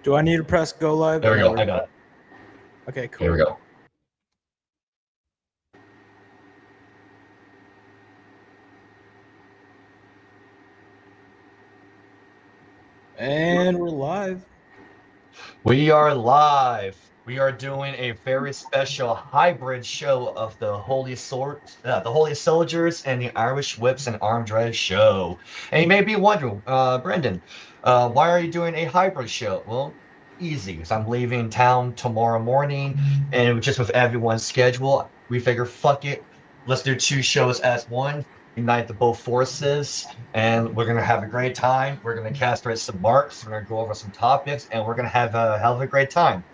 Do I need to press go live? There we go. I got it. Okay, cool. Here we go. And we're live. We are live. We are doing a very special hybrid show of the Holy Soldiers and the Irish Whips and Arm Drag show. And you may be wondering, Brendan, why are you doing a hybrid show? Well, easy, because I'm leaving town tomorrow morning, and just with everyone's schedule, we figure, fuck it, let's do two shows as one, unite the both forces, and we're gonna have a great time. We're gonna castrate some marks. We're gonna go over some topics, and we're gonna have a hell of a great time.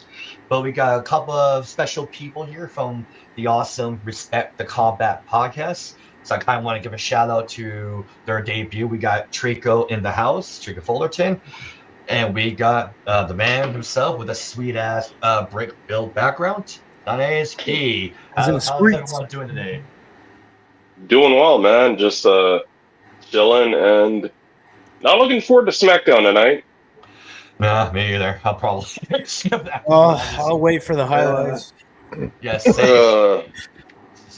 But we got a couple of special people here from the awesome Respect the Combat podcast. So I kind of want to give a shout out to their debut. We got Trico in the house, Trico Fullerton, and we got the man himself with a sweet ass brick build background. That is Key. How's everyone doing today? Doing well, man. Just chilling and not looking forward to SmackDown tonight. Nah, me either. I'll probably skip that. I'll wait for the highlights. Yes, same.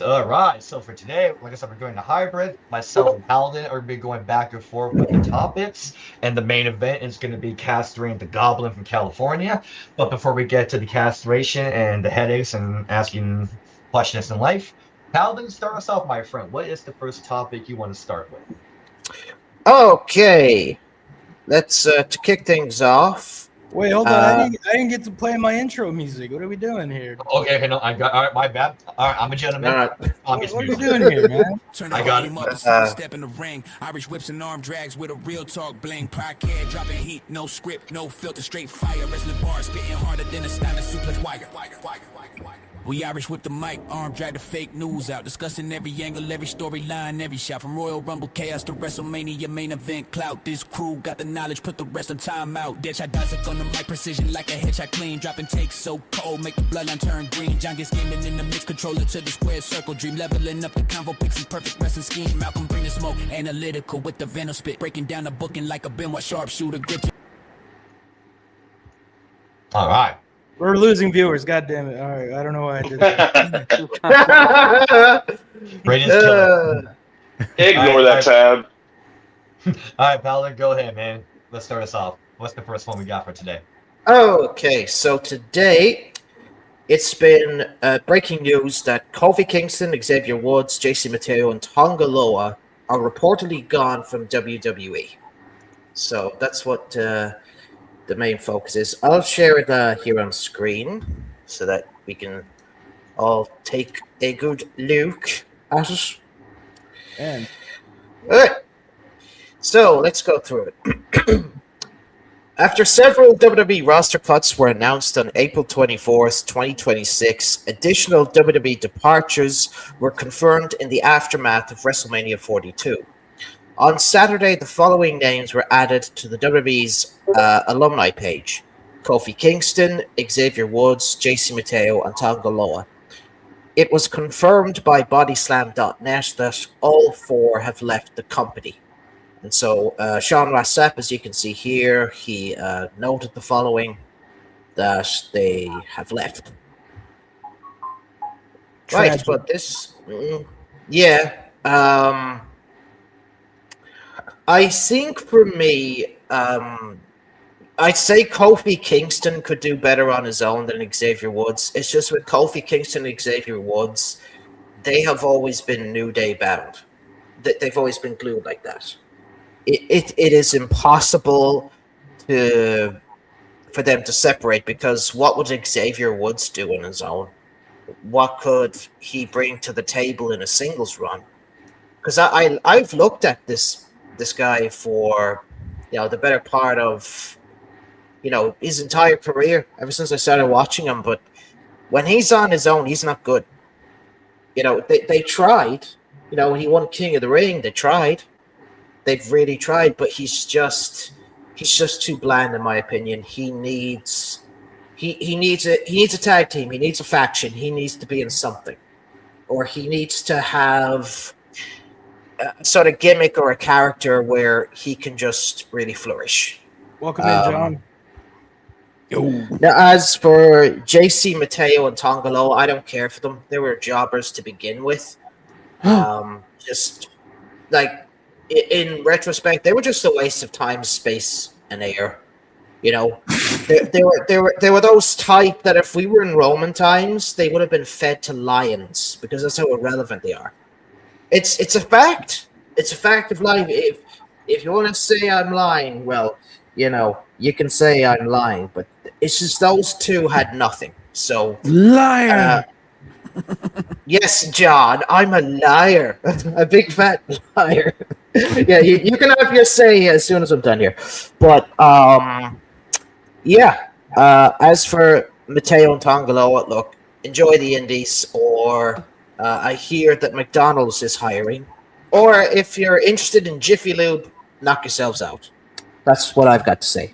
All right. So for today, like I said, we're doing the hybrid. Myself and Paladin are going to be going back and forth with the topics, and the main event is going to be castrating the Goblin from California. But before we get to the castration and the headaches and asking questions in life, Paladin, start us off, my friend. What is the first topic you want to start with? Okay, let's to kick things off. Wait, hold on. I didn't get to play my intro music. What are we doing here? Okay, no, I got. All right, my bad. All right, I'm a gentleman. What are we doing here, man? I got it. Step in the ring. Irish whips and arm drags with a real talk bling. Podcast dropping heat, no script, no filter, straight fire. Wrestling bars, spitting harder than a Steiner suplex wire. We Irish whip the mic, arm drag the fake news out, discussing every angle, every storyline, every shot, from Royal Rumble chaos to WrestleMania main event clout. This crew got the knowledge, put the rest on time out. Dead shot Isaac on the mic, precision like a headshot clean, dropping takes so cold, make the bloodline turn green. John gets gaming in the mix, controller to the square circle, dream leveling up the convo, pick some perfect wrestling scheme. Malcolm bring the smoke, analytical with the venom spit, breaking down the booking like a Benoit sharpshooter grip. All right. We're losing viewers. God damn it! All right, I don't know why I did that. Ignore that tab. All right, Paladin, go ahead, man. Let's start us off. What's the first one we got for today? Okay, so today it's been breaking news that Kofi Kingston, Xavier Woods, JC Mateo, and Tonga Loa are reportedly gone from WWE. So that's what the main focus is. I'll share it here on screen so that we can all take a good look at it. And all right, so let's go through it. After several WWE roster cuts were announced on April 24th, 2026, additional WWE departures were confirmed in the aftermath of WrestleMania 42. On Saturday, the following names were added to the WWE's alumni page: Kofi Kingston, Xavier Woods, JC Mateo, and Tonga Loa. It was confirmed by Bodyslam.net that all four have left the company. And so Sean Ross Sapp, as you can see here, he noted the following, that they have left. Right, but this, I think for me, I'd say Kofi Kingston could do better on his own than Xavier Woods. It's just with Kofi Kingston and Xavier Woods, they have always been New Day bound. They've always been glued like that. It is impossible for them to separate, because what would Xavier Woods do on his own? What could he bring to the table in a singles run? Because I've looked at this guy for, the better part of, his entire career, ever since I started watching him. But when he's on his own, he's not good. They tried. When he won King of the Ring, they tried. They've really tried, but he's just too bland, in my opinion. He needs a tag team. He needs a faction. He needs to be in something, or he needs to have a sort of gimmick or a character where he can just really flourish. Welcome in, John. Now, as for JC Mateo and Tongalo, I don't care for them. They were jobbers to begin with. Just like in retrospect, they were just a waste of time, space, and air. You know, they were those type that if we were in Roman times, they would have been fed to lions because that's how irrelevant they are. It's a fact. It's a fact of life. If you want to say I'm lying, well, you know, you can say I'm lying, but it's just those two had nothing. So Liar. Yes, John, I'm a liar. A big fat liar. Yeah, you can have your say as soon as I'm done here. But yeah. As for Mateo and Tongalo, look, enjoy the indies, or I hear that McDonald's is hiring. Or if you're interested in Jiffy Lube, knock yourselves out. That's what I've got to say.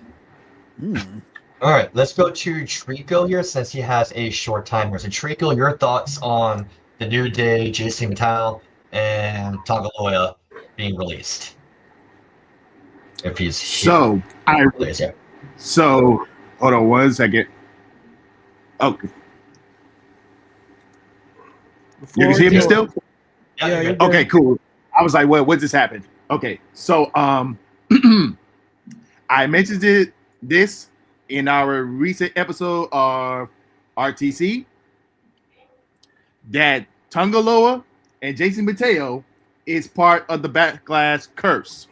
All right, let's go to Trico here since he has a short timer. So Trico, your thoughts on the New Day, JC Mattel, and Tongaloa being released? If he's So yeah. So hold on 1 second. Okay. You can hear me still? Yeah, you're Okay, cool. I was like, what just happened? Okay, so I mentioned this in our recent episode of RTC that Tongaloa and Jason Mateo is part of the Backlash curse.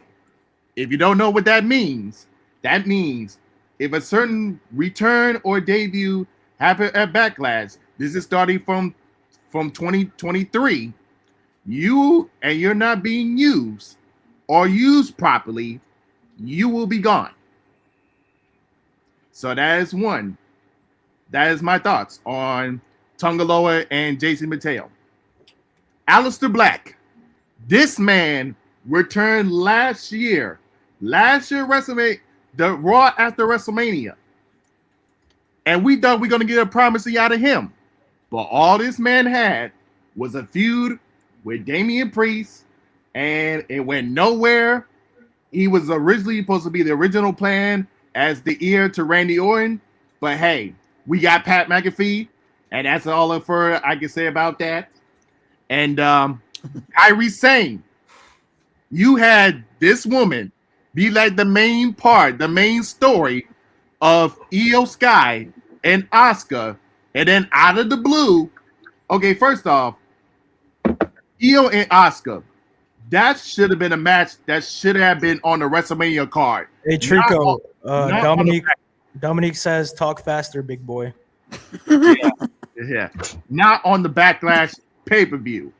If you don't know what that means if a certain return or debut happen at Backlash, this is starting from 2023, you're not being used or used properly, you will be gone. So that is one. That is my thoughts on Tongaloa and Jason Mateo. Aleister Black. This man returned last year WrestleMania, the Raw after WrestleMania. And we thought we were going to get a primacy out of him. But all this man had was a feud with Damian Priest, and it went nowhere. He was originally supposed to be the original plan as the ear to Randy Orton. But hey, we got Pat McAfee, and that's all I can say about that. And Kairi Sane, you had this woman be like the main story of Io Sky and Asuka, and then out of the blue, okay, first off, Io and Asuka, that should have been a match that should have been on the WrestleMania card. Hey Trico, Dominique says talk faster, big boy. Yeah, not on the Backlash pay-per-view.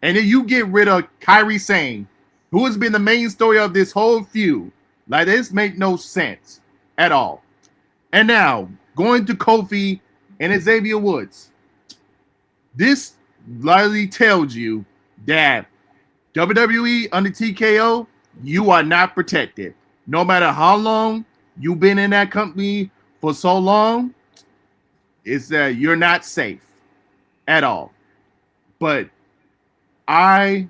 And then you get rid of Kairi Sane, who has been the main story of this whole feud. Like, this make no sense at all. And now, going to Kofi and Xavier Woods. This largely tells you that WWE under TKO, you are not protected. No matter how long you've been in that company for so long, it's that you're not safe at all. But I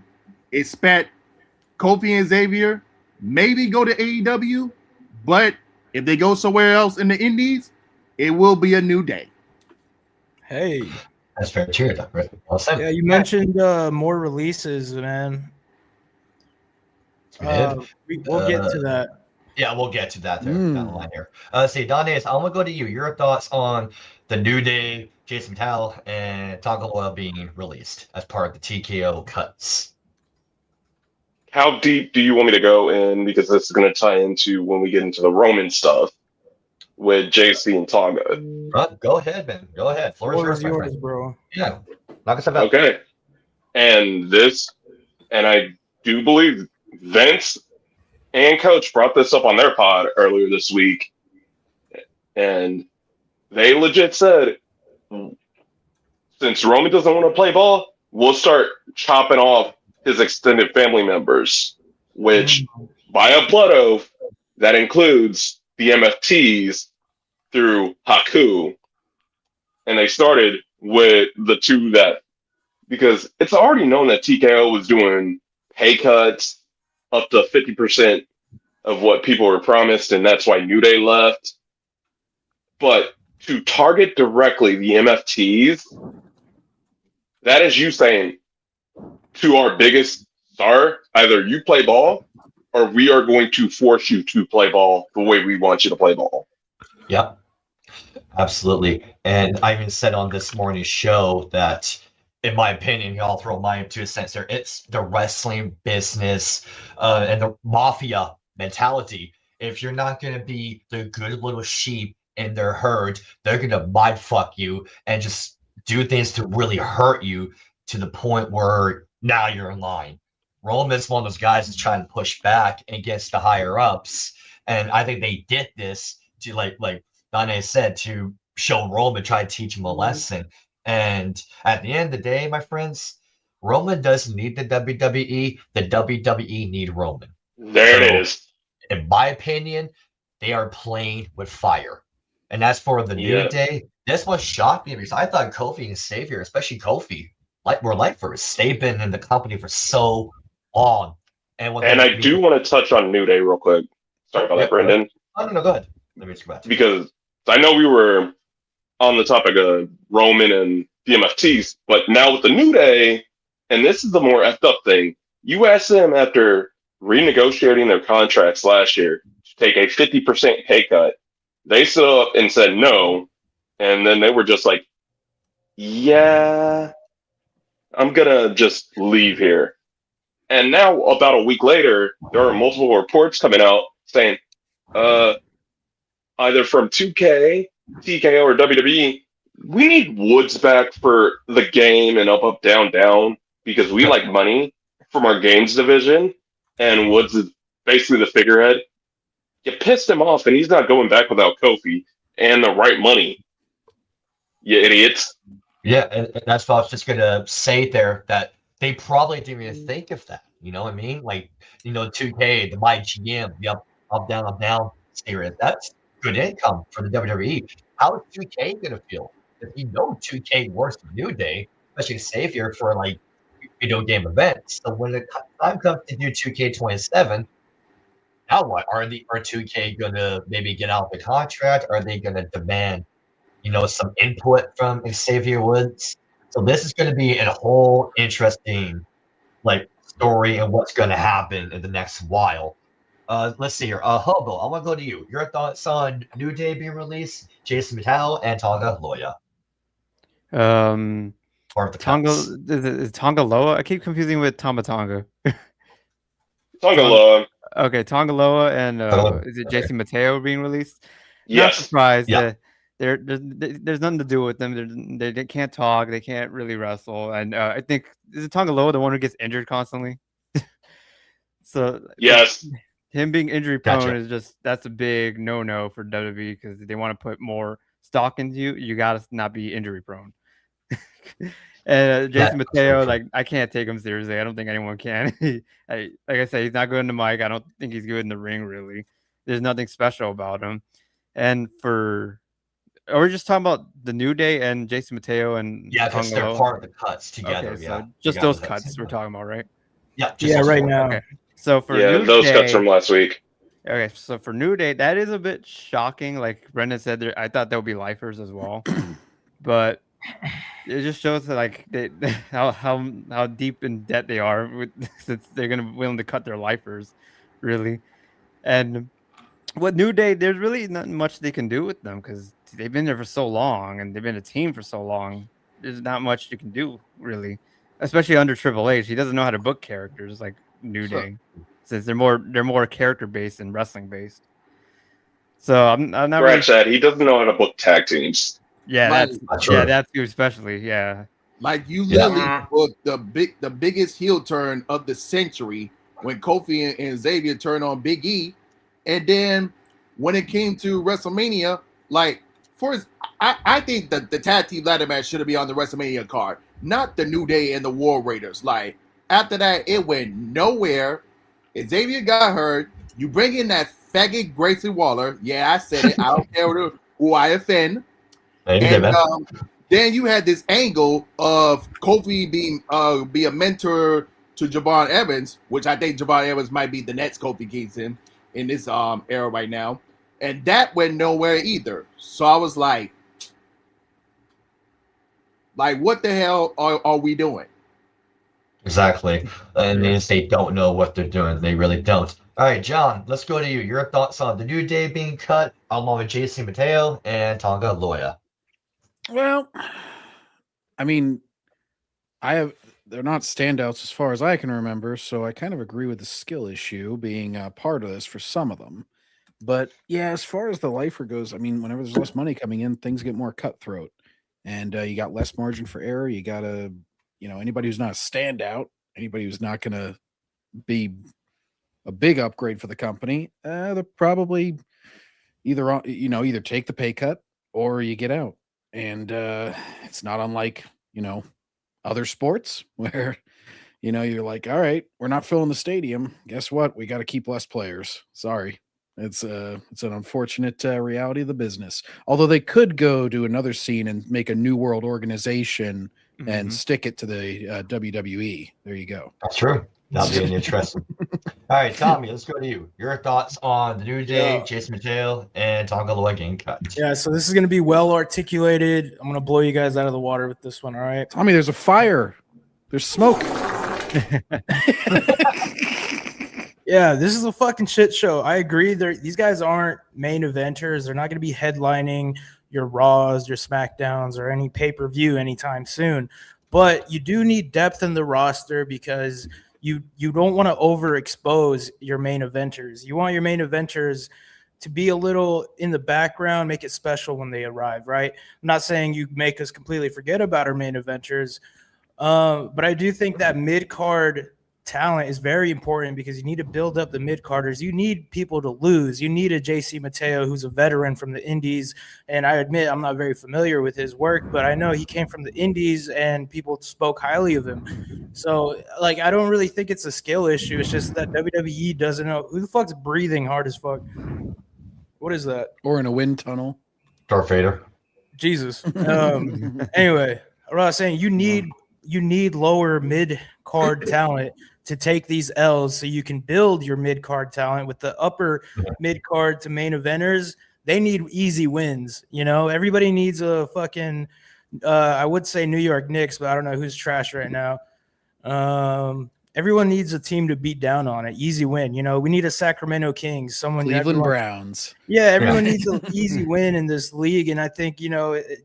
expect Kofi and Xavier maybe go to AEW, but if they go somewhere else in the Indies, it will be a new day. Hey. That's very true. Well said. Yeah, you mentioned more releases, man. We'll get to that. Yeah, we'll get to that down the line here. See, Donnace, I'm gonna go to you. Your thoughts on the New Day, Jason Tal, and Tongaloa being released as part of the TKO cuts. How deep do you want me to go in? Because this is going to tie into when we get into the Roman stuff with JC and Tonga. Go ahead, man. Go ahead. Floor is yours, bro. Yeah. Knock us out. Okay. And I do believe Vince and Coach brought this up on their pod earlier this week. And they legit said, since Roman doesn't want to play ball, we'll start chopping off his extended family members, which by a blood oath, that includes the MFTs through Haku. And they started with the two because it's already known that TKO was doing pay cuts up to 50% of what people were promised, and that's why New Day left. But to target directly the MFTs, that is you saying to our biggest star, either you play ball or we are going to force you to play ball the way we want you to play ball. Yep. Absolutely. And I even said on this morning's show that, in my opinion, I'll throw my 2 cents there, it's the wrestling business and the mafia mentality. If you're not going to be the good little sheep in their herd, they're going to mind fuck you and just do things to really hurt you to the point where now you're in line. Roman's one of those guys that's trying to push back against the higher ups. And I think they did this to, like Dane said, to show Roman, try to teach him a lesson. And at the end of the day, my friends, Roman doesn't need the WWE. The WWE need Roman. There it is. In my opinion, they are playing with fire. And as for the New Day, this was shocked me because I thought Kofi and Xavier, especially Kofi, were lifers. They've been in the company for so long. And I do want to touch on New Day real quick. Sorry about that, Brendan. Oh, no, go ahead. Let me just go back. Because I know we were on the topic of Roman and the MFTs, but now with the New Day, and this is the more effed up thing, you asked them after renegotiating their contracts last year to take a 50% pay cut. They stood up and said no, and then they were just like, yeah, I'm going to just leave here. And now, about a week later, there are multiple reports coming out saying, either from 2K, TKO, or WWE, we need Woods back for the game and up, down, down, because we like money from our games division, and Woods is basically the figurehead. You pissed him off, and he's not going back without Kofi and the right money. You idiots. Yeah, and that's what I was just going to say there, that they probably didn't even think of that. You know what I mean? Like, 2K, the My GM, the up, down series, that's good income for the WWE. How is 2K going to feel? If 2K works for New Day, especially Xavier for like video game events. So when the time comes to do 2K27, now what? Are 2K going to maybe get out of the contract? Are they going to demand, some input from Xavier Woods? So this is going to be a whole interesting, story and what's going to happen in the next while. Let's see here. Hobo, I want to go to you. Your thoughts on New Day being released, Jason Mattel, and Tonga Loa. Or the Tonga Loa? I keep confusing with Tama Tonga. Tonga Loa. Okay, Tonga Loa and is it Jason Mateo being released? Yes. Not surprised. Yeah. There's nothing to do with them. They can't talk. They can't really wrestle. And I think, is it Tonga Loa the one who gets injured constantly? So yes, him being injury prone Gotcha. is that's a big no for WWE because they want to put more stock into you. You gotta not be injury prone. And Jason Mateo, I can't take him seriously. I don't think anyone can. Like I said, he's not good in the mic. I don't think he's good in the ring. Really, there's nothing special about him. And are we just talking about the New Day and Jason Mateo and because they're part of the cuts together. Okay, yeah, so just those cuts we're talking about, right? Yeah, right now. Okay. So for New those Day, cuts from last week. Okay, so for New Day, that is a bit shocking. Like Brendan said, I thought there would be lifers as well, but it just shows that how deep in debt they are since they're willing to cut their lifers, really. And with New Day, there's really not much they can do with them because they've been there for so long and they've been a team for so long. There's not much you can do really, especially under Triple H. He doesn't know how to book characters like New Day, since they're more character based and wrestling based. So I'm not Scratch that. He doesn't know how to book tag teams. Yeah, that's you especially. Yeah, like you literally booked the biggest heel turn of the century when Kofi and Xavier turned on Big E, and then when it came to WrestleMania, I think that the tag team ladder match should be on the WrestleMania card, not the New Day and the War Raiders. After that, it went nowhere. Xavier got hurt. You bring in that faggot Grayson Waller. Yeah, I said it. I don't care who I offend. And then you had this angle of Kofi being be a mentor to Javon Evans, which I think Javon Evans might be the next Kofi Kingston in this era right now. and that went nowhere either. So I was like, what the hell are we doing? Exactly. It means they don't know what they're doing. They really don't. All right, John, let's go to you. Your thoughts on the New Day being cut, along with JC Mateo and Tonga Loya. Well, I mean, they're not standouts as far as I can remember, so I kind of agree with the skill issue being a part of this for some of them. But yeah, as far as the lifer goes, I mean, whenever there's less money coming in, things get more cutthroat, and you got less margin for error. You got to, anybody who's not a standout, anybody who's not going to be a big upgrade for the company, they're probably either take the pay cut or you get out. And it's not unlike, other sports where, you're like, all right, we're not filling the stadium. Guess what? We got to keep less players. Sorry. It's an unfortunate reality of the business. Although they could go to another scene and make a new world organization and stick it to the WWE. There you go. That's true. That'll be interesting. All right, Tommy, let's go to you. Your thoughts on the New Day, Jason Mateo, and Tonga Loa getting cut. Yeah, so this is going to be well articulated. I'm going to blow you guys out of the water with this one, all right? Tommy, there's a fire. There's smoke. Yeah, this is a fucking shit show. I agree. These guys aren't main eventers. They're not going to be headlining your Raws, your SmackDowns, or any pay-per-view anytime soon. But you do need depth in the roster because you don't want to overexpose your main eventers. You want your main eventers to be a little in the background, make it special when they arrive, right? I'm not saying you make us completely forget about our main eventers, but I do think that mid-card talent is very important because you need to build up the mid-carders. You need people to lose. You need a JC Mateo who's a veteran from the Indies, and I admit I'm not very familiar with his work, but I know he came from the Indies and people spoke highly of him. So, I don't really think it's a skill issue. It's just that WWE doesn't know who the fuck's breathing hard as fuck. What is that? Or in a wind tunnel. Darth Vader. Jesus. Anyway, what I was saying, you need lower mid-card talent to take these L's so you can build your mid-card talent with the upper mid-card to main eventers. They need easy wins. Everybody needs a fucking, I would say New York Knicks, but I don't know who's trash right now. Everyone needs a team to beat down on an easy win. We need a Sacramento Kings, Cleveland Browns. Yeah, everyone needs an easy win in this league. And I think,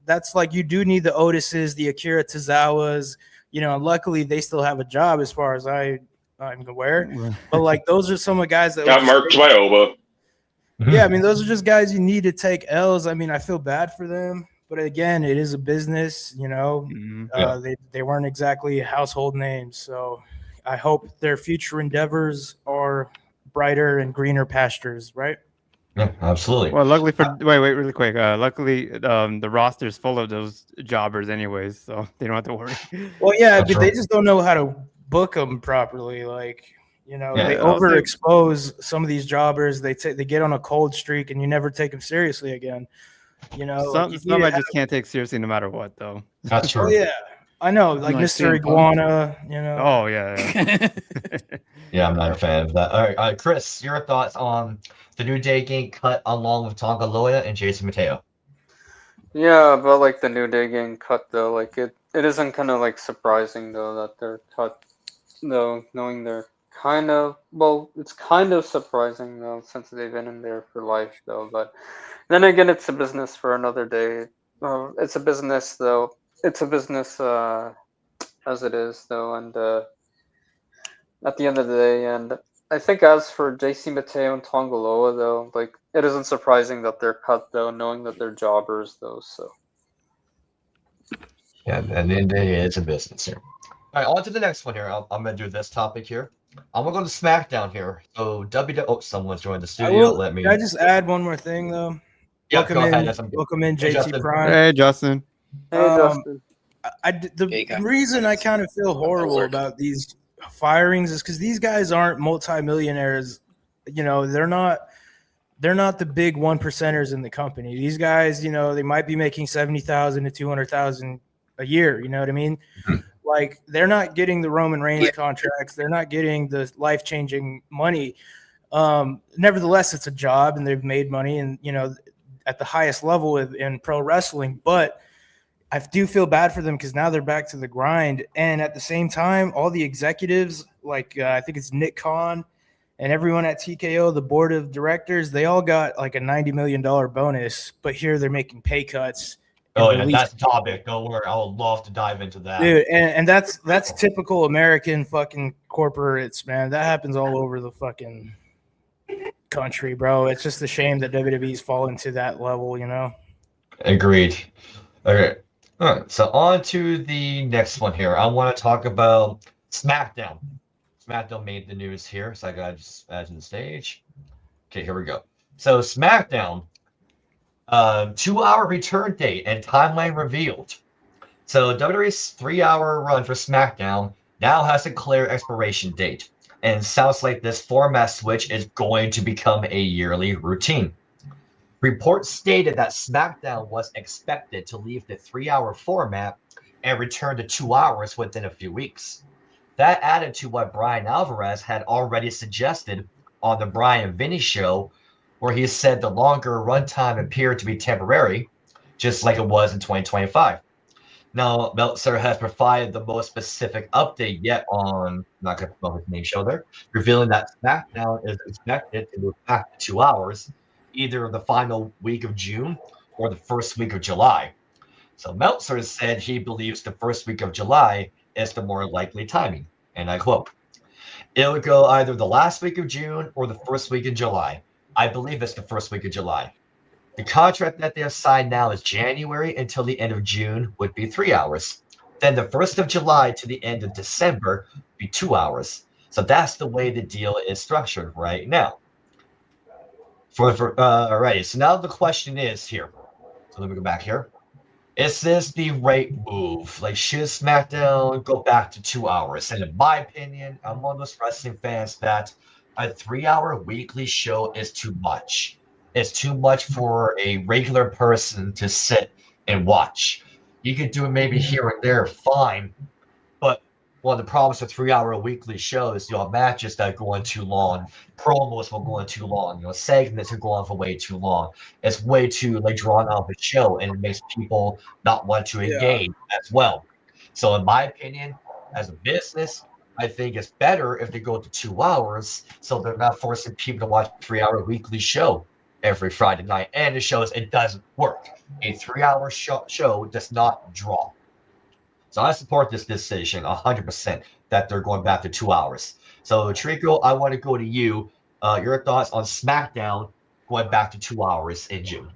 that's you do need the Otises, the Akira Tozawas, and luckily they still have a job as far as I'm aware. But those are some of the guys that got marked by Oba. Yeah, I mean, those are just guys you need to take L's. I mean, I feel bad for them, but again, it is a business. They weren't exactly household names, so I hope their future endeavors are brighter and greener pastures. Right? Yeah, absolutely. Well, luckily wait, really quick. Luckily, the roster's full of those jobbers, anyways, so they don't have to worry. Well, yeah, That's but right. they just don't know how to book them properly. They Yeah, overexpose some of these jobbers. They get on a cold streak, and you never take them seriously again. Some I just can't take seriously no matter what, though. That's Oh true. yeah, I know, like Like Mr. CM Punk. Iguana. Oh yeah. Yeah, I'm not a fan of that. All right, Chris, your thoughts on the New Day getting cut along with Tonga Loya and Jason Mateo? Yeah, but the New Day getting cut though, it isn't kind of surprising though that they're cut though, knowing they're it's kind of surprising though since they've been in there for life though. But then again, it's a business for another day. It's a business though. It's a business as it is though, and at the end of the day, and I think as for JC Mateo and Tonga Loa though, it isn't surprising that they're cut though, knowing that they're jobbers though. So Yeah, and then it's a business here. All right, on to the next one here. I'm going to do this topic here. I'm going to go to SmackDown here. So, someone's joined the studio. Let me. Can I just add one more thing though? Yeah, welcome go in, ahead. That's something. welcome in, Hey, JT Justin. Prime. Hey, Justin. hey, Um, Justin. The reason I kind of feel horrible about these firings is because these guys aren't multimillionaires. They're not the big 1%ers in the company. These guys, they might be making $70,000 to $200,000 a year. You know what I mean? Mhm. They're not getting the Roman Reigns contracts. They're not getting the life-changing money. Nevertheless, it's a job, and they've made money, and at the highest level in pro wrestling. But I do feel bad for them because now they're back to the grind. And at the same time, all the executives, like I think it's Nick Khan and everyone at TKO, the board of directors, they all got like a $90 million bonus. But here they're making pay cuts. Oh, yeah, that's a topic. Don't worry. I would love to dive into that. Dude, and that's typical American fucking corporates, man. That happens all over the fucking country, bro. It's just a shame that WWE's fallen to that level, Agreed. Okay. All right. So on to the next one here. I want to talk about SmackDown. SmackDown made the news here, so I got to just add to the stage. Okay, here we go. So SmackDown, 2-hour return date and timeline revealed. So WWE's 3-hour run for SmackDown now has a clear expiration date, and sounds like this format switch is going to become a yearly routine. Reports stated that SmackDown was expected to leave the 3-hour format and return to 2 hours within a few weeks. That added to what Brian Alvarez had already suggested on the Brian Vinny show, where he said the longer runtime appeared to be temporary, just like it was in 2025. Now, Meltzer has provided the most specific update yet on, I'm not going to promote his main show there, revealing that SmackDown is expected to move back to 2 hours, either the final week of June or the first week of July. So Meltzer said he believes the first week of July is the more likely timing, and I quote, "It would go either the last week of June or the first week in July. I believe it's the first week of July. The contract that they have signed now is January until the end of June would be 3 hours. Then the 1st of July to the end of December would be 2 hours. So that's the way the deal is structured right now." Alrighty, so now the question is here. So let me go back here. Is this the right move? Like, should SmackDown go back to 2 hours? And in my opinion, I'm one of those wrestling fans that a 3-hour weekly show is too much. It's too much for a regular person to sit and watch. You could do it maybe here and there, fine. But one of the problems with 3-hour weekly shows, matches that go on too long, promos will go on too long, segments are going on for way too long. It's way too drawn out of the show, and it makes people not want to engage as well. So in my opinion, as a business, I think it's better if they go to 2 hours, so they're not forcing people to watch a 3-hour weekly show every Friday night. And it shows it doesn't work. A 3-hour show does not draw. So I support this decision 100% that they're going back to 2 hours. So Trico, I want to go to you. Your thoughts on SmackDown going back to 2 hours in June?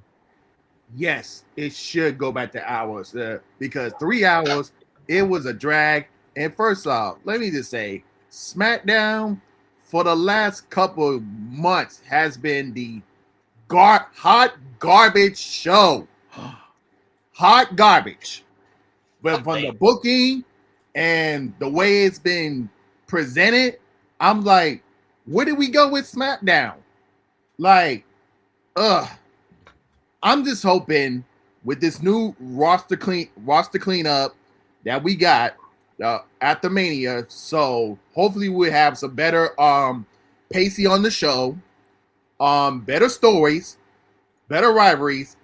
Yes, it should go back to hours because 3 hours, it was a drag. And first off, let me just say, SmackDown for the last couple of months has been the hot garbage show. Hot garbage. But from the booking and the way it's been presented, I'm like, where did we go with SmackDown? I'm just hoping with this new roster cleanup that we got at the Mania. So hopefully we'll have some better pacing on the show, better stories, better rivalries.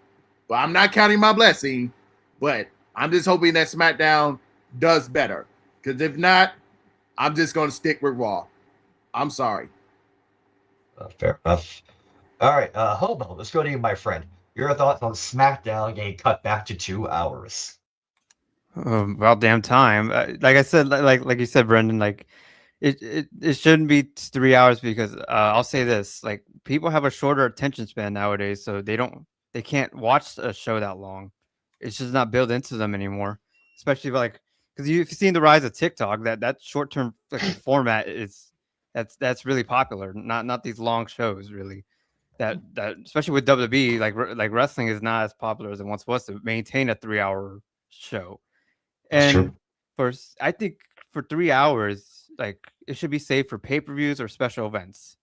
But I'm not counting my blessing. But I'm just hoping that SmackDown does better. Because if not, I'm just going to stick with Raw. I'm sorry. Fair enough. All right, Hobo, let's go to you, my friend. Your thoughts on SmackDown getting cut back to 2 hours? About damn time. Like I said, like you said, Brendan, it shouldn't be 3 hours because I'll say this: people have a shorter attention span nowadays, so they can't watch a show that long. It's just not built into them anymore. Especially because you've seen the rise of TikTok, that short term format that's really popular. Not these long shows really. That especially with WWE, like wrestling is not as popular as it once was to maintain a 3-hour show. And I think for 3 hours, it should be saved for pay-per-views or special events.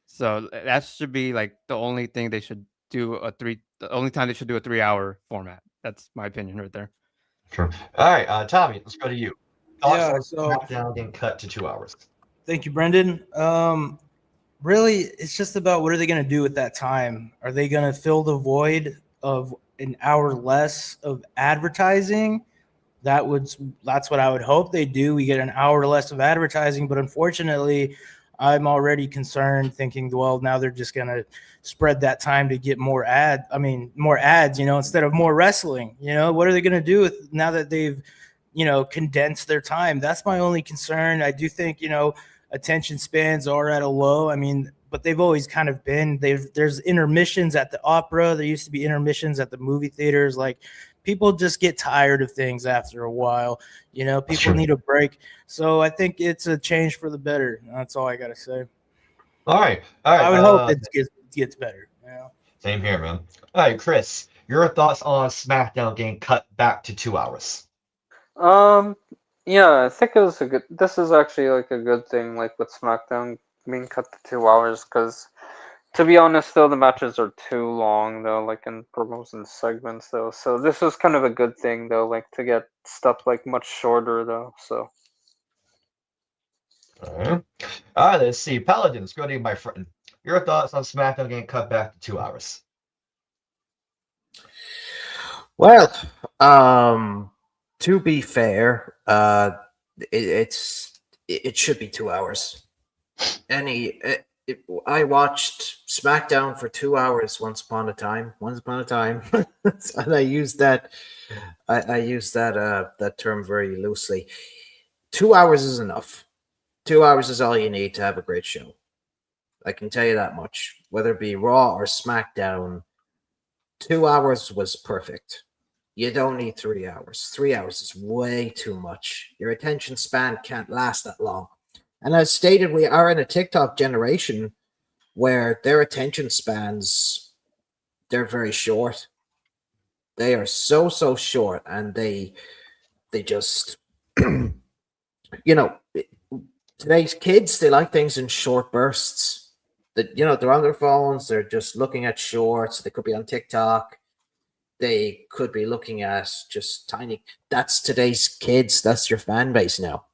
So that should be the only thing they should do the only time they should do a 3-hour format. That's my opinion right there. Sure. All right, Tommy, let's go to you. Thoughts on SmackDown getting cut to 2 hours? Thank you, Brendan. really, it's just about what are they going to do with that time? Are they going to fill the void of an hour less of advertising? That's what I would hope they do. We get an hour less of advertising, but unfortunately, I'm already concerned, thinking, well, now they're just gonna spread that time to get more ads, instead of more wrestling. What are they gonna do with now that they've, condensed their time? That's my only concern. I do think, attention spans are at a low. But they've always kind of been. There's intermissions at the opera. There used to be intermissions at the movie theaters. Like, people just get tired of things after a while. People need a break. So I think it's a change for the better. That's all I got to say. All right. I would hope it gets better. Same here, man. All right, Chris, your thoughts on SmackDown getting cut back to 2 hours? Yeah, I think this is actually like a good thing, like with SmackDown being cut to 2 hours, because to be honest, though, the matches are too long, though, like in promos and segments, though. So this is kind of a good thing, though, like to get stuff like much shorter, though. So. All right, let's see. Paladins, go to you, my friend. Your thoughts on SmackDown getting cut back to 2 hours? Well, to be fair, it should be 2 hours. I watched SmackDown for 2 hours once upon a time, and I use that. I use that term very loosely. 2 hours is enough. 2 hours is all you need to have a great show. I can tell you that much. Whether it be Raw or SmackDown, 2 hours was perfect. You don't need 3 hours. 3 hours is way too much. Your attention span can't last that long. And as stated, we are in a TikTok generation where their attention spans, they're very short. They are so short, and they just, today's kids, they like things in short bursts. They're on their phones, they're just looking at shorts. They could be on TikTok. They could be looking at just tiny. That's today's kids. That's your fan base now.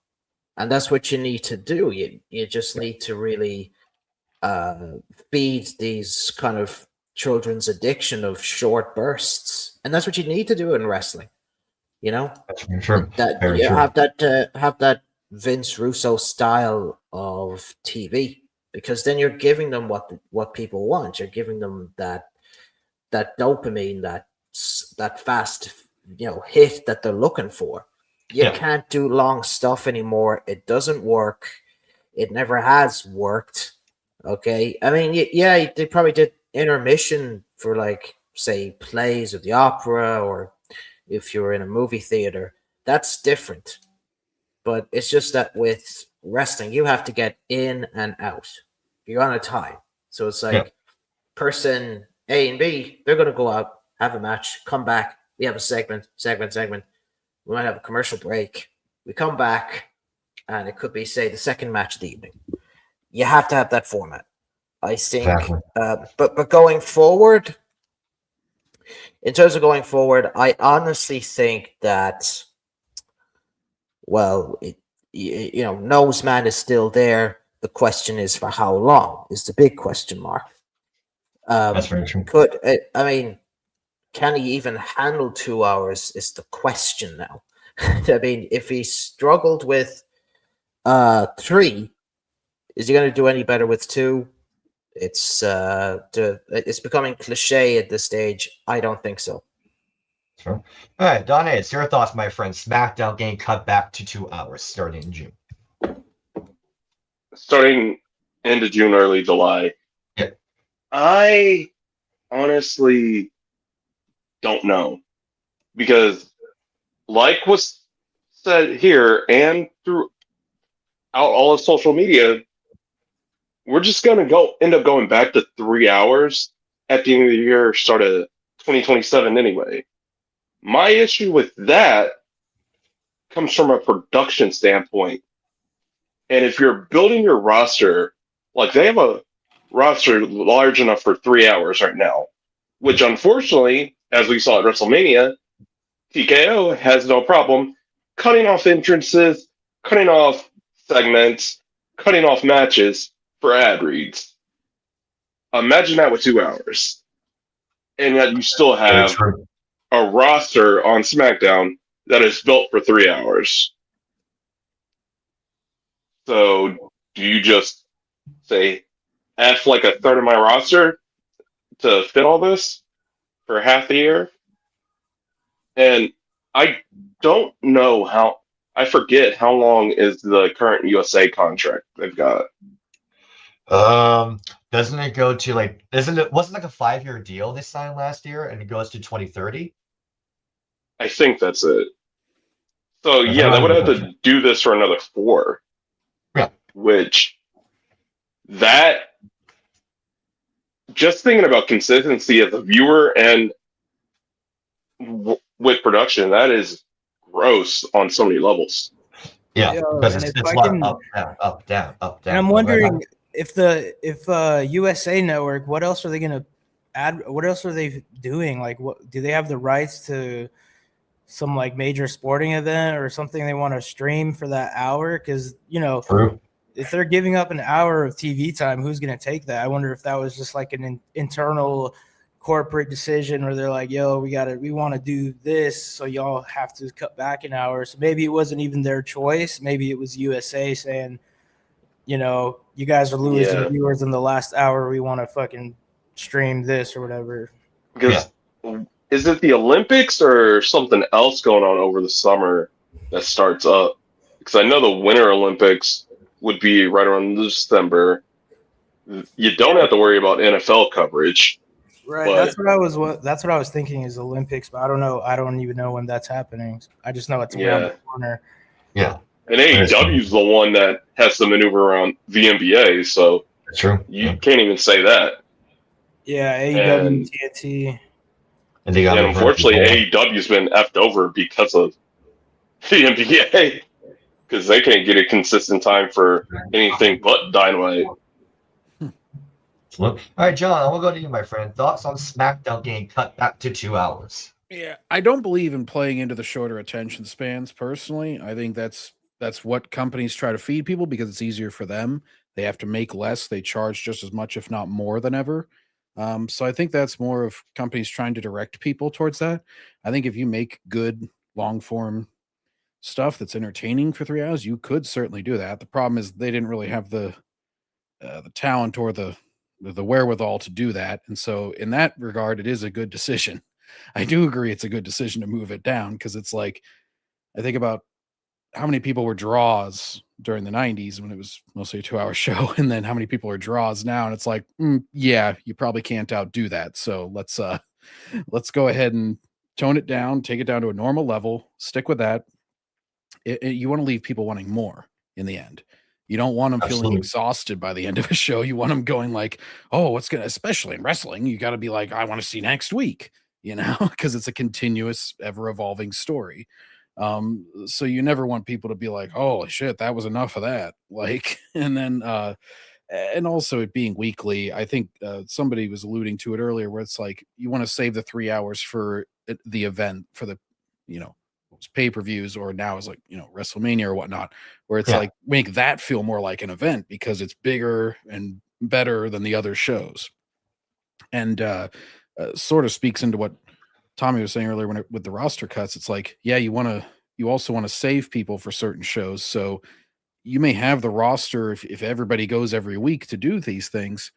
And that's what you need to do. You just need to really feed these kind of children's addiction of short bursts. And that's what you need to do in wrestling. That's very true. Have that Vince Russo style of TV, because then you're giving them what people want. You're giving them that dopamine, that fast hit that they're looking for. You can't do long stuff anymore. It doesn't work. It never has worked. Okay, they probably did intermission for, like, say, plays of the opera, or if you're in a movie theater, that's different. But it's just that with wrestling, you have to get in and out. You're on a time. So it's like person A and B, they're going to go out, have a match, come back. We have a segment. We might have a commercial break. We come back, and it could be, say, the second match of the evening. You have to have that format, I think. Exactly. But going forward, in terms of going forward, I honestly think that, well, Noseman is still there. The question is, for how long is the big question mark. That's very true. Can he even handle 2 hours is the question now. If he struggled with 3, is he going to do any better with 2? It's becoming cliche at this stage. I don't think so. Sure. All right, Don Ace, your thoughts, my friend. SmackDown getting cut back to 2 hours starting in June. Starting end of June, early July. Yeah. I honestly don't know, because, like was said here and throughout all of social media, we're just going to end up going back to 3 hours at the end of the year, start of 2027 anyway. My issue with that comes from a production standpoint. And if you're building your roster, like, they have a roster large enough for 3 hours right now, which unfortunately, as we saw at WrestleMania, TKO has no problem cutting off entrances, cutting off segments, cutting off matches for ad reads. Imagine that with 2 hours, and yet you still Very have true. a roster on SmackDown that is built for 3 hours. So do you just say F like a third of my roster to fit all this for half the year? And I don't know how. I forget how long is the current USA contract they've got. Doesn't it go to like? Wasn't like a 5-year deal they signed last year, and it goes to 2030? I think that's it. So That's yeah, they would have around- to do this for another 4. Yeah. Which that just thinking about consistency as a viewer and with production, that is gross on so many levels. Yeah, Yeah, because and it's if a I lot can- up, down, up, down, up, down. And I'm Right wondering now- if USA Network, what else are they gonna add? What else are they doing? Like, what do they have the rights to some like major sporting event or something they want to stream for that hour? Because True. if they're giving up an hour of TV time, who's gonna take that? I wonder if that was just like an internal corporate decision where they're like, yo, we want to do this, so y'all have to cut back an hour. So maybe it wasn't even their choice. Maybe it was USA saying, you guys are losing Yeah. viewers in the last hour. We want to fucking stream this or whatever. Because is it the Olympics or something else going on over the summer that starts up? Because I know the Winter Olympics would be right around December. You don't have to worry about NFL coverage. Right. But- That's what I was thinking is Olympics, but I don't know. I don't even know when that's happening. I just know it's around Yeah. the corner. Yeah, And AEW is the one that has to maneuver around the NBA, so that's true. you can't even say that. Yeah, AEW, And- TNT. And they got And unfortunately, people. AEW's been effed over because of the NBA, because they can't get a consistent time for anything but Dynamite. All right, John, I will go to you, my friend. Thoughts on SmackDown getting cut back to 2 hours? Yeah, I don't believe in playing into the shorter attention spans personally. I think that's what companies try to feed people because it's easier for them. They have to make less, they charge just as much, if not more than ever. So I think that's more of companies trying to direct people towards that. I think if you make good long form stuff that's entertaining for 3 hours, you could certainly do that. The problem is they didn't really have the talent or the wherewithal to do that. And so in that regard, it is a good decision. I do agree it's a good decision to move it down because it's like, I think about how many people were draws during the 90s when it was mostly a 2-hour show, and then how many people are draws now. And it's like, yeah, you probably can't outdo that. So let's go ahead and tone it down, take it down to a normal level, stick with that. You want to leave people wanting more in the end. You don't want them feeling Absolutely. exhausted by the end of a show. You want them going like, oh, what's going to, especially in wrestling, you got to be like, I want to see next week, because it's a continuous, ever evolving story. So you never want people to be like, oh shit, that was enough of that. Like, and then, and also it being weekly, I think somebody was alluding to it earlier where it's like, you want to save the 3 hours for the event, for the, pay-per-views, or now is like, WrestleMania or whatnot, where it's like, make that feel more like an event because it's bigger and better than the other shows. And sort of speaks into what Tommy was saying earlier with the roster cuts. It's like, yeah, you also want to save people for certain shows. So you may have the roster if everybody goes every week to do these things,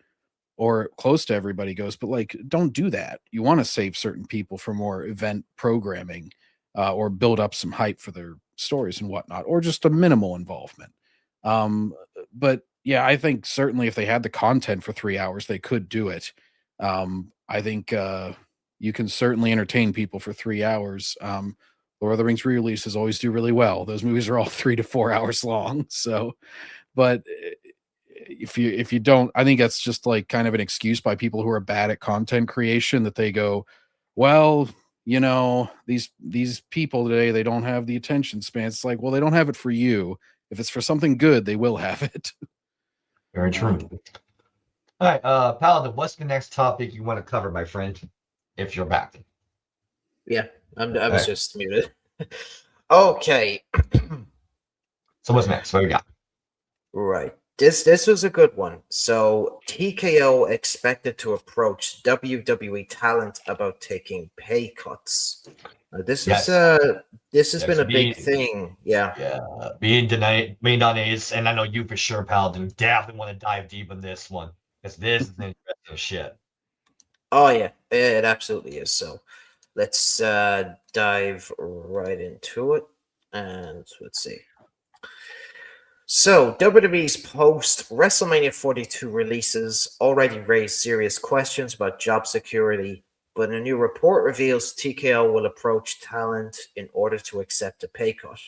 or close to everybody goes, but like, don't do that. You want to save certain people for more event programming, or build up some hype for their stories and whatnot, or just a minimal involvement. But yeah, I think certainly if they had the content for 3 hours, they could do it. I think you can certainly entertain people for 3 hours. Lord of the Rings re-releases always do really well. Those movies are all 3 to 4 hours long. So, but if you don't, I think that's just like kind of an excuse by people who are bad at content creation, that they go, well, these people today, they don't have the attention span. It's like, well, they don't have it for you. If it's for something good, they will have it. Very true. All right, Paladin, what's the next topic you want to cover, my friend, if you're back? Yeah, I was just muted. Okay. So what's next? What do we got? Right. This was a good one. So TKO expected to approach WWE talent about taking pay cuts. This Yes. has been Yes, a big thing. Yeah. Yeah, me and Donays, and I know you for sure, Paladin, definitely want to dive deep in this one because this is interesting shit. Oh yeah, it absolutely is. So let's dive right into it, and let's see. So WWE's post WrestleMania 42 releases already raised serious questions about job security, but a new report reveals TKO will approach talent in order to accept a pay cut.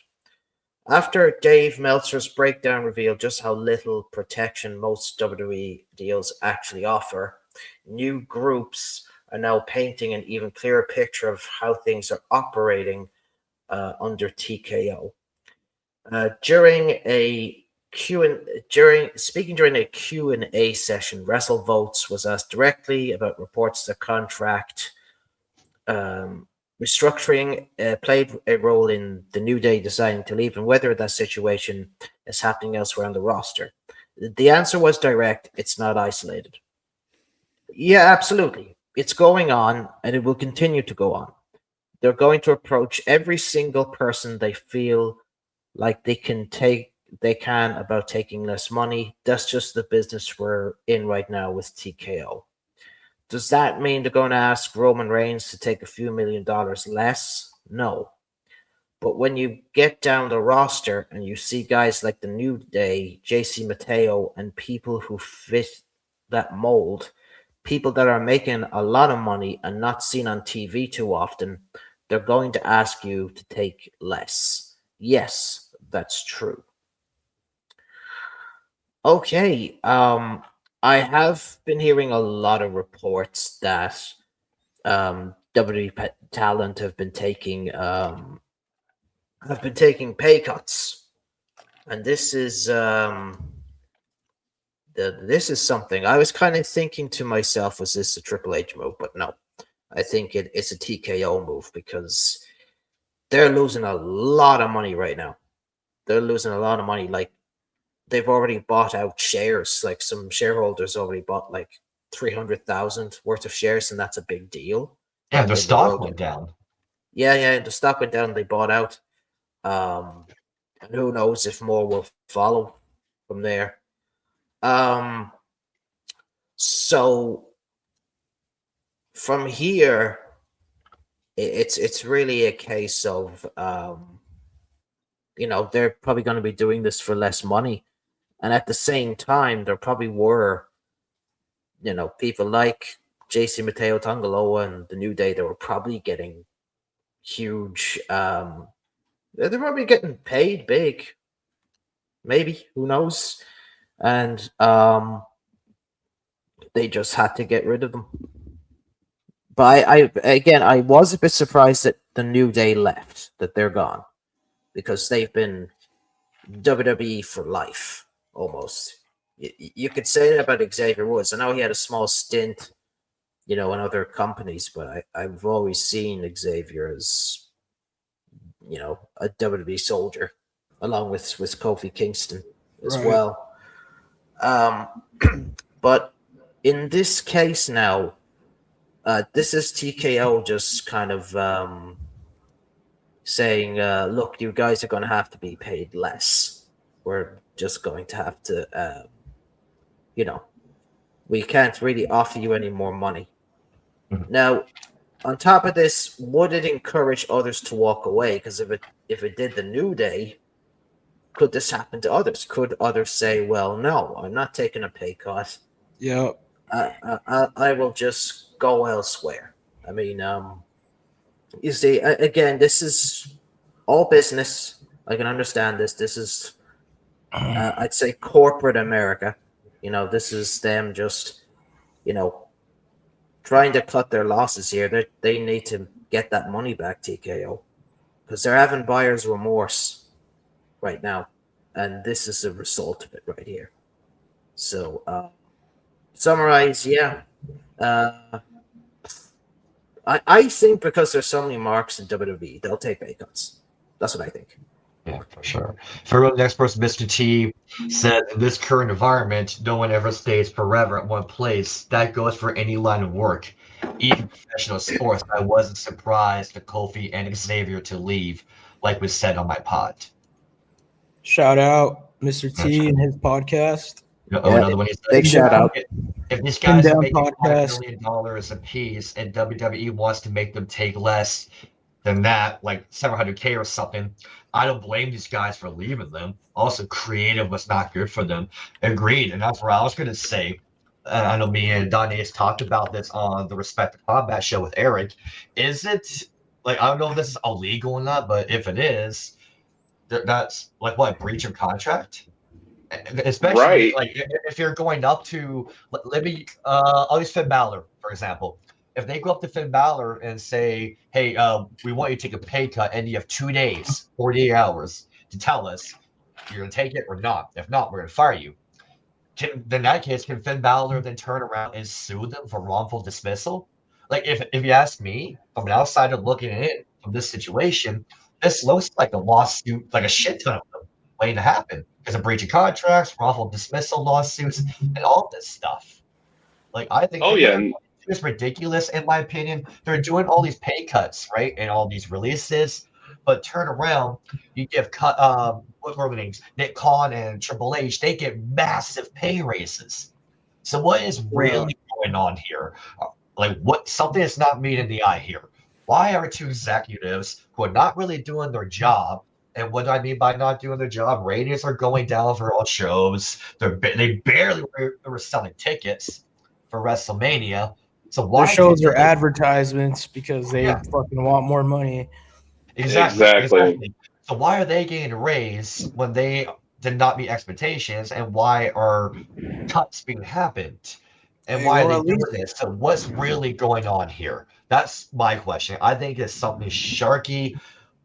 After Dave Meltzer's breakdown revealed just how little protection most WWE deals actually offer, new groups are now painting an even clearer picture of how things are operating under TKO. During a Q&A session, WrestleVotes was asked directly about reports that contract restructuring played a role in the New Day deciding to leave and whether that situation is happening elsewhere on the roster. The answer was direct. It's not isolated. Yeah, absolutely. It's going on and it will continue to go on. They're going to approach every single person they feel like they can about taking less money. That's just the business we're in right now with TKO. Does that mean they're going to ask Roman Reigns to take a few $1 million less? No. But when you get down the roster and you see guys like the New Day, JC Mateo, and people who fit that mold, people that are making a lot of money and not seen on TV too often, they're going to ask you to take less. Yes, that's true. Okay, I have been hearing a lot of reports that WWE talent have been taking pay cuts, and this is something I was kind of thinking to myself: was this a Triple H move? But no, I think it's a TKO move because they're losing a lot of money right now. They're losing a lot of money, like. They've already bought out shares. Like some shareholders already bought like 300,000 worth of shares, and that's a big deal. Yeah, their stock went down. Yeah, the stock went down. They bought out. And who knows if more will follow from there. So from here, it's really a case of they're probably going to be doing this for less money. And at the same time, there probably were, people like JC Mateo, Tongaloa, and the New Day that were probably getting huge. They're probably getting paid big. Maybe, who knows? And they just had to get rid of them. But I was a bit surprised that the New Day left, that they're gone, because they've been WWE for life. Almost. You could say that about Xavier Woods. I know he had a small stint, in other companies, but I've always seen Xavier as, a WWE soldier, along with Kofi Kingston as well. But in this case now, this is TKO just kind of saying, look, you guys are going to have to be paid less. We're just going to have to, we can't really offer you any more money. Now, on top of this, would it encourage others to walk away? Because if it did the New Day, could this happen to others? Could others say, well, no, I'm not taking a pay cut. Yeah. I will just go elsewhere. I mean, you see, again, this is all business. I can understand this. This is, I'd say, corporate America. This is them just, trying to cut their losses here. They need to get that money back, TKO, because they're having buyer's remorse right now. And this is a result of it right here. So, summarize, yeah. I think because there's so many marks in WWE, they'll take pay cuts. That's what I think. Yeah, for sure. For the next person, Mr. T said, in this current environment, no one ever stays forever at one place. That goes for any line of work, even professional sports. I wasn't surprised for Kofi and Xavier to leave, like was said on my pod. Shout out Mr. T and his podcast. Oh, another one. He said, Big shout out. if these guys Down are making podcast. $5 million a piece and WWE wants to make them take less than that, like $700K or something, I don't blame these guys for leaving them. Also, creative was not good for them. Agreed. And that's what I was going to say. I know me and Don Ace talked about this on the Respect the Combat show with Eric. Is it, like, I don't know if this is illegal or not, but if it is, that's like what, breach of contract? Especially Right. like if you're going up to, let me I'll use Finn Balor for example. If they go up to Finn Balor and say, "Hey, we want you to take a pay cut, and you have 2 days, 48 hours to tell us you're going to take it or not. If not, we're going to fire you." In that case, can Finn Balor then turn around and sue them for wrongful dismissal? Like, if you ask me, from an outsider looking at it from this situation, this looks like a lawsuit, like a shit ton of them waiting to happen. There's a breach of contracts, wrongful dismissal lawsuits, and all this stuff. Like, I think it's ridiculous, in my opinion. They're doing all these pay cuts, right, and all these releases, but turn around, you give what were the names? Nick Khan and Triple H, they get massive pay raises. So what is really going on here? Like, what, something is not meeting the eye here. Why are two executives who are not really doing their job? And what do I mean by not doing their job? Ratings are going down for all shows. They barely were selling tickets for WrestleMania. So why Their shows are advertisements because they fucking want more money. Exactly. So why are they getting a raise when they did not meet expectations? And why are cuts being happened? And why are they doing this? So what's really going on here? That's my question. I think it's something sharky.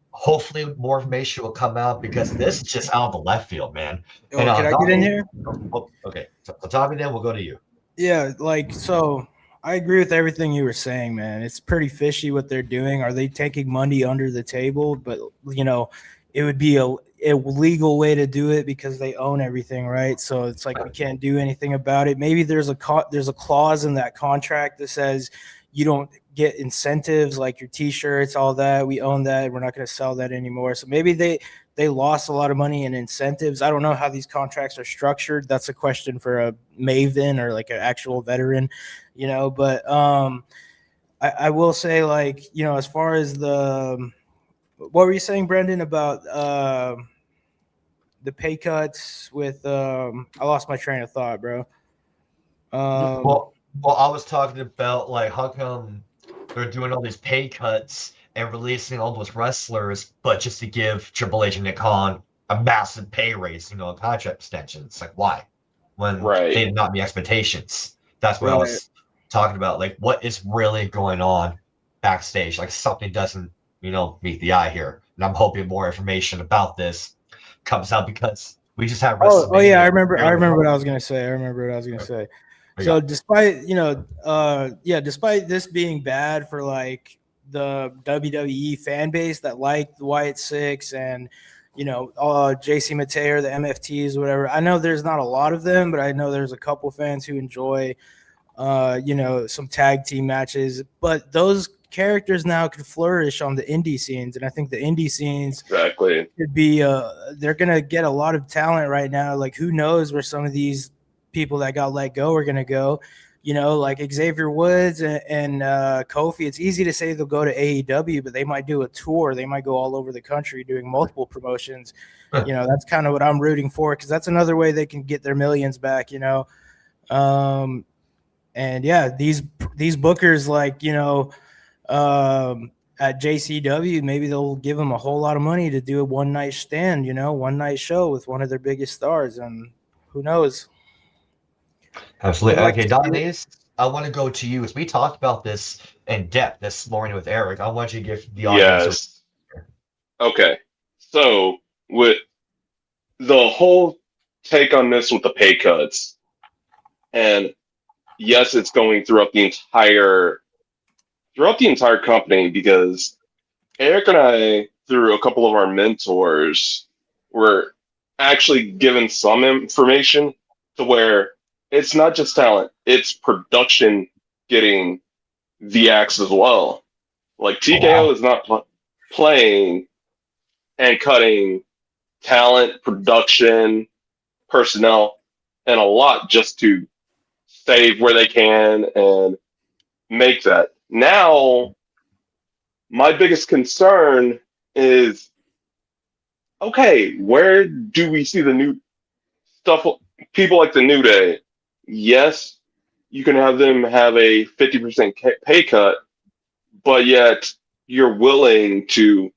Hopefully more information will come out because this is just out of the left field, man. Can I get in here? Oh, okay. So Tommy, then we'll go to you. Yeah, like, so I agree with everything you were saying, man. It's pretty fishy what they're doing. Are they taking money under the table? But, you know, it would be a legal way to do it because they own everything, right? So it's like we can't do anything about it. Maybe there's a clause in that contract that says you don't get incentives like your T-shirts, all that. We own that. We're not going to sell that anymore. So maybe they lost a lot of money in incentives. I don't know how these contracts are structured. That's a question for a maven or like an actual veteran, you know. But I will say, like, you know, as far as the what were you saying, Brendan, about the pay cuts with I lost my train of thought, bro. Well, I was talking about, like, how come they're doing all these pay cuts and releasing all those wrestlers, but just to give Triple H and Nick Khan a massive pay raise, you know, a contract extension. It's like, why? When they did not meet expectations. That's what I was talking about. Like, what is really going on backstage? Like, something doesn't, you know, meet the eye here. And I'm hoping more information about this comes out because we just have WrestleMania. Oh yeah, I remember what I was gonna say. So despite, you know, despite this being bad for like the WWE fan base that liked the Wyatt Six and, you know, JC Mateo, the MFTs, whatever. I know there's not a lot of them, but I know there's a couple fans who enjoy, you know, some tag team matches. But those characters now could flourish on the indie scenes, and I think the indie scenes could be. They're gonna get a lot of talent right now. Like, who knows where some of these people that got let go are going to go, you know, like Xavier Woods and Kofi. It's easy to say they'll go to AEW, but they might do a tour. They might go all over the country doing multiple promotions. You know, that's kind of what I'm rooting for, because that's another way they can get their millions back, you know. And yeah, these bookers, like, you know, at JCW, maybe they'll give them a whole lot of money to do a one night stand, you know, one night show with one of their biggest stars, and who knows. Absolutely. Okay, Donnie, I want to go to you, as we talked about this in depth this morning with Eric. I want you to give the audience. Yes. Okay. So with the whole take on this with the pay cuts, and yes, it's going throughout the entire company, because Eric and I, through a couple of our mentors, we're actually given some information to where it's not just talent, it's production getting the axe as well. Like TKO is not playing and cutting talent, production, personnel, and a lot just to save where they can and make that. Now, my biggest concern is, okay, where do we see the new stuff? People like the New Day, yes, you can have them have a 50% pay cut, but yet you're willing to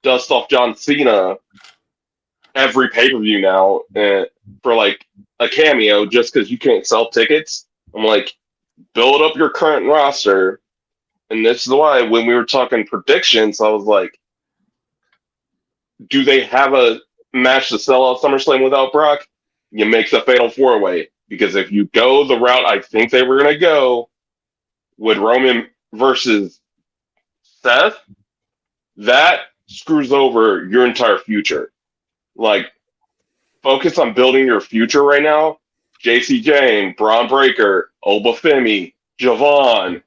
dust off John Cena every pay-per-view now for like a cameo just because you can't sell tickets. I'm like, build up your current roster. And this is why when we were talking predictions, I was like, do they have a match to sell out SummerSlam without Brock? You make the Fatal 4-Way. Because if you go the route I think they were going to go with Roman versus Seth, that screws over your entire future. Like, focus on building your future right now. JC Jane, Braun Breaker, Obafemi, Javon,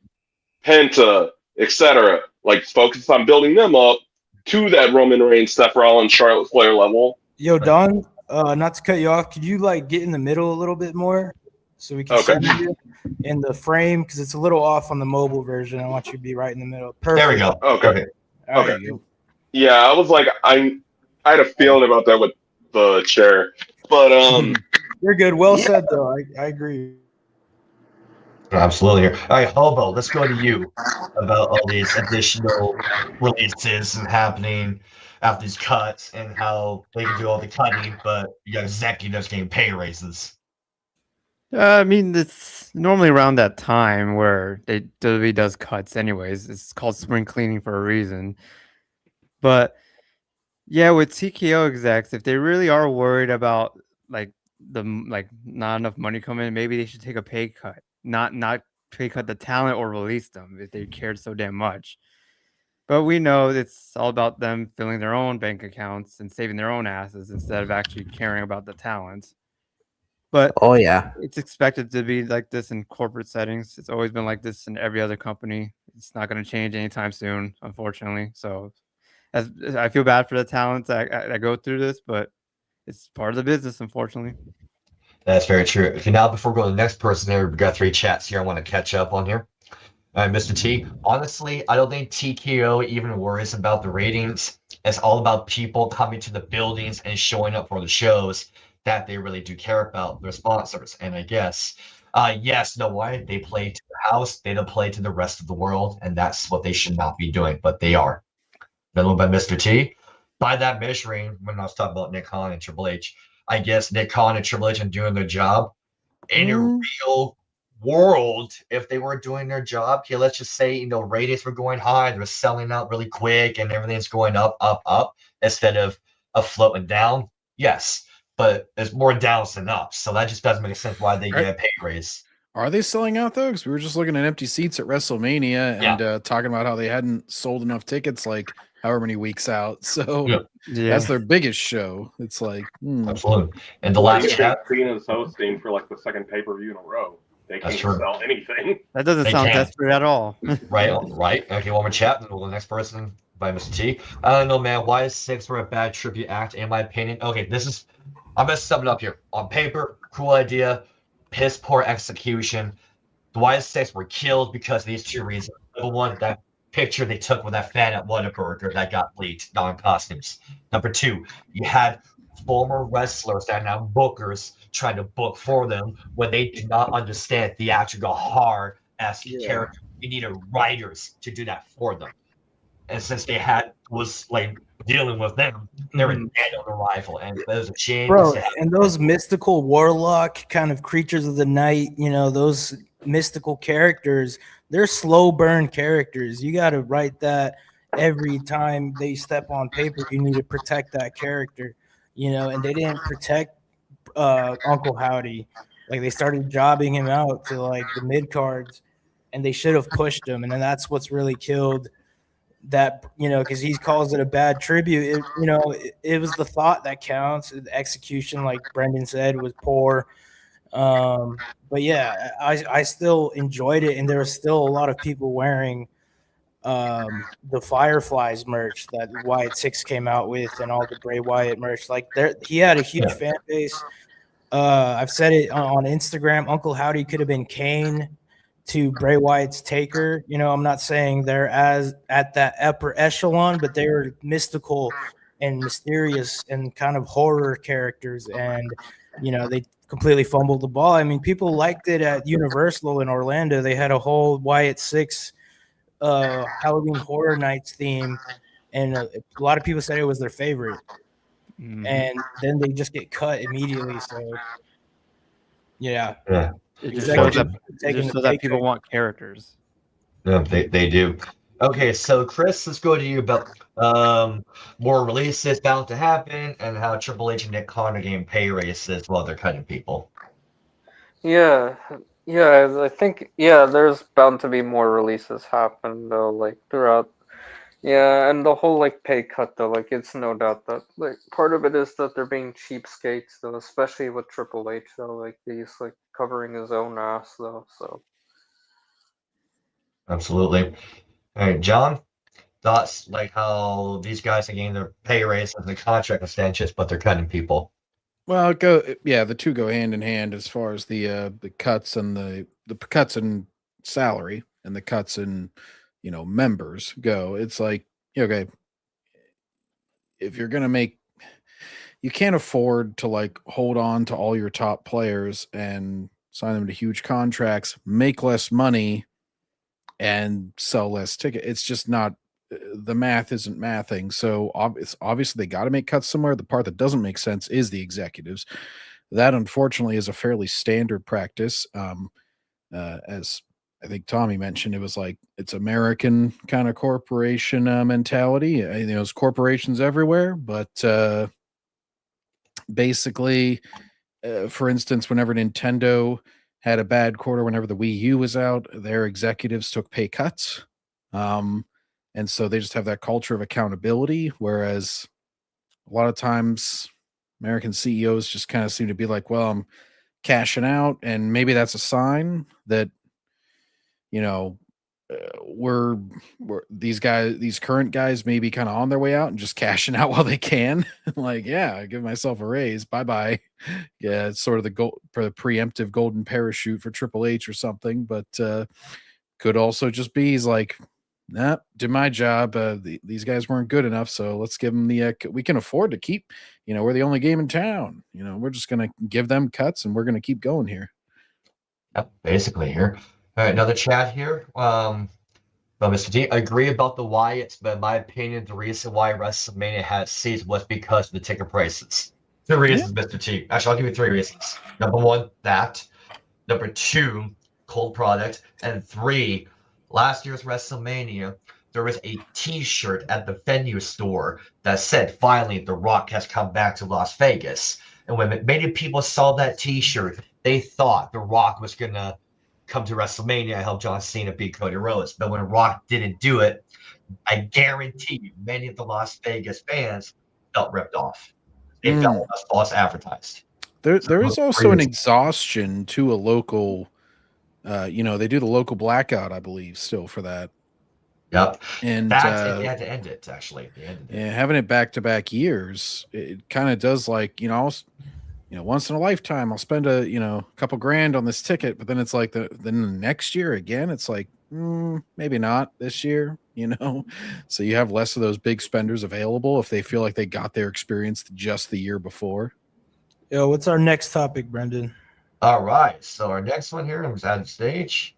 Penta, etc. Like, focus on building them up to that Roman Reigns, Seth Rollins, Charlotte Flair level. Yo, Don, not to cut you off, could you like get in the middle a little bit more so we can see you in the frame? Because it's a little off on the mobile version. I want you to be right in the middle. Perfect. There we go. Okay. All right, Okay. Yeah, I was like, I had a feeling about that with the chair, but You're good. Well said, though. I agree. Absolutely. All right, Hobo, let's go to you about all these additional releases and happening after these cuts and how they can do all the cutting, but you got Zeki that's getting pay raises. I mean, it's normally around that time where WWE does cuts anyways. It's called spring cleaning for a reason. But yeah, with TKO execs, if they really are worried about like not enough money coming in, maybe they should take a pay cut. Not pay cut the talent or release them if they cared so damn much. But we know it's all about them filling their own bank accounts and saving their own asses instead of actually caring about the talent. But Oh yeah. it's expected to be like this in corporate settings. It's always been like this in every other company. It's not going to change anytime soon, unfortunately. So as I feel bad for the talent that go through this, but it's part of the business, unfortunately. That's very true. Okay, now before we go to the next person here, we've got 3 chats here I want to catch up on here. All right, Mr. T. Honestly, I don't think TKO even worries about the ratings. It's all about people coming to the buildings and showing up for the shows that they really do care about their sponsors. And I guess, yes, no why they play to the house, they don't play to the rest of the world, and that's what they should not be doing, but they are. Then by Mr. T. By that measuring, when I was talking about Nick Khan and Triple H, I guess Nick Khan and Triple H are doing their job. In a real world, if they were doing their job, okay, let's just say, ratings were going high, they're selling out really quick, and everything's going up, instead of afloat and down. Yes, but there's more downs than ups, so that just doesn't make sense why they get a pay raise. Are they selling out though? Because we were just looking at empty seats at WrestleMania and talking about how they hadn't sold enough tickets like however many weeks out. So that's their biggest show. It's like absolutely. And the last chat, Cena's hosting for like the second pay-per-view in a row. They can't sell anything. That doesn't sound desperate at all. Right. Okay, one more chat, and we'll go to the next person by Mr. T. I don't know, man. Why is 6 for a bad tribute act, in my opinion? Okay, I'm going to sum it up here. On paper, cool idea, piss poor execution. The Wyatt Six were killed because of these 2 reasons. Number 1, that picture they took with that fan at Whataburger that got leaked, non-costumes. Number 2, you had former wrestlers that are now bookers trying to book for them when they do not understand theatrical hard-esque character. You needed writers to do that for them. And since they was like dealing with them, they were dead on arrival, and it was a shame. Bro, and those mystical warlock kind of creatures of the night, those mystical characters, they're slow burn characters. You got to write that every time they step on paper. You need to protect that character, and they didn't protect Uncle Howdy. Like, they started jobbing him out to like the mid cards, and they should have pushed him. And then that's what's really killed that, because he calls it a bad tribute. It was the thought that counts. The execution, like Brendan said, was poor. But yeah, I still enjoyed it, and there were still a lot of people wearing the Fireflies merch that Wyatt Six came out with, and all the Bray Wyatt merch. Like he had a huge fan base. I've said it on Instagram. Uncle Howdy could have been Kane to Bray Wyatt's Taker. I'm not saying they're as at that upper echelon, but they were mystical and mysterious and kind of horror characters. And they completely fumbled the ball. I mean, people liked it at Universal in Orlando. They had a whole Wyatt Six Halloween Horror Nights theme, and a lot of people said it was their favorite. And then they just get cut immediately. So yeah. It just shows that people want characters. No, they do. Okay, so Chris, let's go to you about more releases bound to happen and how Triple H and Nick Khan are getting pay raises while they're cutting people. Yeah, I think there's bound to be more releases happen though, like throughout. Yeah, and the whole like pay cut though, like it's no doubt that like part of it is that they're being cheapskates though, especially with Triple H though, like he's like covering his own ass though. So absolutely. All right, John, thoughts like how these guys are getting their pay raise and the contract extensions, but they're cutting people. Well, the two go hand in hand as far as the cuts and the cuts in salary and the cuts in members go. It's like, okay, if you're gonna you can't afford to like hold on to all your top players and sign them to huge contracts, make less money, and sell less tickets. It's just not, the math isn't mathing. So obviously they got to make cuts somewhere. The part that doesn't make sense is the executives. That unfortunately is a fairly standard practice. As I think Tommy mentioned, it was like it's American kind of corporation mentality. There's corporations everywhere, but basically, for instance, whenever Nintendo had a bad quarter, whenever the Wii U was out, their executives took pay cuts. And so they just have that culture of accountability, whereas a lot of times American CEOs just kind of seem to be like, well, I'm cashing out, and maybe that's a sign that we're these current guys may be kind of on their way out and just cashing out while they can. Like, yeah, I give myself a raise, bye. Yeah, it's sort of the preemptive golden parachute for Triple H or something, but could also just be he's like, nah, did my job. These guys weren't good enough, so let's give them we can afford to keep, we're the only game in town. We're just going to give them cuts and we're going to keep going here. Yep, basically here. All right, another chat here. Mr. D, I agree about the Wyatts, but in my opinion, the reason why WrestleMania had seats was because of the ticket prices. 2 reasons, Mr. T. Actually, I'll give you 3 reasons. Number 1, that. Number 2, cold product. And 3, last year's WrestleMania, there was a T-shirt at the venue store that said, finally, The Rock has come back to Las Vegas. And when many people saw that T-shirt, they thought The Rock was going to come to WrestleMania and help John Cena beat Cody Rhodes. But when Rock didn't do it, I guarantee you many of the Las Vegas fans felt ripped off. They felt false advertised. There is also an exhaustion to a local, they do the local blackout, I believe, still for that. Yep. And they had to end it, actually. Having it back-to-back years, it kind of does like, once in a lifetime, I'll spend a couple grand on this ticket, but then it's like then the next year again, it's like maybe not this year, So you have less of those big spenders available if they feel like they got their experience just the year before. Yo, what's our next topic, Brendan? All right, so our next one here is on stage.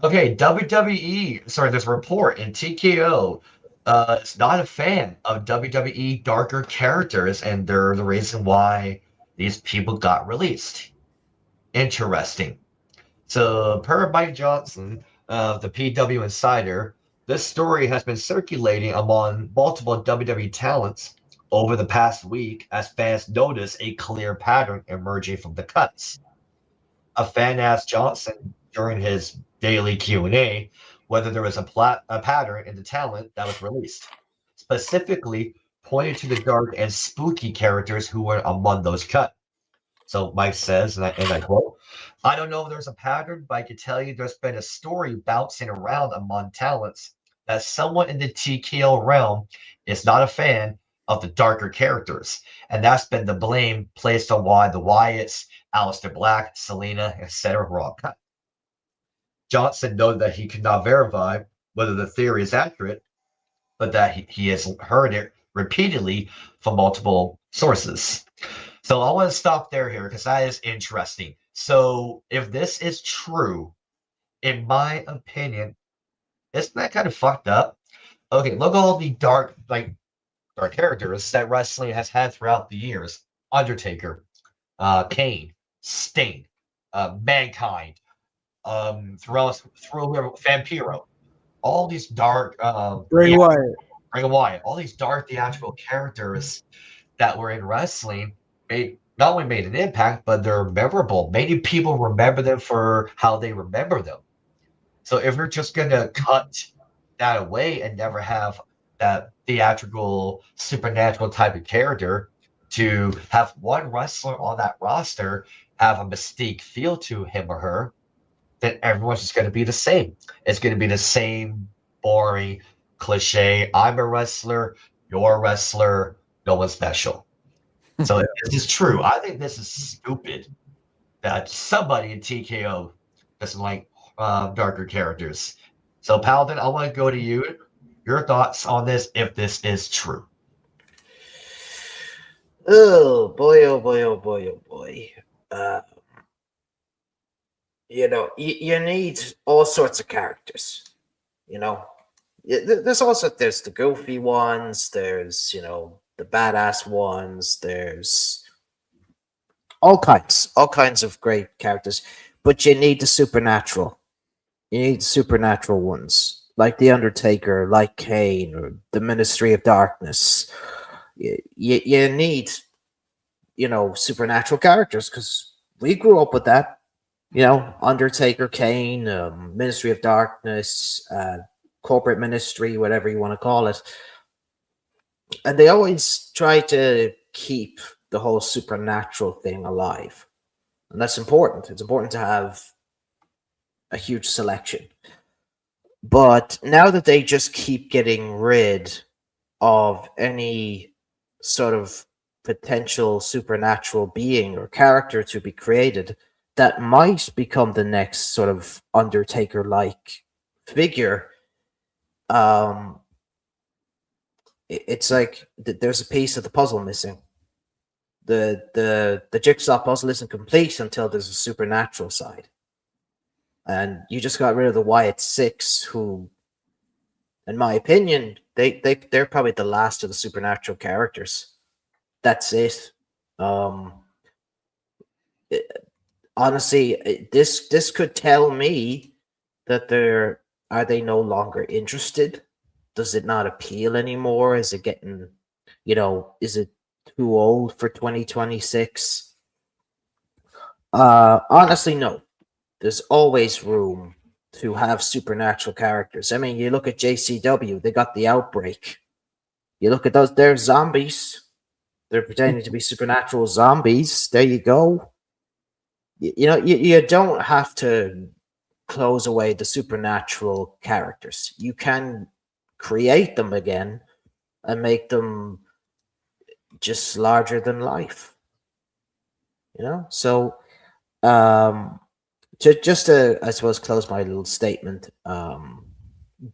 Okay, WWE. Sorry, there's a report in TKO. It's not a fan of WWE darker characters, and they're the reason why these people got released. Interesting. So, per Mike Johnson of the PW Insider, this story has been circulating among multiple WWE talents over the past week as fans notice a clear pattern emerging from the cuts. A fan asked Johnson during his daily Q&A whether there was a pattern in the talent that was released, specifically pointing to the dark and spooky characters who were among those cut. So Mike says, and I quote, I don't know if there's a pattern, but I can tell you there's been a story bouncing around among talents that someone in the TKO realm is not a fan of the darker characters. And that's been the blame placed on why the Wyatts, Aleister Black, Selena, etc. were all cut. Johnson noted that he could not verify whether the theory is accurate, but that he has heard it repeatedly from multiple sources. So I want to stop there here because that is interesting. So if this is true, in my opinion, isn't that kind of fucked up? Okay, look at all the dark characters that wrestling has had throughout the years. Undertaker, Kane, Sting, Mankind, through Vampiro. All these dark Bray Wyatt. Bray Wyatt. All these dark theatrical characters that were in wrestling not only made an impact, but they're memorable. Many people remember them for how they remember them. So if we're just gonna cut that away and never have that theatrical, supernatural type of character, to have one wrestler on that roster have a mystique feel to him or her, then everyone's just going to be the same. It's going to be the same boring cliche. I'm a wrestler, you're a wrestler, no one's special. So if this is true, I think this is stupid that somebody in TKO doesn't like darker characters. So Paladin, I want to go to you. Your thoughts on this, if this is true. Oh boy, oh boy, oh boy, oh boy. You need all sorts of characters. There's the goofy ones, there's the badass ones, there's all kinds of great characters, but you need the supernatural. You need the supernatural ones, like the Undertaker, like Kane, or the Ministry of Darkness. You need supernatural characters, because we grew up with that. Undertaker, Kane, Ministry of Darkness, corporate ministry, whatever you want to call it. And they always try to keep the whole supernatural thing alive. And that's important. It's important to have a huge selection. But now that they just keep getting rid of any sort of potential supernatural being or character to be created, that might become the next sort of Undertaker-like figure. It's like there's a piece of the puzzle missing. The jigsaw puzzle isn't complete until there's a supernatural side. And you just got rid of the Wyatt Six, who, in my opinion, they're probably the last of the supernatural characters. That's it. Honestly, this could tell me that are they no longer interested? Does it not appeal anymore? Is it getting, is it too old for 2026? Honestly, no. There's always room to have supernatural characters. I mean, you look at JCW, they got the Outbreak. You look at those, they're zombies. They're pretending to be supernatural zombies. There you go. You don't have to close away the supernatural characters. You can create them again and make them just larger than life. So just to, I suppose, close my little statement,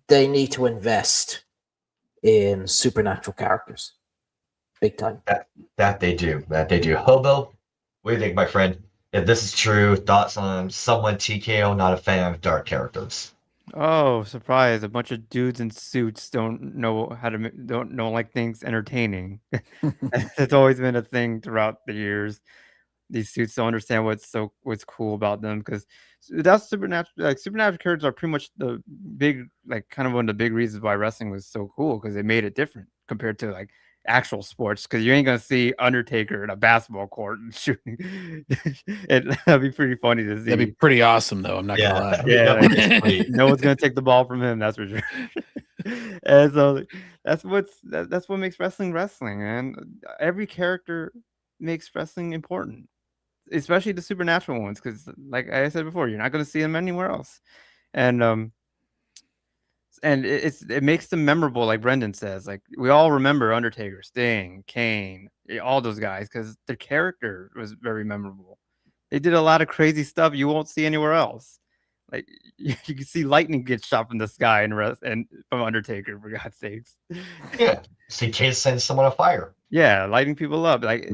they need to invest in supernatural characters big time. That they do. Hobo, what do you think, my friend? If this is true, thoughts on someone TKO not a fan of dark characters? Oh, surprise! A bunch of dudes in suits don't like things entertaining. It's always been a thing throughout the years. These suits don't understand what's cool about them, because that's supernatural. Like, supernatural characters are pretty much the big, kind of one of the big reasons why wrestling was so cool, because they made it different compared to actual sports, because you ain't gonna see Undertaker in a basketball court and shooting. That'd be pretty funny to see. That'd be pretty awesome, though. I'm not gonna lie. Yeah, That would be sweet. no one's gonna take the ball from him. That's for sure. And so that's what makes wrestling, man. Every character makes wrestling important, especially the supernatural ones, because like I said before, you're not going to see them anywhere else, and it makes them memorable, like Brendan says. Like, we all remember Undertaker, Sting, Kane, all those guys, because their character was very memorable. They did a lot of crazy stuff you won't see anywhere else. Like, you can see lightning get shot from the sky and from Undertaker, for God's sakes. Yeah. See, Kane sends someone on fire. Yeah, lighting people up. Like,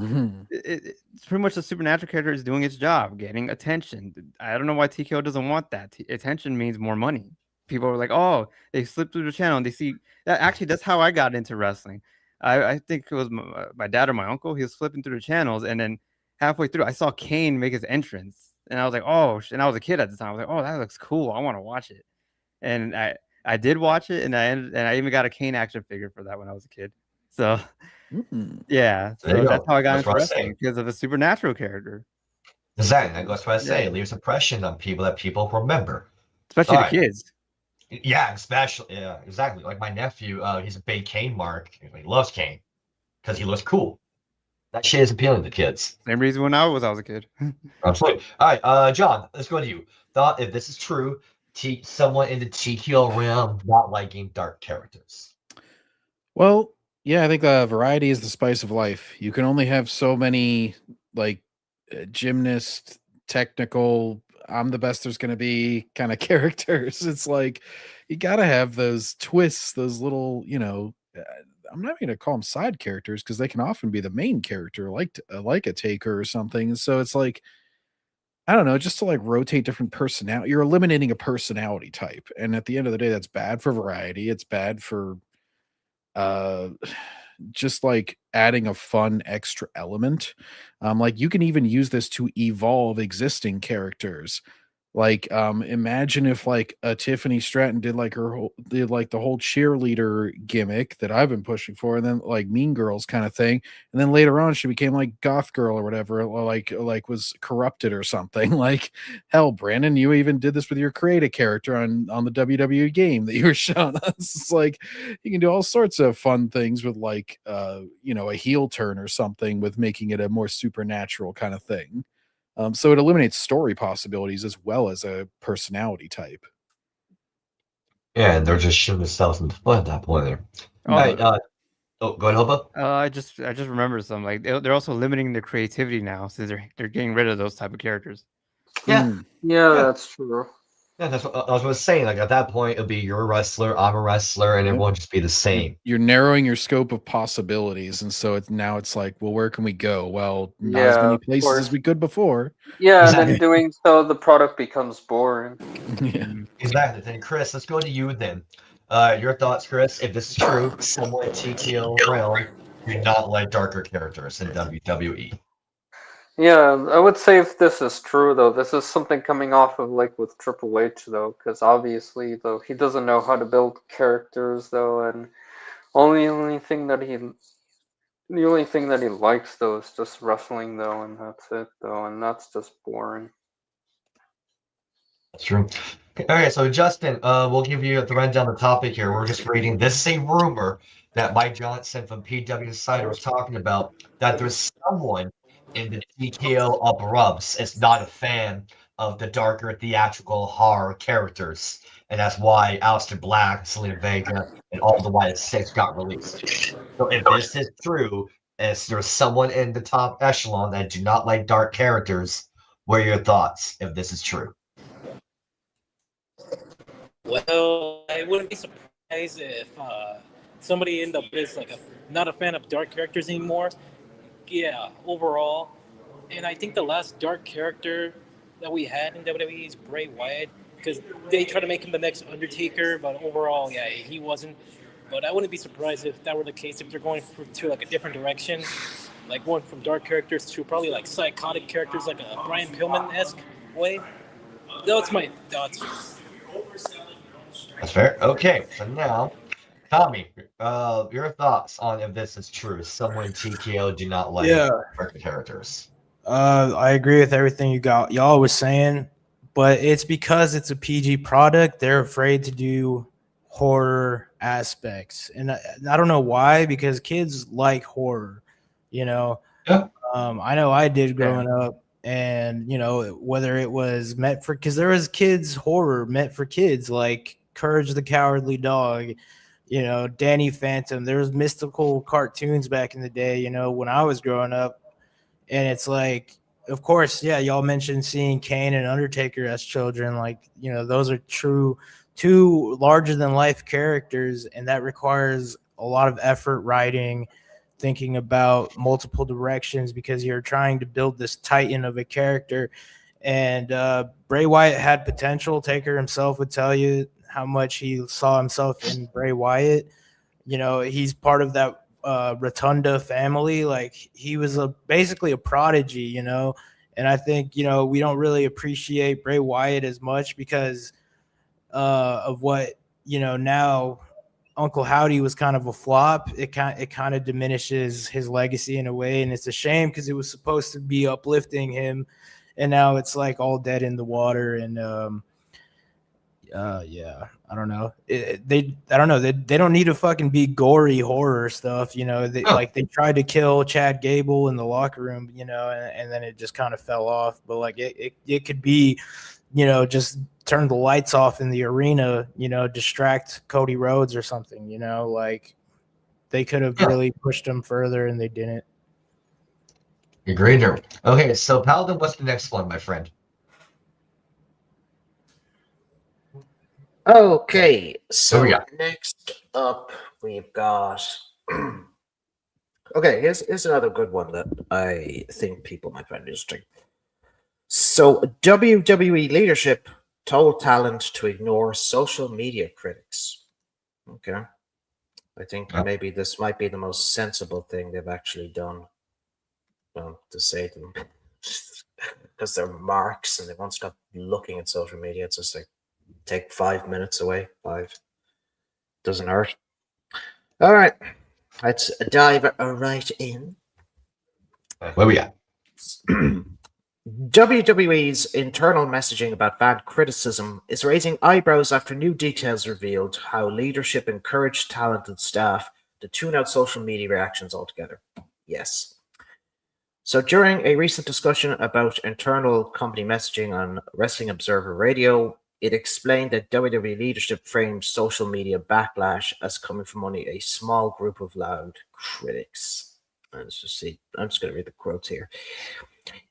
it's pretty much the supernatural character is doing its job, getting attention. I don't know why TKO doesn't want that. Attention means more money. People are like, oh, they slip through the channel and they see that. Actually, that's how I got into wrestling. I think it was my dad or my uncle. He was flipping through the channels, and then halfway through, I saw Kane make his entrance. And I was like, oh, and I was a kid at the time. I was like, oh, that looks cool. I want to watch it. And I did watch it, and I even got a Kane action figure for that when I was a kid. So, yeah, so that's how I got into wrestling, because of a supernatural character. Exactly. That's what I say. It leaves an impression on people that people remember. Especially the kids. Yeah, especially. Yeah, exactly. Like my nephew, he's a big Kane mark. He loves Kane because he looks cool. That shit is appealing to kids. Same reason when I was a kid. Absolutely. All right, John, let's go to you. Thought if this is true, someone in the TKO realm not liking dark characters. Well, yeah, I think variety is the spice of life. You can only have so many, like, gymnast, technical, I'm the best there's going to be kind of characters. It's like, you got to have those twists, those little, I'm not going to call them side characters, because they can often be the main character, like a Taker or something. So it's like, I don't know, just to like rotate different personality. You're eliminating a personality type, and at the end of the day, that's bad for variety. It's bad for just like adding a fun extra element. Like, you can even use this to evolve existing characters. Like, imagine if like a Tiffany Stratton did like the whole cheerleader gimmick that I've been pushing for, and then like Mean Girls kind of thing, and then later on she became like Goth Girl or whatever, or like was corrupted or something. Like, hell, Brandon, you even did this with your Create a character on the WWE game that you were showing us. It's like, you can do all sorts of fun things with like a heel turn or something, with making it a more supernatural kind of thing. So it eliminates story possibilities as well as a personality type. Yeah, and they're just shooting themselves in the foot at that point there. All right, go ahead, Hoba. I just remember some, like, they're also limiting their creativity now, since they're getting rid of those type of characters. Yeah, that's true. Yeah, that's what I was saying. Like, at that point, it'll be you're a wrestler, I'm a wrestler, and everyone just be the same. You're narrowing your scope of possibilities, and so it's like, well, where can we go? Well, not as many places as we could before. Yeah, and then doing so, the product becomes boring. Yeah, exactly. Then, Chris, let's go to you then. Your thoughts, Chris? If this is true, someone at TKO realm do not like darker characters in WWE. Yeah, I would say if this is true, though, this is something coming off of like with Triple H, though, because obviously, though, he doesn't know how to build characters, though, and the only thing that he likes, though, is just wrestling, though, and that's it, though, and that's just boring. That's true. All right, so Justin, we'll give you the rundown of the topic here. We're just reading. This is a rumor that Mike Johnson from PW Insider was talking about, that there's someone in the TKO upper ups is not a fan of the darker theatrical horror characters, and that's why Aleister Black, Selena Vega, and all the White Six got released. So if this is true, as there's someone in the top echelon that do not like dark characters, what are your thoughts if this is true? Well, I wouldn't be surprised if somebody end up is like not a fan of dark characters anymore. Yeah, overall. And I think the last dark character that we had in WWE is Bray Wyatt, because they try to make him the next Undertaker, but overall, yeah, he wasn't. But I wouldn't be surprised if that were the case, if they're going to like a different direction, like going from dark characters to probably like psychotic characters, like a Brian Pillman-esque way. That's my thoughts. That's fair. Okay, so now Tommy, your thoughts on if this is true? Someone TKO do not like Yeah. American characters. I agree with everything y'all was saying, but it's because it's a PG product. They're afraid to do horror aspects, and I don't know why. Because kids like horror, you know. Yeah. I know I did growing up, and you know whether it was meant for because there was kids horror meant for kids like Courage the Cowardly Dog, you know, Danny Phantom. There was mystical cartoons back in the day, you know, when I was growing up. And it's like, of course, yeah, y'all mentioned seeing Kane and Undertaker as children. Like, you know, those are two larger than life characters, and that requires a lot of effort writing, thinking about multiple directions because you're trying to build this titan of a character. And Bray Wyatt had potential. Taker himself would tell you how much he saw himself in Bray Wyatt. You know, he's part of that Rotunda family. Like, he was basically a prodigy, you know. And I think, you know, we don't really appreciate Bray Wyatt as much because of what, you know, now Uncle Howdy was kind of a flop. It kind of diminishes his legacy in a way, and it's a shame because it was supposed to be uplifting him, and now it's like all dead in the water. And yeah, I don't know. They don't need to fucking be gory horror stuff, you know. Like they tried to kill Chad Gable in the locker room, you know, and then it just kind of fell off. But like it could be, you know, just turn the lights off in the arena, you know, distract Cody Rhodes or something, you know. Like they could have really pushed him further, and they didn't. Agreed. Okay, so Paladin, what's the next one, my friend? Okay, so we go. next up we've got. Okay, here's another good one that I think people might find interesting. So WWE leadership told talent to ignore social media critics. Okay, I think maybe this might be the most sensible thing they've actually done. Well, to say to them, because they're marks and they won't stop looking at social media. It's just like, take 5 minutes away. 5 doesn't hurt. All right, let's dive right in. Where we at? WWE's internal messaging about fan criticism is raising eyebrows after new details revealed how leadership encouraged talented staff to tune out social media reactions altogether. Yes. So during a recent discussion about internal company messaging on Wrestling Observer Radio, it explained that WWE leadership framed social media backlash as coming from only a small group of loud critics. Let's just see. I'm just going to read the quotes here.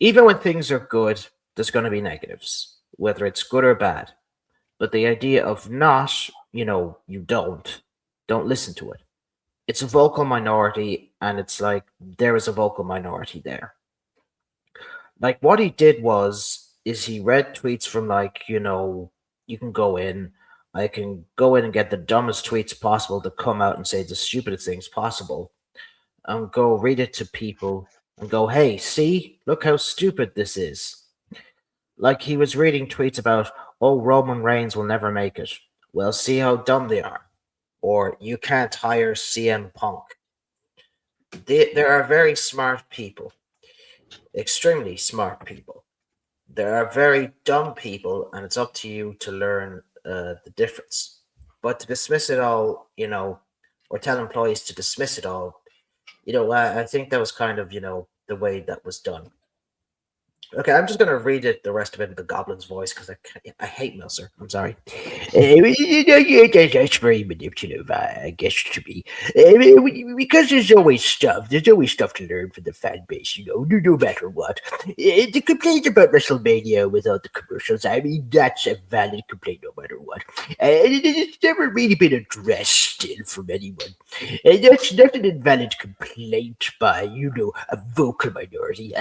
Even when things are good, there's going to be negatives, whether it's good or bad. But the idea of not, you know, you don't listen to it. It's a vocal minority, and it's like there is a vocal minority there. Like what he did is he read tweets from, like, you know, you can go in, I can go in and get the dumbest tweets possible to come out and say the stupidest things possible, and go read it to people and go, hey, see, look how stupid this is. Like he was reading tweets about, oh, Roman Reigns will never make it. Well, see how dumb they are. Or you can't hire CM Punk. There are very smart people, extremely smart people. There are very dumb people, and it's up to you to learn the difference. But to dismiss it all, you know, or tell employees to dismiss it all, you know, I think that was kind of, you know, the way that was done. Okay, I'm just going to read it, the rest of it in the Goblin's voice, because I hate Meltzer. I'm sorry. That's very manipulative, I guess, to me. Because there's always stuff to learn from the fan base, you know, no matter what. The complaint about WrestleMania without the commercials, I mean, that's a valid complaint no matter what. And it's never really been addressed still from anyone. And that's not an invalid complaint by, you know, a vocal minority.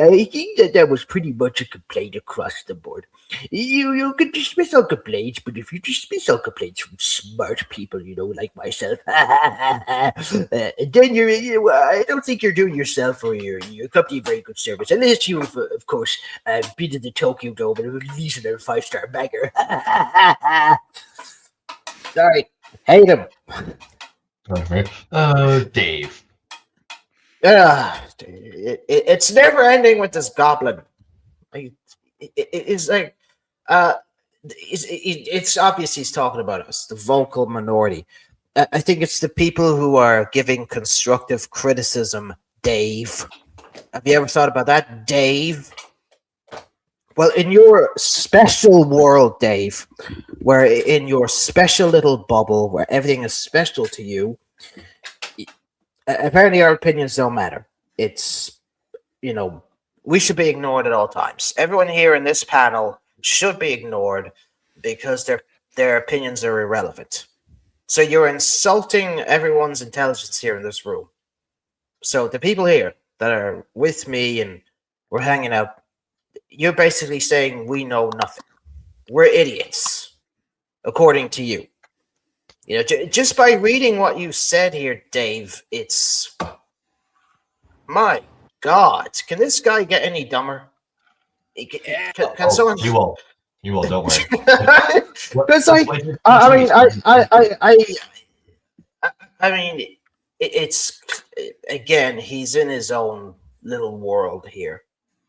I think that was pretty much a complaint across the board. You can dismiss all complaints, but if you dismiss all complaints from smart people, you know, like myself, then I don't think you're doing yourself or your company a very good service. Unless you, of course, been to the Tokyo Dome and released another 5-star banger. Sorry, Hate him. Okay. Dave. It's never ending with this goblin. It's like, it's obvious he's talking about us, the vocal minority. I think it's the people who are giving constructive criticism, Dave. Have you ever thought about that, Dave? Well, in your special world, Dave, where in your special little bubble where everything is special to you, apparently our opinions don't matter. It's, we should be ignored at all times. Everyone here in this panel should be ignored because their opinions are irrelevant. So you're insulting everyone's intelligence here in this room. So the people here that are with me and we're hanging out, you're basically saying we know nothing. We're idiots, according to you. Just by reading what you said here, Dave, it's... My God, can this guy get any dumber? Can someone... You won't. You will. Don't worry. Because I mean, it's again, he's in his own little world here.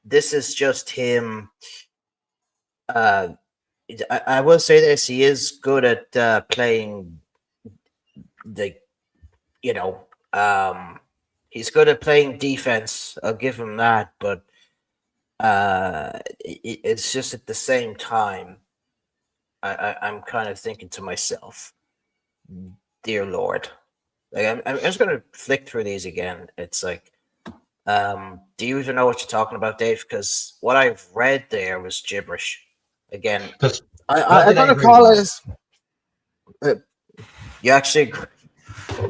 This is just him. I will say this: he is good at playing he's good at playing defense. I'll give him that, but it's just at the same time, I'm kind of thinking to myself, dear Lord, like I'm just gonna flick through these again. It's like, do you even know what you're talking about, Dave? Because what I've read there was gibberish. Again, I'm gonna call it. You actually agree?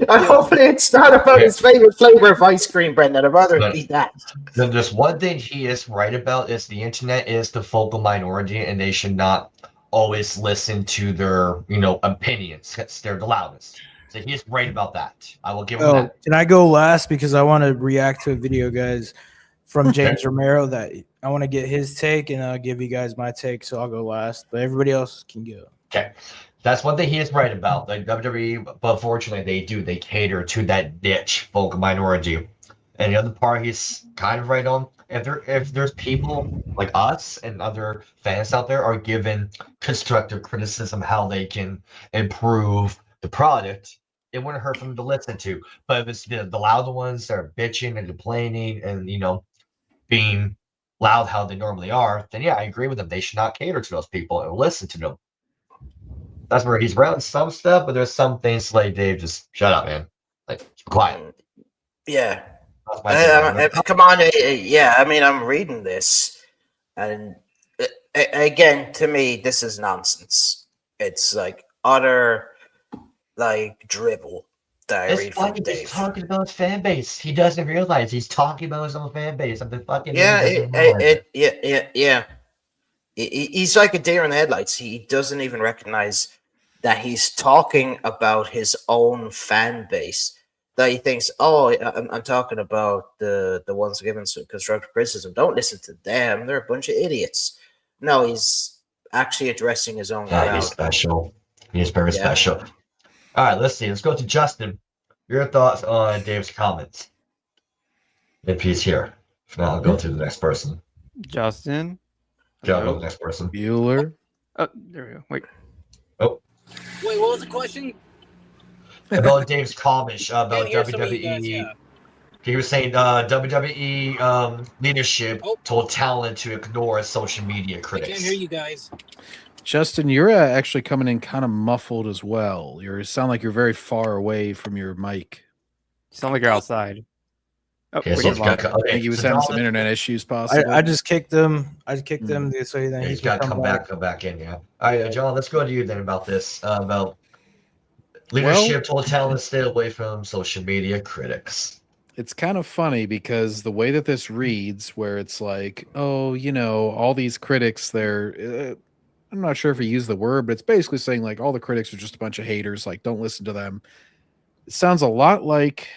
Hopefully it's not about his favorite flavor of ice cream, Brendan. I'd rather eat that. There's one thing he is right about is the internet is the vocal minority, and they should not always listen to their, opinions. They're the loudest. So he's right about that. I will give him that. Can I go last because I want to react to a video, guys, from James Romero that I want to get his take, and I'll give you guys my take. So I'll go last, but everybody else can go. Okay. That's one thing he is right about. Like WWE, but fortunately they cater to that niche vocal minority. And the other part he's kind of right on. If there's people like us and other fans out there are given constructive criticism how they can improve the product, it wouldn't hurt for them to listen to. But if it's the loud ones that are bitching and complaining and being loud how they normally are, then yeah, I agree with them. They should not cater to those people and listen to them. That's where he's around some stuff, but there's some things like Dave, just shut up, man. Like, keep quiet. Yeah. Come on. Yeah, I mean, I'm reading this, and again, to me, this is nonsense. It's like utter, dribble that I read from Dave. He's talking about his fan base. He doesn't realize he's talking about his own fan base. Yeah. He's like a deer in the headlights. He doesn't even recognize that he's talking about his own fan base. That he thinks, I'm talking about the ones given some constructive criticism. Don't listen to them. They're a bunch of idiots. No, he's actually addressing his own crowd. He's special. He is very special. All right, let's see. Let's go to Justin. Your thoughts on Dave's comments. If he's here. If not, I'll go to the next person. Justin. Go to the next person. Bueller. Oh, there we go. Wait. Oh. Wait, what was the question? About Dave's comments about Can't hear some of WWE. you guys, yeah. He was saying WWE leadership told talent to ignore social media I critics. can't hear you guys. Justin, you're actually coming in kind of muffled as well. You sound like you're very far away from your mic. Sound like you're outside. Oh, Okay, we so just it's lost got- him. I think he was so having now some that- internet issues, possibly. I just kicked them. So then He's got to come back in. Yeah. All right, John. Let's go to you then about this. About leadership told talent to stay away from social media critics. It's kind of funny because the way that this reads, where it's like, all these critics, they're, I'm not sure if he used the word, but it's basically saying like all the critics are just a bunch of haters. Like, don't listen to them. It sounds a lot like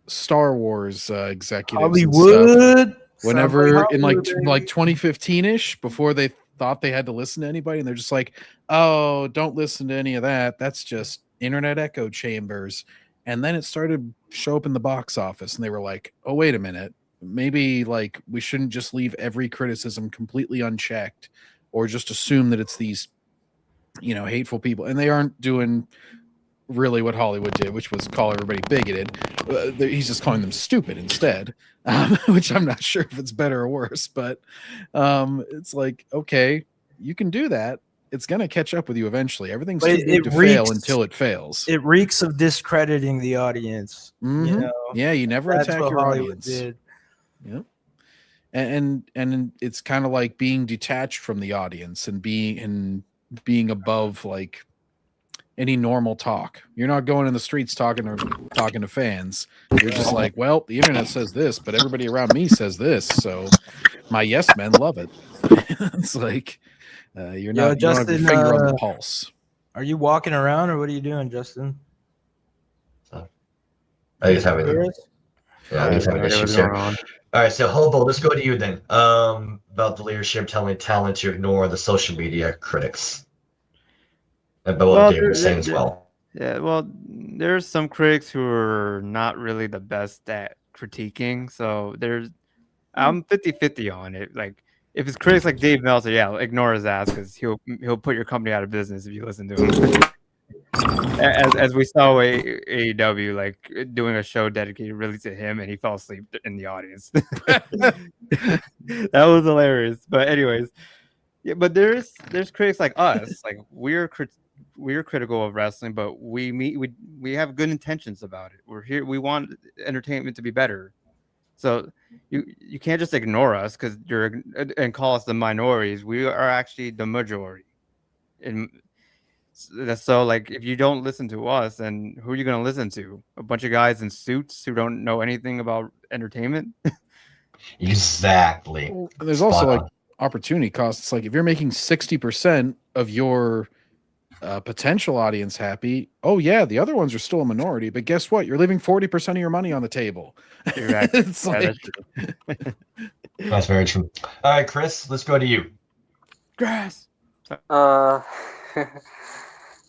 Star Wars executives. and stuff. Hollywood. Whenever in like Hollywood, like 2015-ish, before they thought they had to listen to anybody, and they're just like, oh, don't listen to any of that. That's just internet echo chambers, and then it started show up in the box office, and they were like, oh, wait a minute, maybe like we shouldn't just leave every criticism completely unchecked or just assume that it's these, you know, hateful people. And they aren't doing really what Hollywood did, which was call everybody bigoted. He's just calling them stupid instead, which I'm not sure if it's better or worse, but it's like, okay, you can do that. It's going to catch up with you eventually. Everything's too big to fail until it fails. It reeks of discrediting the audience. Mhm. You know? Yeah, you never That's attack what your Hollywood audience. did. Yep. And it's kind of like being detached from the audience and being above like any normal talk. You're not going in the streets talking to fans. You're just like, well, the internet says this, but everybody around me says this, so my yes men love it. It's like you're not, you don't have your finger on the pulse. Are you walking around or what are you doing, Justin? I just having issues here. All right, so Hobo, let's go to you then. About the leadership telling talent to ignore the social media critics. About what Dave was saying as well. Yeah, well, there's some critics who are not really the best at critiquing. So I'm 50-50 on it. Like, if it's critics like Dave Meltzer, yeah, ignore his ass because he'll put your company out of business if you listen to him. as we saw with AEW, like doing a show dedicated really to him, and he fell asleep in the audience. That was hilarious. But anyways, yeah. But there's critics like us. Like we're critical of wrestling, but we have good intentions about it. We're here. We want entertainment to be better. So you can't just ignore us because and call us the minorities. We are actually the majority. And so, like, if you don't listen to us, then who are you going to listen to? A bunch of guys in suits who don't know anything about entertainment? Exactly. Well, there's also like opportunity costs. It's like if you're making 60% of your potential audience happy, oh yeah, the other ones are still a minority, but guess what? You're leaving 40% of your money on the table. Exactly. It's like... That's very true. All right, Chris, let's go to you. Grass. Yeah,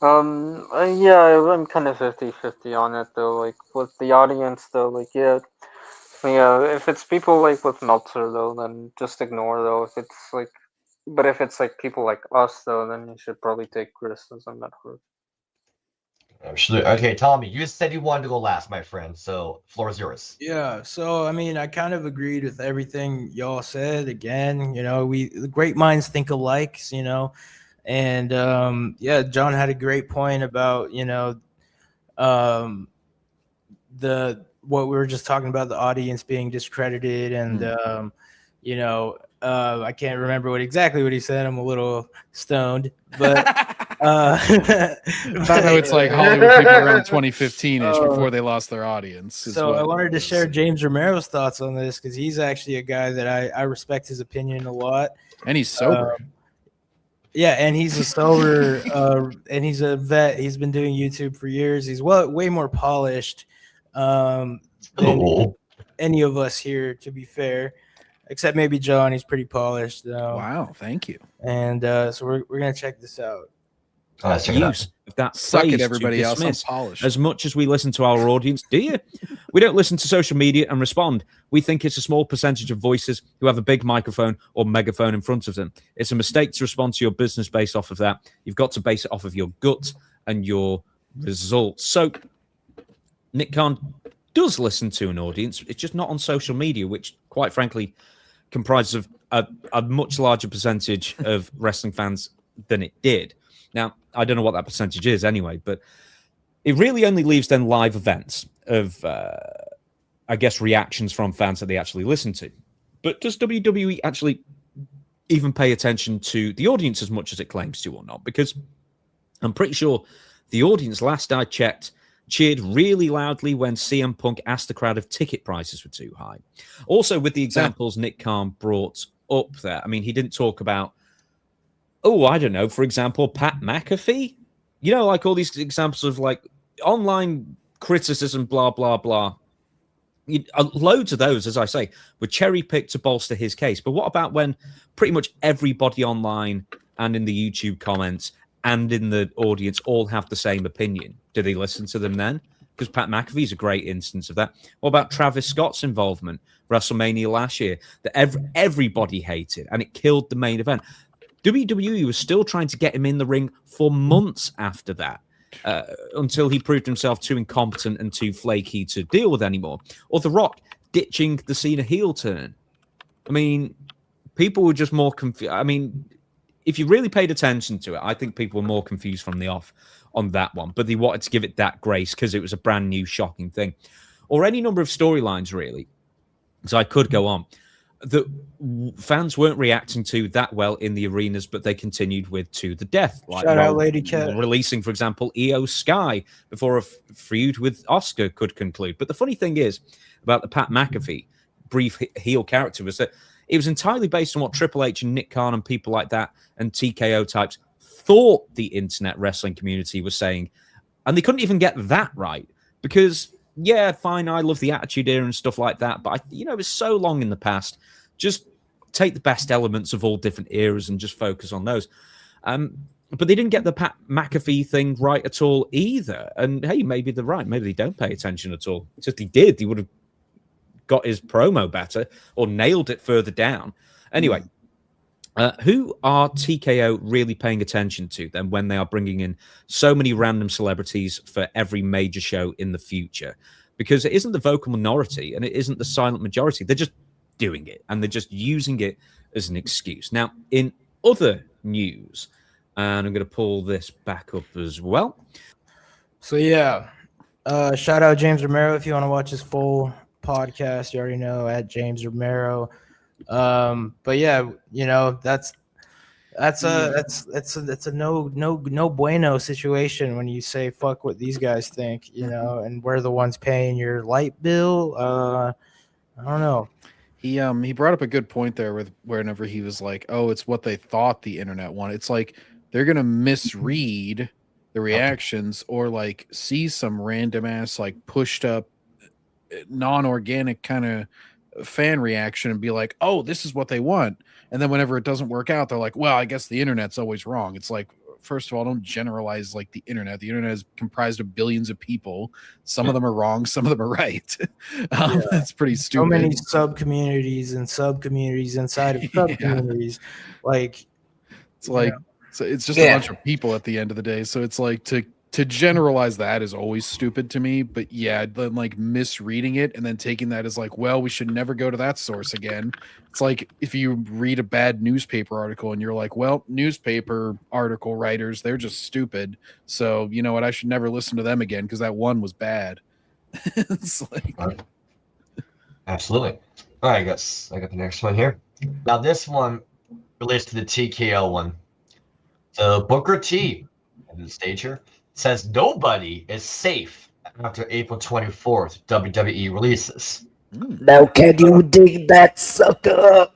I'm kind of 50-50 on it though. Like with the audience though, like yeah, if it's people like with Meltzer though, then just ignore though. But if it's like people like us though, then you should probably take criticism at heart. Absolutely. Okay, Tommy, you said you wanted to go last, my friend. So floor is yours. Yeah, so I mean, I kind of agreed with everything y'all said. Again, the great minds think alike, and yeah, John had a great point about what we were just talking about, the audience being discredited, and I can't remember exactly what he said. I'm a little stoned, but I know it's like Hollywood people around 2015-ish before they lost their audience. So I wanted to share James Romero's thoughts on this because he's actually a guy that I respect his opinion a lot. And he's sober. Yeah, and he's a sober, and he's a vet. He's been doing YouTube for years. He's way more polished than any of us here, to be fair. Except maybe John, he's pretty polished. Wow, thank you. And so we're gonna check this out. Use of that Suck phrase it, everybody to else. I'm dismiss polished. as much as we listen to our audience. Do you? We don't listen to social media and respond. We think it's a small percentage of voices who have a big microphone or megaphone in front of them. It's a mistake to respond to your business based off of that. You've got to base it off of your gut and your results. So Nick Khan does listen to an audience. It's just not on social media, which, quite frankly, comprises of a much larger percentage of wrestling fans than it did. Now, I don't know what that percentage is anyway, but it really only leaves then live events of, I guess, reactions from fans that they actually listen to. But does WWE actually even pay attention to the audience as much as it claims to or not? Because I'm pretty sure the audience, last I checked, cheered really loudly when CM Punk asked the crowd if ticket prices were too high. Also, with the examples Nick Khan brought up there, I mean, he didn't talk about, I don't know, for example, Pat McAfee. Like all these examples of like online criticism, blah, blah, blah. Loads of those, as I say, were cherry-picked to bolster his case. But what about when pretty much everybody online and in the YouTube comments and in the audience all have the same opinion, do they listen to them then? Because Pat McAfee's a great instance of that. What about Travis Scott's involvement WrestleMania last year that everybody hated, and it killed the main event? WWE was still trying to get him in the ring for months after that, until he proved himself too incompetent and too flaky to deal with anymore. Or The Rock ditching the Cena heel turn. I mean, people were just more confused. I mean, if you really paid attention to it, I think people were more confused from the off on that one. But they wanted to give it that grace because it was a brand new, shocking thing. Or any number of storylines, really. So I could go on. The fans weren't reacting to that well in the arenas, but they continued with To the Death. Like, Shout out Lady Cat. Releasing, for example, Io Sky before a feud with Oscar could conclude. But the funny thing is about the Pat McAfee brief heel character was that it was entirely based on what Triple H and Nick Khan and people like that and TKO types thought the internet wrestling community was saying. And they couldn't even get that right because, yeah, fine, I love the Attitude Era and stuff like that. But, it was so long in the past. Just take the best elements of all different eras and just focus on those. But they didn't get the Pat McAfee thing right at all either. And, hey, maybe they're right. Maybe they don't pay attention at all. It's if they did, they would have got his promo better or nailed it further down. Anyway, who are TKO really paying attention to then when they are bringing in so many random celebrities for every major show in the future? Because it isn't the vocal minority and it isn't the silent majority. They're just doing it and they're just using it as an excuse. Now, in other news, and I'm going to pull this back up as well. So, yeah, shout out James Romero if you want to watch his full podcast. You already know at James Romero. But yeah, that's a no bueno situation when you say fuck what these guys think, and we're the ones paying your light bill. I don't know. He brought up a good point there with whenever he was like, oh, it's what they thought the internet wanted. It's like they're gonna misread the reactions or like see some random ass like pushed up non-organic kind of fan reaction and be like, oh, this is what they want. And then whenever it doesn't work out, they're like, well, I guess the internet's always wrong. It's like, first of all, don't generalize like the internet. The internet is comprised of billions of people. Some of them are wrong, some of them are right. That's pretty stupid. So many sub-communities and sub-communities inside of sub-communities. Like, it's like, so it's just a bunch of people at the end of the day. So it's like to generalize that is always stupid to me. But yeah, then like misreading it and then taking that as like, well, we should never go to that source again. It's like if you read a bad newspaper article and you're like, well, newspaper article writers, they're just stupid. So you know what? I should never listen to them again because that one was bad. It's like... Absolutely. All right, I got the next one here. Now this one relates to the TKO one. So Booker T, on the stage here, says nobody is safe after April 24th WWE releases. Now can you dig that, sucker?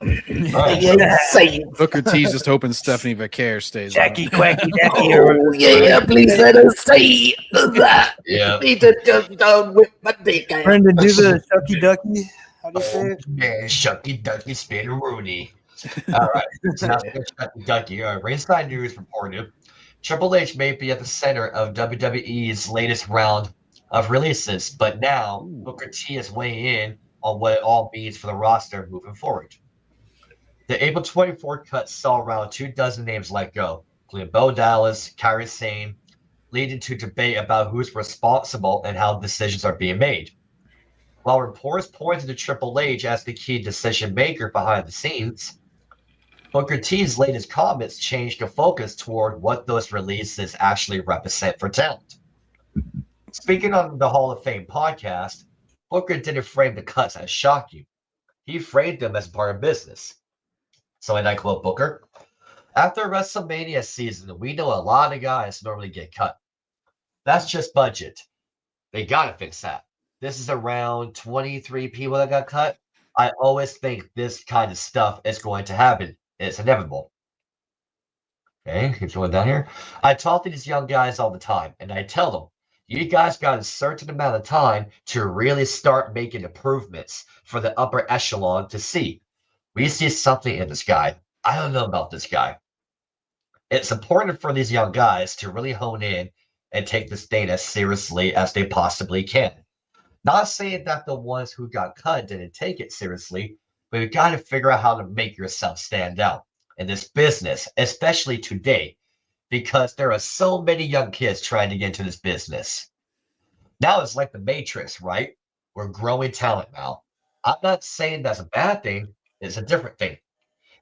Booker T's just hoping Stephanie Vaquer stays Jackie on. Quacky Jackie. Oh yeah, please let us say that. Yeah. Need to just down with my dick. Brendan, do the Shucky Ducky. How do you say it? Yeah, Shucky Ducky Spinneroonie. All right, so now Shucky Ducky. Ringside News reported Triple H may be at the center of WWE's latest round of releases, but now Booker T is weighing in on what it all means for the roster moving forward. The April 24 cut saw around 24 names let go, including Bo Dallas, Kairi Sane, leading to debate about who's responsible and how decisions are being made. While reports pointed to Triple H as the key decision maker behind the scenes, Booker T's latest comments changed the focus toward what those releases actually represent for talent. Speaking on the Hall of Fame podcast, Booker didn't frame the cuts as shocking. He framed them as part of business. So, and I quote Booker, after WrestleMania season, we know a lot of guys normally get cut. That's just budget. They got to fix that. This is around 23 people that got cut. I always think this kind of stuff is going to happen. It's inevitable. Okay, keep going down here. I talk to these young guys all the time, and I tell them, you guys got a certain amount of time to really start making improvements for the upper echelon to see. We see something in this guy. I don't know about this guy. It's important for these young guys to really hone in and take this thing as seriously as they possibly can. Not saying that the ones who got cut didn't take it seriously, but you got to figure out how to make yourself stand out in this business, especially today, because there are so many young kids trying to get into this business. Now it's like the Matrix, right? We're growing talent now. I'm not saying that's a bad thing. It's a different thing.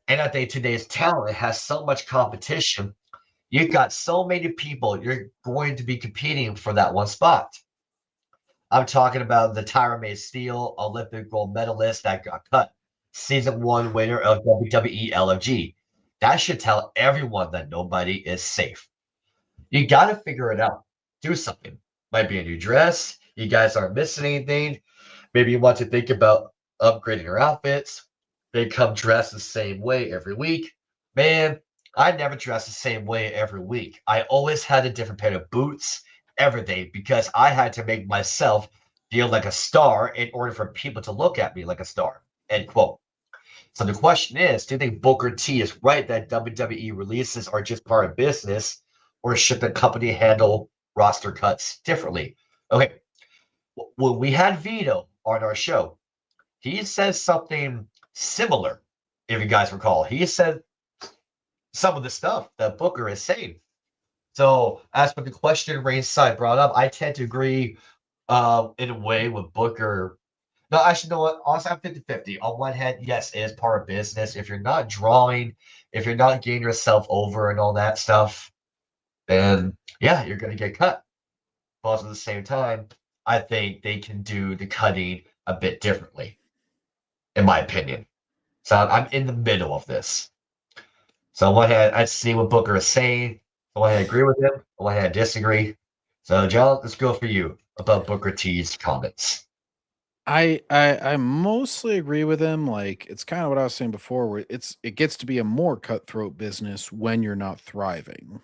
And I think today's talent has so much competition. You've got so many people. You're going to be competing for that one spot. I'm talking about the Tyra May Steele Olympic gold medalist that got cut. Season 1 winner of WWE LFG. That should tell everyone that nobody is safe. You got to figure it out. Do something. Might be a new dress. You guys aren't missing anything. Maybe you want to think about upgrading your outfits. They come dressed the same way every week. Man, I never dressed the same way every week. I always had a different pair of boots every day because I had to make myself feel like a star in order for people to look at me like a star. End quote. So the question is, do you think Booker T is right that WWE releases are just part of business, or should the company handle roster cuts differently? Okay, when we had Vito on our show, he said something similar, if you guys recall. He said some of the stuff that Booker is saying. So as for the question ringside brought up, I tend to agree in a way with Booker. No, actually, you know what? Also, I'm 50-50. On one hand, yes, it is part of business. If you're not drawing, if you're not getting yourself over and all that stuff, then yeah, you're going to get cut. But at the same time, I think they can do the cutting a bit differently, in my opinion. So I'm in the middle of this. So on one hand, I see what Booker is saying. On one hand, I agree with him. On one hand, I disagree. So, John, let's go for you about Booker T's comments. I mostly agree with him. Like, it's kind of what I was saying before, where it gets to be a more cutthroat business when you're not thriving.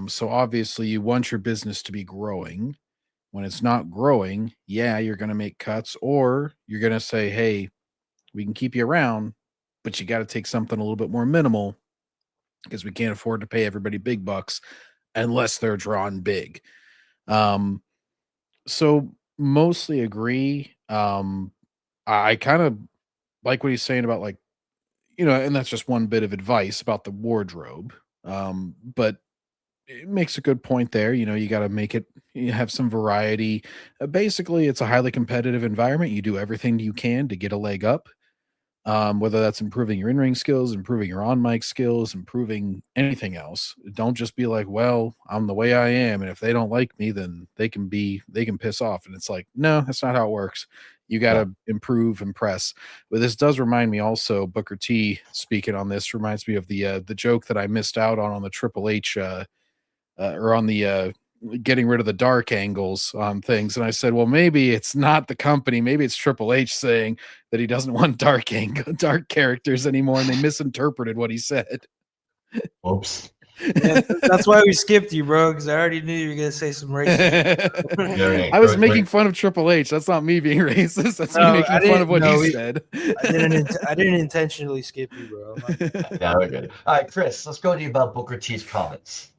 So obviously you want your business to be growing. When it's not growing, yeah, you're going to make cuts, or you're going to say, hey, we can keep you around, but you got to take something a little bit more minimal because we can't afford to pay everybody big bucks unless they're drawn big. So mostly agree. I kind of like what he's saying about, like, you know, and that's just one bit of advice about the wardrobe. But it makes a good point there. You know, you got to make it, you have some variety. Basically, it's a highly competitive environment. You do everything you can to get a leg up, whether that's improving your in-ring skills, improving your on-mic skills, improving anything else. Don't just be like, well, I'm the way I am, and if they don't like me, then they can piss off. And it's like, no, that's not how it works. You got to improve and press. But this does remind me also, Booker T speaking on this reminds me of the joke that I missed out on the Triple H or on the getting rid of the dark angles on things. And I said, well, maybe it's not the company. Maybe it's Triple H saying that he doesn't want dark characters anymore. And they misinterpreted what he said. Oops. Yeah, that's why we skipped you, bro, because I already knew you were going to say some racist. I was making fun of Triple H. That's not me being racist. That's me making fun of what he said. I didn't intentionally skip you, bro. Yeah, we're good. All right, Chris, let's go to you about Booker T's comments.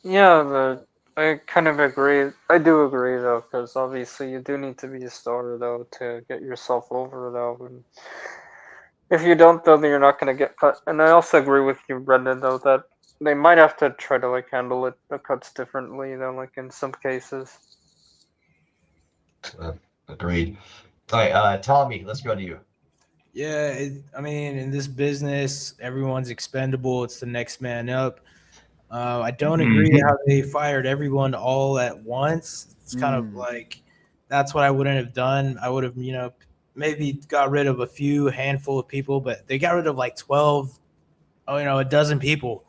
Yeah, but I kind of agree. I do agree, though, because obviously you do need to be a star, though, to get yourself over, though. And if you don't, though, then you're not going to get cut. And I also agree with you, Brendan, though, that they might have to try to, like, handle the cuts differently, though, like, in some cases. Agreed. All right, Tommy, let's go to you. Yeah, I mean, in this business, everyone's expendable. It's the next man up. I don't agree how they fired everyone all at once. It's kind of like, that's what I wouldn't have done. I would have, you know, maybe got rid of a handful of people, but they got rid of like 12, a dozen people.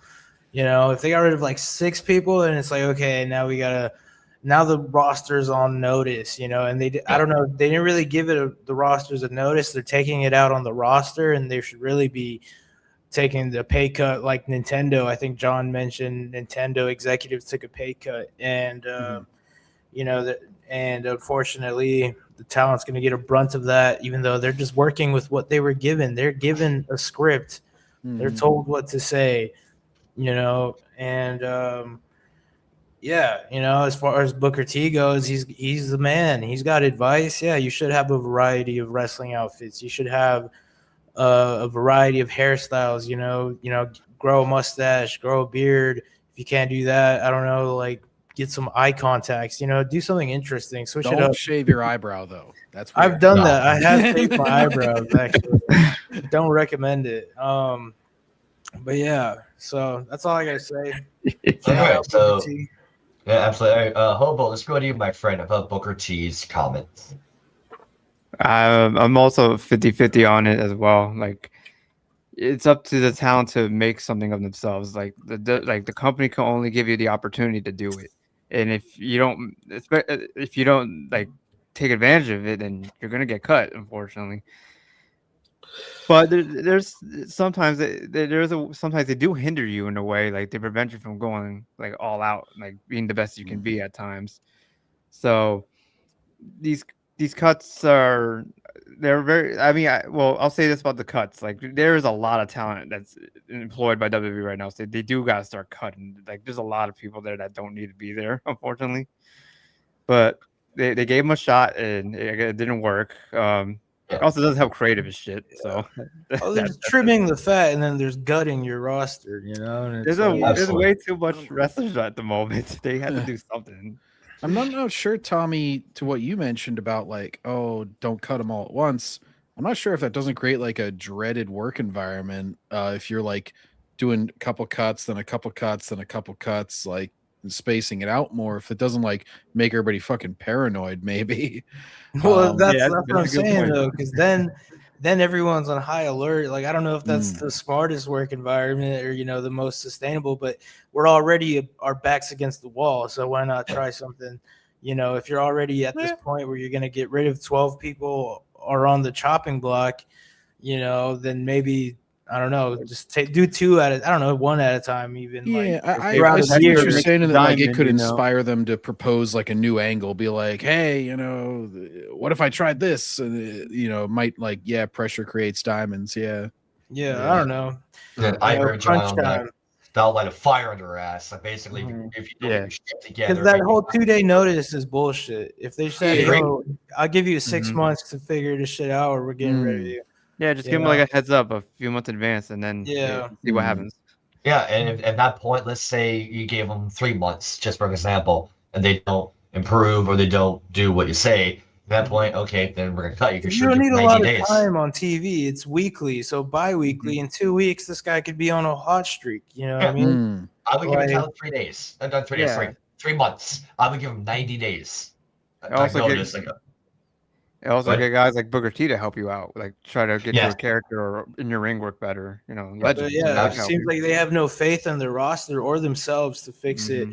You know, if they got rid of like 6 people, then it's like, okay, now the roster's on notice, you know, and I don't know, they didn't really give the rosters a notice. They're taking it out on the roster, and they should really be taking the pay cut like Nintendo. I think John mentioned Nintendo executives took a pay cut, and and unfortunately the talent's going to get a brunt of that, even though they're just working with what they were given. They're given a script. They're told what to say. you know, and yeah, you know, as far as Booker T goes, he's the man. He's got advice. Yeah, you should have a variety of wrestling outfits. You should have a variety of hairstyles. You know, grow a mustache, grow a beard. If you can't do that, I don't know, like get some eye contacts. You know, do something interesting. Switch it Don't up. shave your eyebrow though. That's I've weird. done that. I have shaved my eyebrows actually. Don't recommend it. But yeah, so that's all I gotta say. Anyway, so Booker T. yeah, absolutely. Hobo, let's go to you, my friend, about Booker T's comments. I'm also 50-50 on it as well. Like, it's up to the talent to make something of themselves. Like the company can only give you the opportunity to do it, and if you don't like take advantage of it, then you're gonna get cut, unfortunately. But there's sometimes sometimes they do hinder you in a way, like they prevent you from going like all out, like being the best you can be at times. So these cuts they're very. I mean, I'll say this about the cuts. Like there is a lot of talent that's employed by WWE right now. So they do gotta start cutting. Like there's a lot of people there that don't need to be there, unfortunately. But they gave them a shot and it didn't work. It also doesn't have creative as shit. So there's trimming the fat and then there's gutting your roster. You know, and there's way too much wrestlers at the moment. They had to do something. I'm not sure, Tommy, to what you mentioned about like, oh, don't cut them all at once. I'm not sure if that doesn't create like a dreaded work environment. If you're like doing a couple cuts, then a couple cuts, then a couple cuts, like spacing it out more, if it doesn't like make everybody fucking paranoid, maybe. Well, that's what I'm saying though, because then everyone's on high alert. Like I don't know if that's the smartest work environment or the most sustainable, but we're already our backs against the wall, so why not try something? If you're already at this point where you're gonna get rid of 12 people or on the chopping block, then maybe I don't know, just do two at I don't know, one at a time even. Yeah, like, I see what you're saying, that like it could inspire them to propose like a new angle, be like, hey, what if I tried this? And might like, pressure creates diamonds. Yeah, I don't know. Then I heard they'll light a fire under her ass. Like basically, if you don't get your shit together, because that whole 2-day notice is bullshit. If they say, I'll give you 6 months to figure this shit out, or we're getting rid of you. Yeah, just give them like a heads up a few months in advance, and then see what happens. Yeah, and if, at that point, let's say you gave them 3 months, just for example, and they don't improve or they don't do what you say. At that point, okay, then we're gonna cut you. You don't need a lot of time on TV. It's weekly, so bi-weekly. In 2 weeks, this guy could be on a hot streak. You know what I mean? I would give him 3 days. I've done 3 days. Sorry, 3 months. I would give him 90 days. Also get guys like Booker T to help you out, like try to get your character or in your ring work better. Legends. It seems like they have no faith in their roster or themselves to fix it.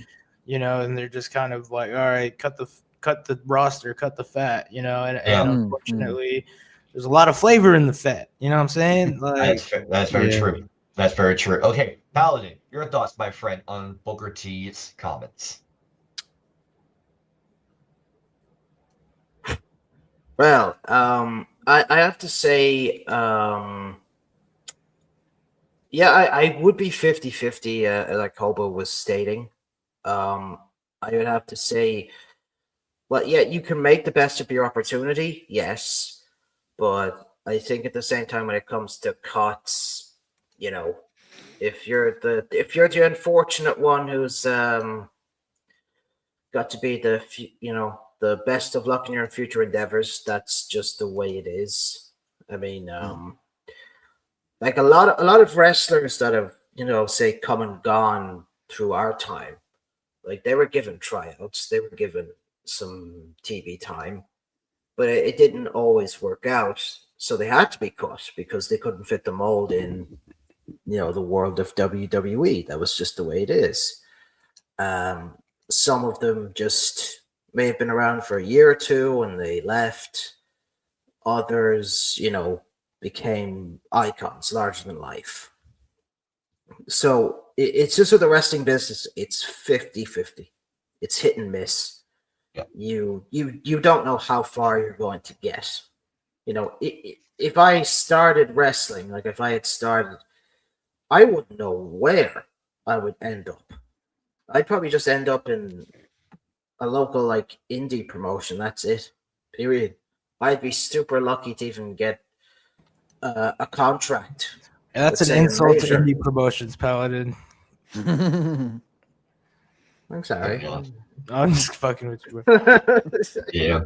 And they're just kind of like, all right, cut the roster, cut the fat. And unfortunately, there's a lot of flavor in the fat. You know what I'm saying? Like, that's very true. That's very true. Okay, Paladin, your thoughts, my friend, on Booker T's comments. Well, I have to say, I would be 50-50, like Hobo was stating. I would have to say, well, you can make the best of your opportunity, yes, but I think at the same time when it comes to cuts, if you're the unfortunate one who's got to be the best of luck in your future endeavors, that's just the way it is. I mean, like a lot of wrestlers that have, say come and gone through our time, like they were given tryouts, they were given some TV time, but it didn't always work out. So they had to be cut because they couldn't fit the mold in, the world of WWE. That was just the way it is. Some of them just may have been around for a year or two and they left. Others, became icons, larger than life. So it's just with the wrestling business, it's 50-50. It's hit and miss. Yeah. You don't know how far you're going to get. If I started wrestling, like if I had started, I wouldn't know where I would end up. I'd probably just end up in a local like indie promotion. That's it. Period. I'd be super lucky to even get a contract. And that's with, an say, a insult to major. indie promotions, Paladin. I'm sorry. I'm just fucking with you. Yeah.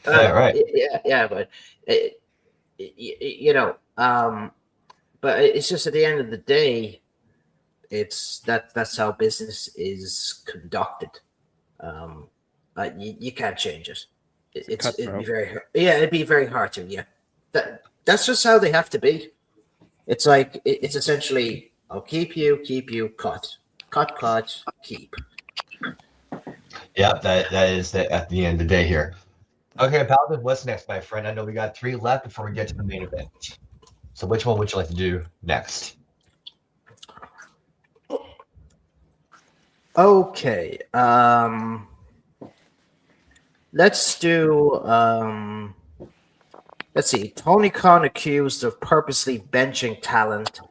Yeah, right. Yeah, but you know, but it's just at the end of the day, that's how business is conducted. You can't change it. It'd be very hard. Yeah, it'd be very hard to. Yeah, that's just how they have to be. It's like it's essentially I'll keep you, cut, keep. Yeah, that is at the end of the day here. Okay, Paladin, what's next, my friend? I know we got 3 left before we get to the main event. So which one would you like to do next? Okay. Let's do let's see. Tony Khan accused of purposely benching talent,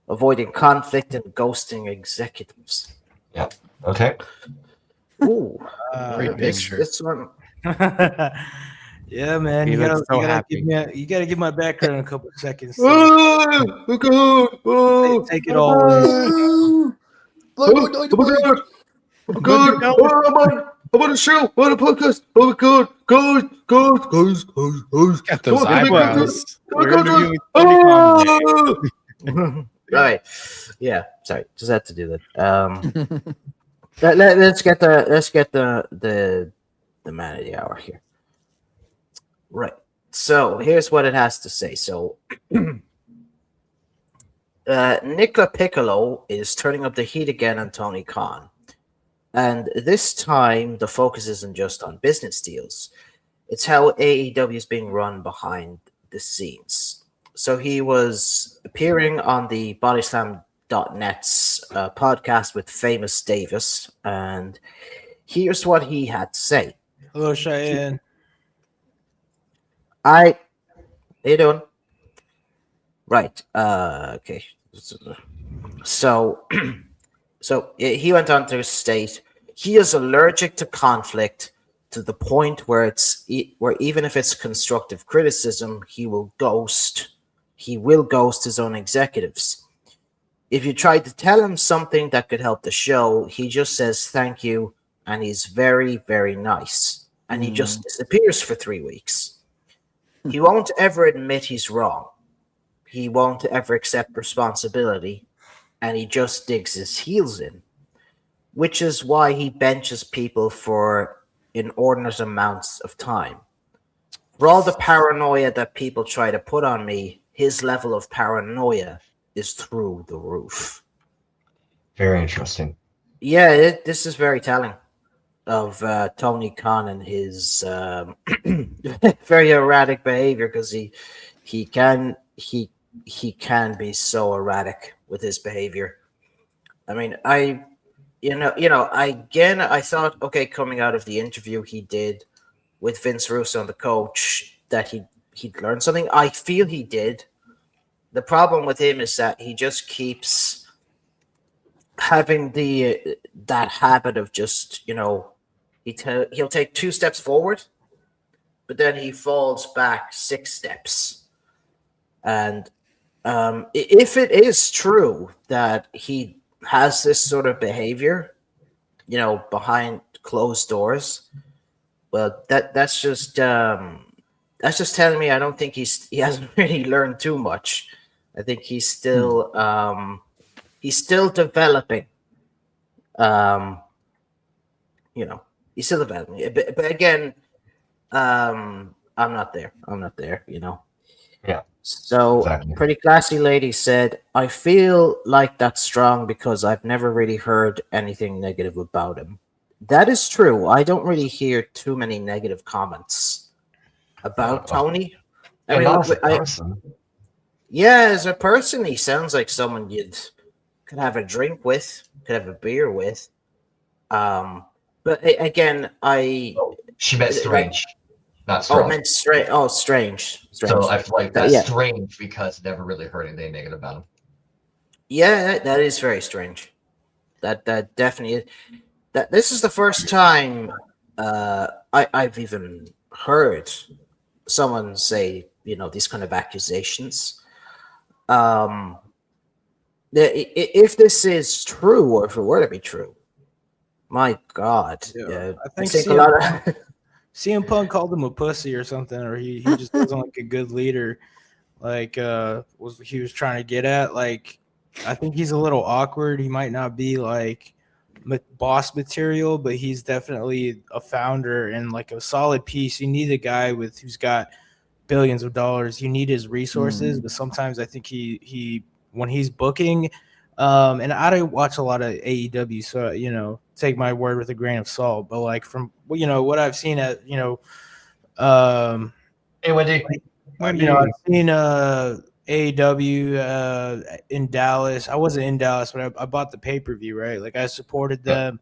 avoiding conflict, and ghosting executives. Yeah. Okay. Ooh, Great picture. This one. Yeah, man. He You looks so gotta happy. you gotta give my background in a couple of seconds. Take it all in. Good. I'm on a show. I'm on a podcast. Oh my god. Good. Got those eyebrows. We're interviewing All right. Yeah. Sorry. Just had to do that. Let's get the man of the hour here. Right. So here's what it has to say. So Nicola Piccolo is turning up the heat again on Tony Khan. And this time the focus isn't just on business deals. It's how AEW is being run behind the scenes. So he was appearing on the BodySlam.net's podcast with Famous Davis, and here's what he had to say. Hello, Cheyenne. How you doing? Right. Okay. So he went on to state he is allergic to conflict to the point where where even if it's constructive criticism, he will ghost his own executives. If you try to tell him something that could help the show, he just says thank you, and he's very, very nice. And he just disappears for 3 weeks. He won't ever admit he's wrong. He won't ever accept responsibility, and he just digs his heels in, which is why he benches people for inordinate amounts of time. For all the paranoia that people try to put on me, his level of paranoia is through the roof. Very interesting. Yeah, this is very telling of Tony Khan and his very erratic behavior, because he can be so erratic with his behavior. I mean, I thought, okay, coming out of the interview he did with Vince Russo and the coach, that he'd learned something. I feel he did. The problem with him is that he just keeps having that habit of just, he'll take 2 steps forward, but then he falls back 6 steps. And if it is true that he has this sort of behavior, behind closed doors, well, that's just telling me I don't think he hasn't really learned too much. I think he's still developing. He's still developing. But again, I'm not there. Yeah. So, Exactly. Pretty Classy Lady said, I feel like that's strong because I've never really heard anything negative about him. That is true. I don't really hear too many negative comments about Tony. I mean, as a person, he sounds like someone you could have a drink with, could have a beer with. But again, she meant strange, not strong. Oh, meant strange. Oh, strange. So I feel like that's strange because never really heard anything negative about him. Yeah, that is very strange. That definitely that this is the first time I've even heard someone say, these kind of accusations. If this is true, or if it were to be true, my God, I think a lot of CM Punk called him a pussy or something, or he just wasn't like a good leader. Like he was trying to get at. Like, I think he's a little awkward. He might not be like boss material, but he's definitely a founder and like a solid piece. You need a guy who's got billions of dollars. You need his resources, but sometimes I think he when he's booking, and I don't watch a lot of AEW, so take my word with a grain of salt. But like from what I've seen at hey Wendy, I've seen AEW in Dallas. I wasn't in Dallas, but I bought the pay-per-view, right? Like I supported them,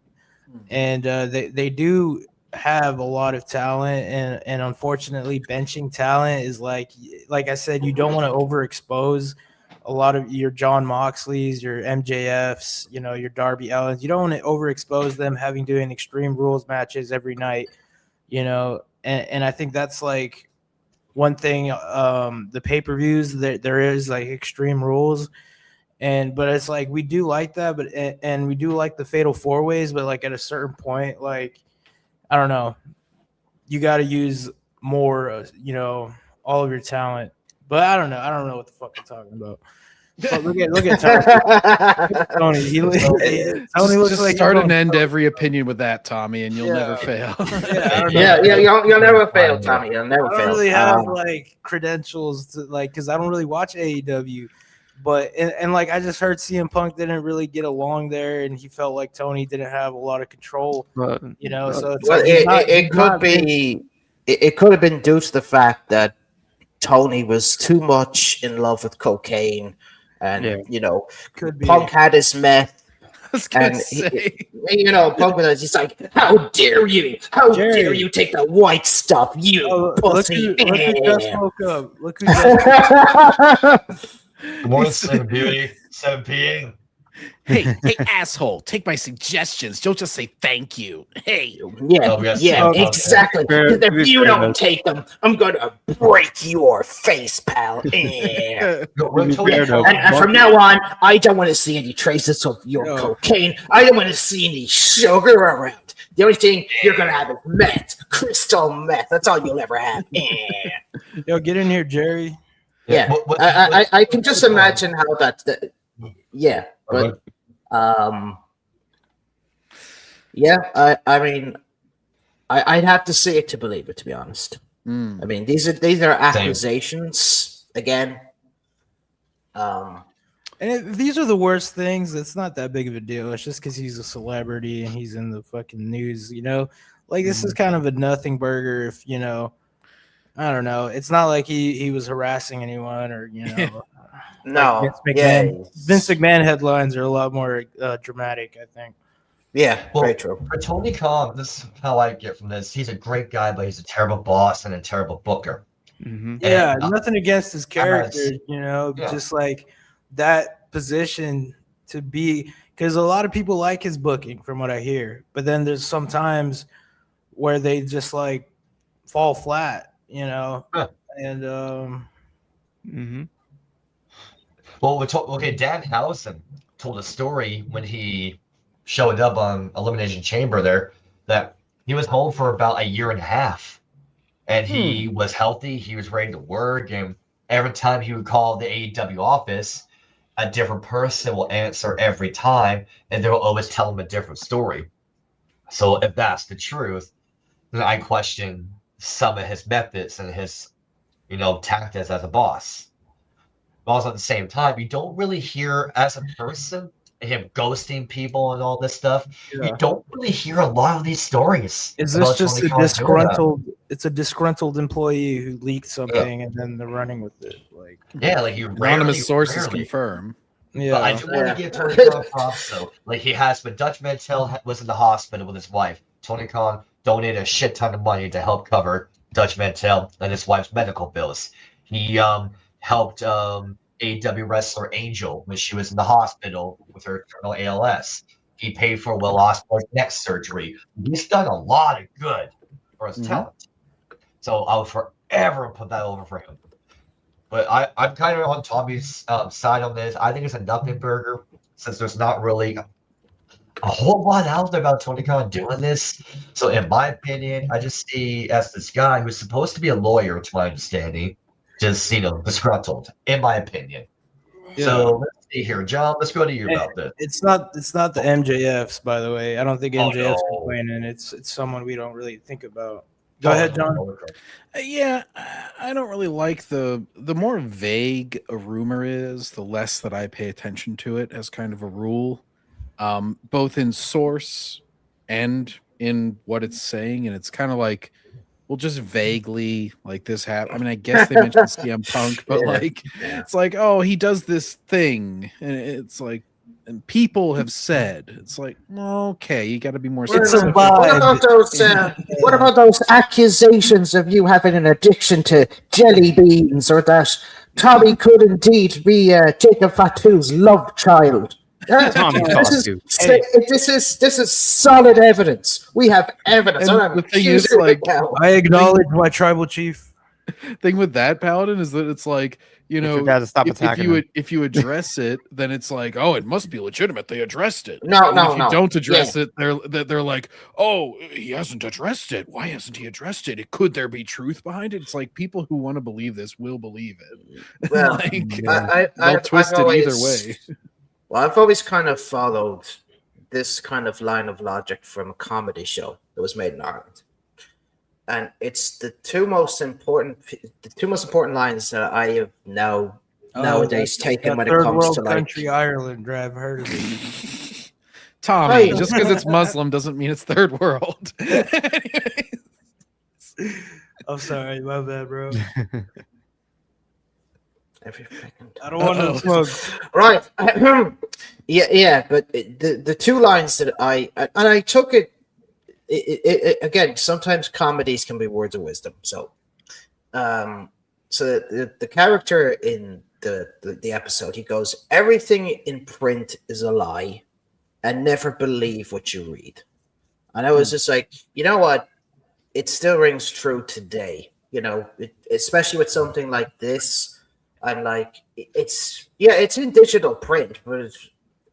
and they do have a lot of talent, and unfortunately benching talent is like I said, you don't want to overexpose a lot of your John Moxleys, your MJFs, your Darby Allins. You don't want to overexpose them doing Extreme Rules matches every night, and I think that's like one thing. The pay-per-views, there is like Extreme Rules, but it's like we do like that, and we do like the Fatal 4-Ways, but like at a certain point, like I don't know, you got to use more, all of your talent. But I don't know what the fuck I'm talking about. But look at Tony. Tony looks just like start and end every opinion with that, Tommy, and you'll never fail. You'll never fail, Tommy. You'll never fail. I don't really have like credentials to because I don't really watch AEW. But and like I just heard CM Punk didn't really get along there, and he felt like Tony didn't have a lot of control. So it's it could have been due to the fact that Tony was too much in love with cocaine, and Punk had his meth. And Punk was just like, "How dare you? How dare you take the white stuff, you pussy!" Look who just woke up. Look who just. Good morning, Slim Beauty. 7 p.m. Hey, asshole! Take my suggestions. Don't just say thank you. Hey, exactly. If you don't take them, I'm gonna break your face, pal. And from now on, I don't want to see any traces of your cocaine. I don't want to see any sugar around. The only thing you're gonna have is meth, crystal meth. That's all you'll ever have. Yo, get in here, Jerry. Yeah, I can just imagine how that. But I mean, I'd have to see it to believe it, to be honest. I mean, these are accusations again. And if these are the worst things, it's not that big of a deal. It's just because he's a celebrity and he's in the fucking news, Like this is kind of a nothing burger. If I don't know. It's not like he was harassing anyone or No. Vince McMahon headlines are a lot more dramatic, I think. Yeah, very true. For Tony Khan, this is how I get from this. He's a great guy, but he's a terrible boss and a terrible booker. Mm-hmm. Yeah, nothing against his character, just like that position to be, because a lot of people like his booking from what I hear, but then there's some times where they just like fall flat, and Well, Dan Housen told a story when he showed up on Elimination Chamber there that he was home for about a year and a half, and he was healthy. He was ready to work, and every time he would call the AEW office, a different person will answer every time, and they'll always tell him a different story. So if that's the truth, then I question some of his methods and his, tactics as a boss. But also at the same time, you don't really hear as a person him ghosting people and all this stuff. Yeah. You don't really hear a lot of these stories. Is this just a disgruntled? It's a disgruntled employee who leaked something and then they're running with it. Like you anonymous sources confirm. Yeah, but I do want to give Tony Khan props though. Like he has, when Dutch Mantel was in the hospital with his wife, Tony Khan donated a shit ton of money to help cover Dutch Mantel and his wife's medical bills. He helped AEW wrestler Angel when she was in the hospital with her terminal ALS. He paid for Will Ospreay's neck surgery. He's done a lot of good for his talent. So I'll forever put that over for him. But I'm kind of on Tommy's side on this. I think it's a nothing burger since there's not really a whole lot out there about Tony Khan doing this. So in my opinion, I just see as this guy who's supposed to be a lawyer, to my understanding, just disgruntled, in my opinion. Yeah. So let's see here, John. Let's go to you about this. It's not the MJFs, by the way. I don't think Oh, MJF's no. complaining. It's someone we don't really think about. Go ahead, John. Yeah, I don't really like the more vague a rumor is, the less that I pay attention to it as kind of a rule, both in source and in what it's saying. And it's kind of like, well, just vaguely like this happened. I mean, I guess they mentioned CM Punk, but it's like, oh, he does this thing, and it's like, and people have said, it's like, well, okay, you got to be more specific. What about those accusations of you having an addiction to jelly beans, or that Tommy could indeed be Jacob Fatu's love child? This is solid evidence. We have evidence. And the thing is, like, I acknowledge my tribal chief. Thing with that, Paladin, is that it's like, you know, you gotta stop attacking him. if you address it, then it's like, oh, it must be legitimate. They addressed it. No, And no, if you no. don't address Yeah. it, they're like, oh, he hasn't addressed it. Why hasn't he addressed it? Could there be truth behind it? It's like people who want to believe this will believe it. Well, They'll twist it either way. Well, I've always kind of followed this kind of line of logic from a comedy show that was made in Ireland, and it's the two most important lines that I have nowadays taken when it third comes world to like. country Ireland. I've heard of it. Tommy, Hey. just because it's Muslim doesn't mean it's third world. I'm sorry, my bad, bro. Every second. I don't want to smoke. Right. yeah, but the two lines that I took it again, sometimes comedies can be words of wisdom. So the character in the episode, he goes, everything in print is a lie, and never believe what you read. And I was just like, you know what? It still rings true today. You know, especially with something like this. I'm like, it's in digital print, but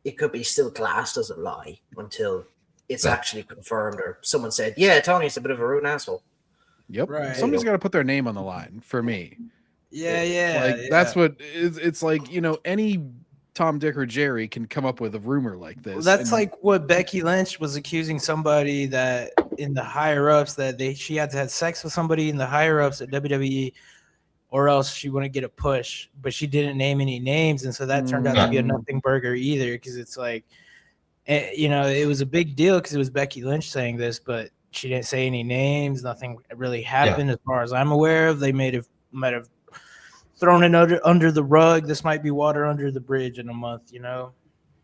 it could be still classed as a lie until it's actually confirmed, or someone said, yeah, Tony's a bit of a rude asshole. Yep. Right. Somebody's got to put their name on the line for me. Yeah. Like that's what it's like, you know, any Tom, Dick, or Jerry can come up with a rumor like this. Well, that's like what Becky Lynch was accusing somebody that in the higher ups that she had to have sex with somebody in the higher ups at WWE, or else she wouldn't get a push. But she didn't name any names, and so that turned out to be a nothing burger either. Because it's like, you know, it was a big deal because it was Becky Lynch saying this, but she didn't say any names. Nothing really happened as far as I'm aware of. They might have thrown it under the rug. This might be water under the bridge in a month, you know?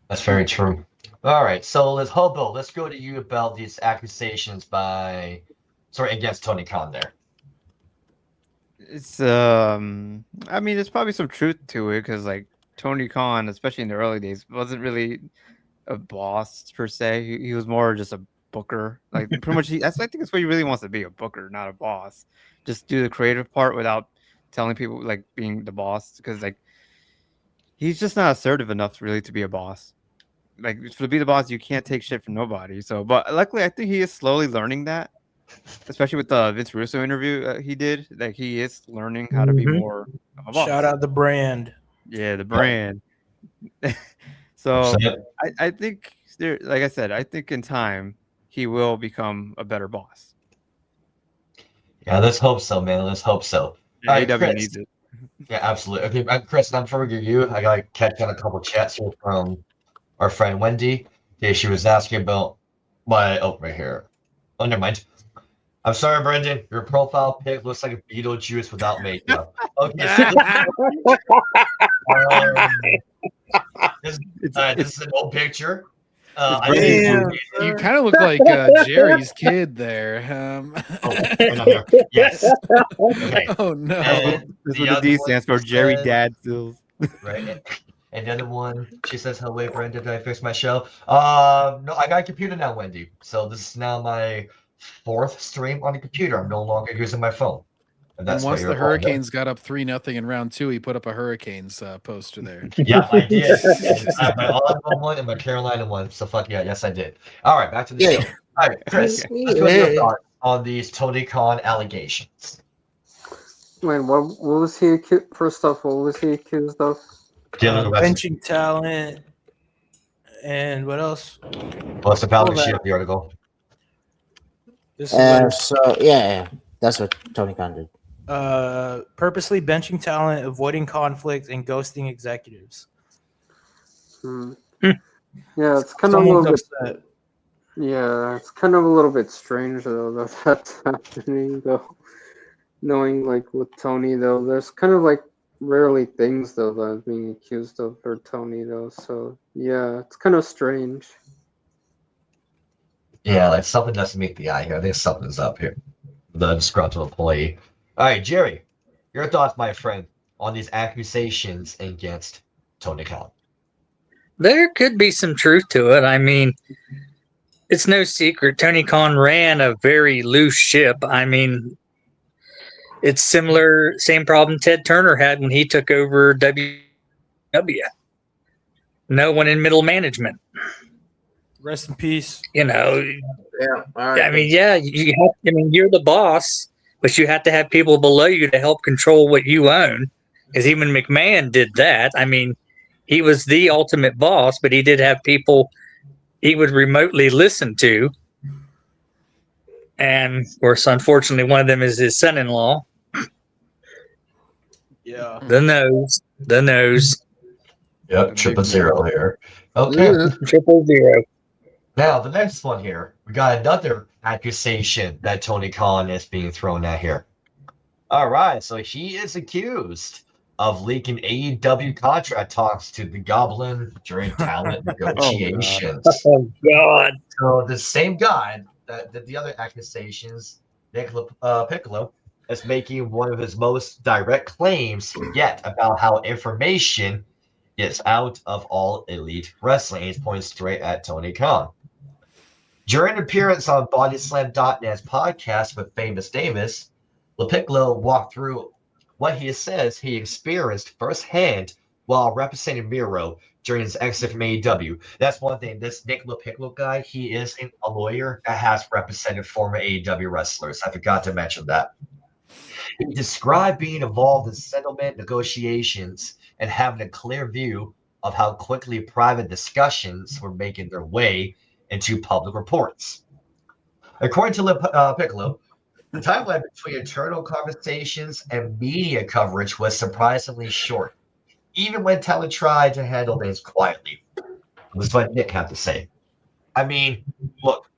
That's very true. All right, so let's go to you about these accusations against Tony Khan there. It's I mean, there's probably some truth to it because like Tony Khan, especially in the early days, wasn't really a boss per se. He was more just a booker. Like pretty much, I think that's what he really wants to be, a booker, not a boss. Just do the creative part without telling people like being the boss, because like he's just not assertive enough really to be a boss. Like to be the boss, you can't take shit from nobody. So, but luckily, I think he is slowly learning that. Especially with the Vince Russo interview he did, like he is learning how to be more of a boss. Shout out the brand. Yeah, the brand. So I think there, like I said, I think in time he will become a better boss. Yeah, let's hope so, man. Let's hope so. Yeah, All right, AW needs it. Yeah, absolutely. Okay, Chris, I'm for you. I gotta catch on a couple chats here from our friend Wendy. Okay, she was asking about right here. Oh, never mind. I'm sorry, Brendan. Your profile pic looks like a Beetlejuice without makeup. Okay. This is an old picture. You kind of look like Jerry's kid there. Yes. Okay. Oh no. That's what the D stands for. Jerry Dad Stills. Right. And the other one, she says, "Hello, wait, Brenda, did I fix my show?" No, I got a computer now, Wendy. So this is now my 4th stream on the computer. I'm no longer using my phone. And once the Hurricanes got up 3-0 in round 2, he put up a Hurricanes poster there. Yeah, I did. I have my Ottawa one and my Carolina one. So fuck yeah, yes I did. All right, back to the show. All right, Chris, let's go to your thoughts on these Tony Khan allegations. Wait, what was he accused? First off, what was he accused of? Benching talent, and what else? What's the public sheet of the article? This is So yeah, that's what Tony Khan did. purposely benching talent, avoiding conflict, and ghosting executives. Yeah, it's kind of a little bit. Yeah, it's kind of a little bit strange though that that's happening though. Knowing like with Tony though, there's kind of like rarely things though that are being accused of for Tony though. So yeah, it's kind of strange. Yeah, like something doesn't meet the eye here. I think something's up here. The disgruntled employee. All right, Jerry, your thoughts, my friend, on these accusations against Tony Khan? There could be some truth to it. I mean, it's no secret Tony Khan ran a very loose ship. I mean, it's similar, same problem Ted Turner had when he took over WW. No one in middle management. Rest in peace. You know, Yeah. All right. I mean, yeah, you have, I mean, you're the boss, but you have to have people below you to help control what you own. Because even McMahon did that. I mean, he was the ultimate boss, but he did have people he would remotely listen to. And of course, unfortunately, one of them is his son-in-law. Yeah. The nose. Yep, 000 here. Okay. 000. Now, the next one here, we got another accusation that Tony Khan is being thrown at here. All right, so he is accused of leaking AEW contract talks to the Goblin during talent negotiations. Oh, God. So the same guy that did the other accusations, Nick Piccolo, is making one of his most direct claims yet about how information is out of all elite wrestling. He's pointing straight at Tony Khan. During an appearance on BodySlam.net's podcast with Famous Davis, LePiccolo walked through what he says he experienced firsthand while representing Miro during his exit from AEW. That's one thing. This Nick LePiccolo guy, he is a lawyer that has represented former AEW wrestlers. I forgot to mention that. He described being involved in settlement negotiations and having a clear view of how quickly private discussions were making their way into public reports. According to Piccolo, the timeline between internal conversations and media coverage was surprisingly short, even when talent tried to handle things quietly. This is what Nick had to say. I mean, look,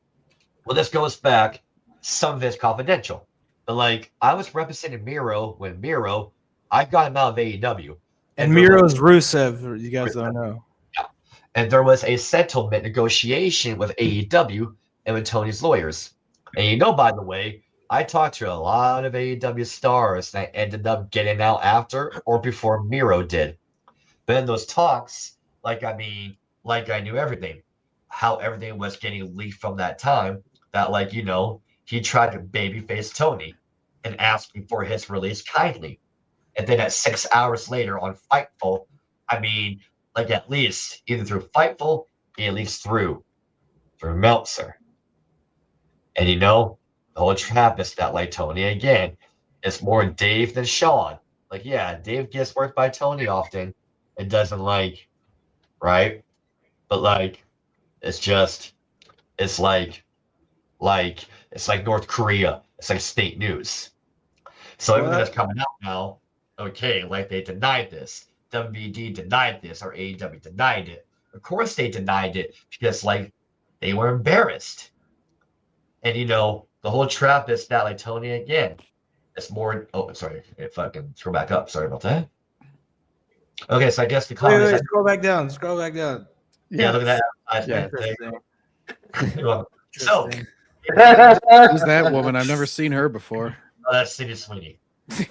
well, this goes back, some of it's confidential. But, like, I was representing Miro when Miro, I got him out of AEW. And Miro's Rusev, you guys don't know. Yeah. And there was a settlement negotiation with AEW and with Tony's lawyers. And you know, by the way, I talked to a lot of AEW stars that ended up getting out after or before Miro did. But in those talks, like I knew everything, how everything was getting leaked from that time, that, like, you know, he tried to babyface Tony and asking for his release kindly. And then at 6 hours later on Fightful, I mean, like, at least either through Fightful, at least through Meltzer. And you know, the whole trap is that, like, Tony, again, is more Dave than Sean. Like, yeah, Dave gets worked by Tony often and doesn't like, right? But, like, it's just, it's like North Korea. It's like state news. So everything that's coming out now, okay, like they denied this. WBD denied this, or AEW denied it. Of course they denied it because, like, they were embarrassed. And, you know, the whole trap is that, like, Tony, again, it's more, oh, sorry, if I can scroll back up. Sorry about that. Okay, so I guess the comments. Wait, scroll back down. Yeah, look at that. So, who's that woman? I've never seen her before. Oh, that's Cindy Sweeney.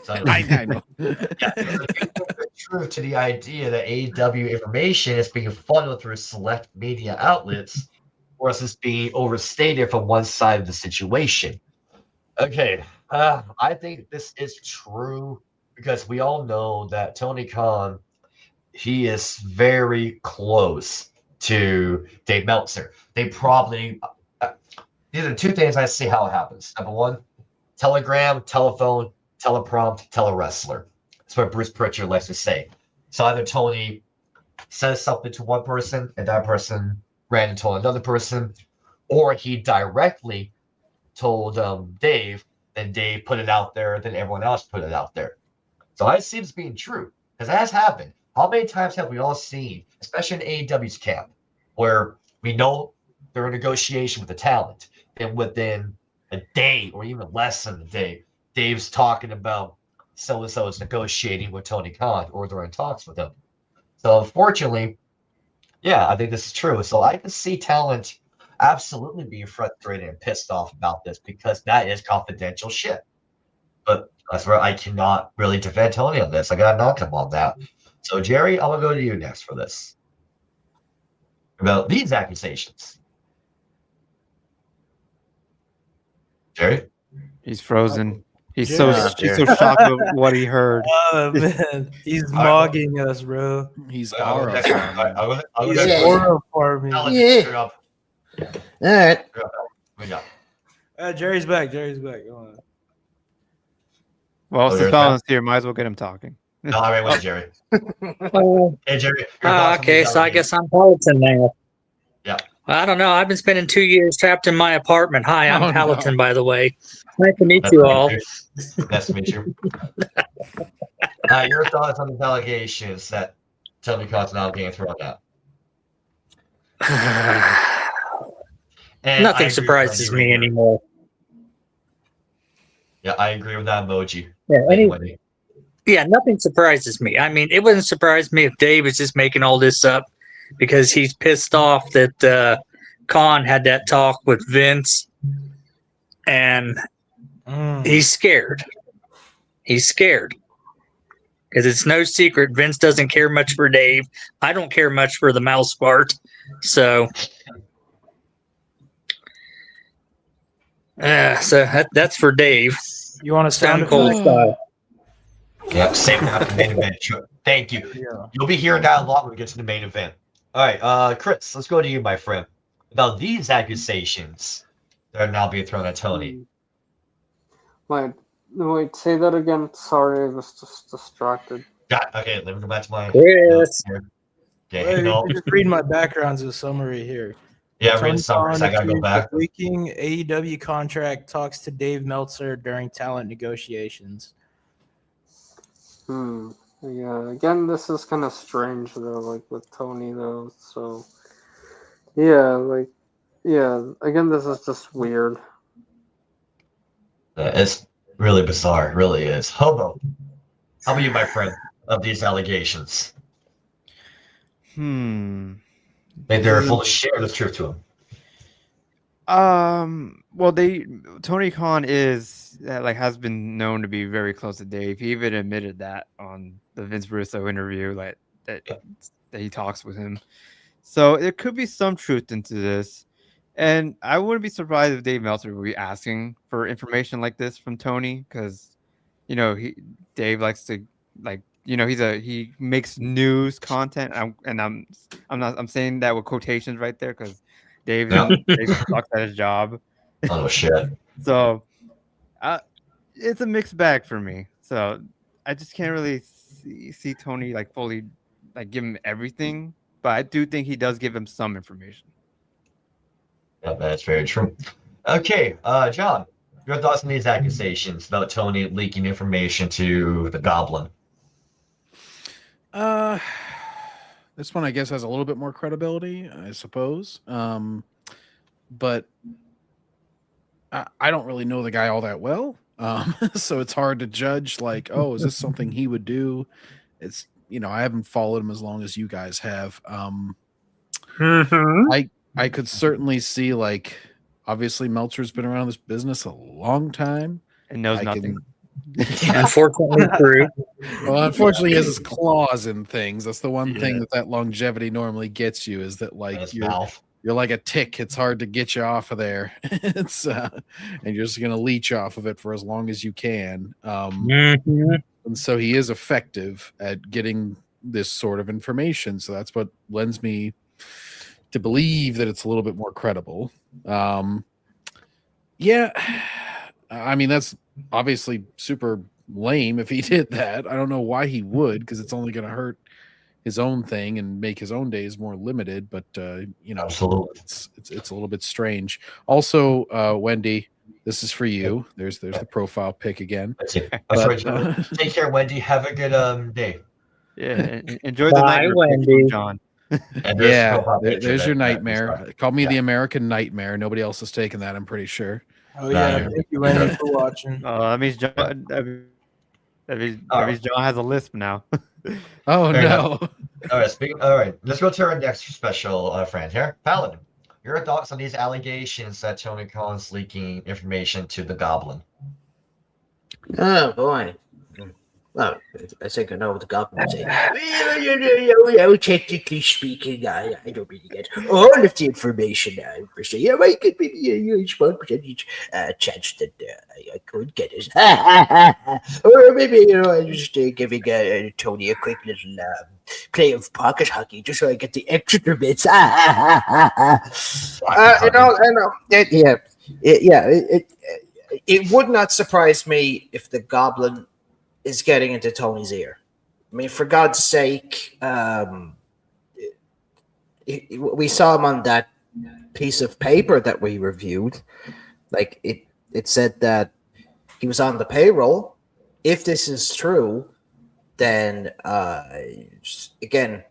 So, I know. Yeah, the truth to the idea that AEW information is being funneled through select media outlets, versus being overstated from one side of the situation. Okay, I think this is true because we all know that Tony Khan, he is very close to Dave Meltzer. They probably these are two things I see how it happens. Number one, telegram, telephone, teleprompt, telewrestler. That's what Bruce Pritchard likes to say. So either Tony says something to one person and that person ran and told another person, or he directly told Dave, then Dave put it out there, then everyone else put it out there. So I see this being true because that has happened. How many times have we all seen, especially in AEW's camp, where we know they're in negotiation with the talent, and within a day or even less than a day, Dave's talking about so-and-so is negotiating with Tony Khan or they're in talks with him. So unfortunately, yeah, I think this is true. So I can see talent absolutely being frustrated and pissed off about this because that is confidential shit. But that's where I cannot really defend Tony on this. I got to knock him on that. So Jerry, I'm going to go to you next for this. About these accusations. Jerry? He's frozen. He's Yeah. he's so shocked with what he heard. Oh man, he's mogging us, bro. He's I aura. He's Yeah. aura farming. Yeah. All right. Jerry's back. Jerry's back. Go on. Well, there's since Fallon's here, might as well get him talking. No, I went with Jerry. Oh, Hey, Jerry. your thoughts on okay, these so I allegations? guess I'm Paladin now. Yeah. I don't know. I've been spending 2 years trapped in my apartment. Hi, I'm Oh, no. Paladin, by the way. Nice to meet Nice you to meet all. you. Nice to meet you. Your thoughts on these allegations that Tony Khan's now getting thrown out? And I agree Nothing with surprises Wendy me right here. anymore. Yeah, I agree with that emoji. Yeah, Thank you, Wendy. Yeah, nothing surprises me. I mean, it wouldn't surprise me if Dave was just making all this up because he's pissed off that Khan had that talk with Vince, and he's scared. He's scared because it's no secret Vince doesn't care much for Dave. I don't care much for the mouse part, so. That's for Dave. You want to Stone sound Cold effect? style. Yeah, save that for the main event. Sure. Thank you. Yeah. You'll be hearing that a lot when we get to the main event. All right, Chris, let's go to you, my friend. About these accusations that are now being thrown at Tony. Wait, say that again. Sorry, I was just distracted. Okay, let me go back to my. Chris. Okay, Wait, no. just reading my backgrounds of summary here. Yeah, Tony read summaries. I Khan gotta go accused back. of leaking AEW contract talks to Dave Meltzer during talent negotiations. Yeah, again, this is kind of strange though, like with Tony though. So, yeah, again, this is just weird. It's really bizarre. It really is. Hobo, how about you, my friend, of these allegations? Maybe they're full of shit or there's truth to them. Well, Tony Khan is has been known to be very close to Dave. He even admitted that on the Vince Russo interview, that he talks with him. So there could be some truth into this, and I wouldn't be surprised if Dave Meltzer would be asking for information like this from Tony, because Dave likes to he makes news content. I'm saying that with quotations right there because Dave sucks at his job. Oh shit. So it's a mixed bag for me. So I just can't really see Tony fully give him everything, but I do think he does give him some information. Yeah, that's very true. Okay, John, your thoughts on these accusations about Tony leaking information to the Goblin? This one I guess has a little bit more credibility, I suppose. But I don't really know the guy all that well. So it's hard to judge is this something he would do? It's I haven't followed him as long as you guys have. I could certainly see obviously Meltzer's been around this business a long time and knows nothing. Unfortunately, true. Well, unfortunately, he has his claws in things. That's the one thing that longevity normally gets you is that like you're like a tick. It's hard to get you off of there. It's and you're just gonna leech off of it for as long as you can. And so he is effective at getting this sort of information. So that's what lends me to believe that it's a little bit more credible. Yeah, I mean that's obviously super lame if he did that. I don't know why he would, because it's only going to hurt his own thing and make his own days more limited. But you know, Absolutely. It's a little bit strange. Also, Wendy, this is for you. There's the profile pic again. Take care, Wendy. Have a good day. Yeah, enjoy the night, Wendy. John. Yeah, there's your nightmare. Call me the American Nightmare. Nobody else has taken that, I'm pretty sure. Oh yeah, thank you, Wendy, for watching. Oh, that means John. That means John has a lisp now. Oh Fair no! enough. All right, let's go to our next special friend here, Paladin. Your thoughts on these allegations that Tony Khan's leaking information to the Goblin? Oh boy. Well, I think I know what the Goblin say. Well, technically speaking, I don't really get all of the information per se. Yeah, I could maybe a small percentage chance that I could get it. Or maybe, I'm just giving Tony a quick little play of pocket hockey just so I get the extra bits. It would not surprise me if the Goblin is getting into Tony's ear. I mean, for God's sake, we saw him on that piece of paper that we reviewed. Like it said that he was on the payroll. If this is true, then again,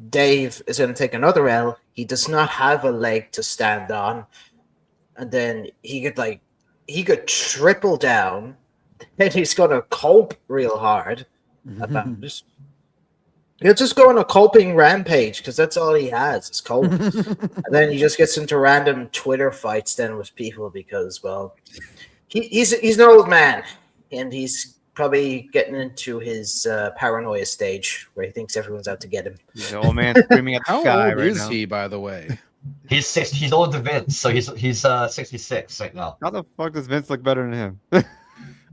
Dave is going to take another L. He does not have a leg to stand on, and then he could triple down. And he's going to cope real hard about this. He'll just go on a coping rampage because that's all he has is cope. And then he just gets into random Twitter fights then with people because, well, he's an old man and he's probably getting into his paranoia stage where he thinks everyone's out to get him. He's an old man screaming at the How sky old right is now. he, by the way? He's 60. He's older than Vince, so he's 66 right now. How the fuck does Vince look better than him?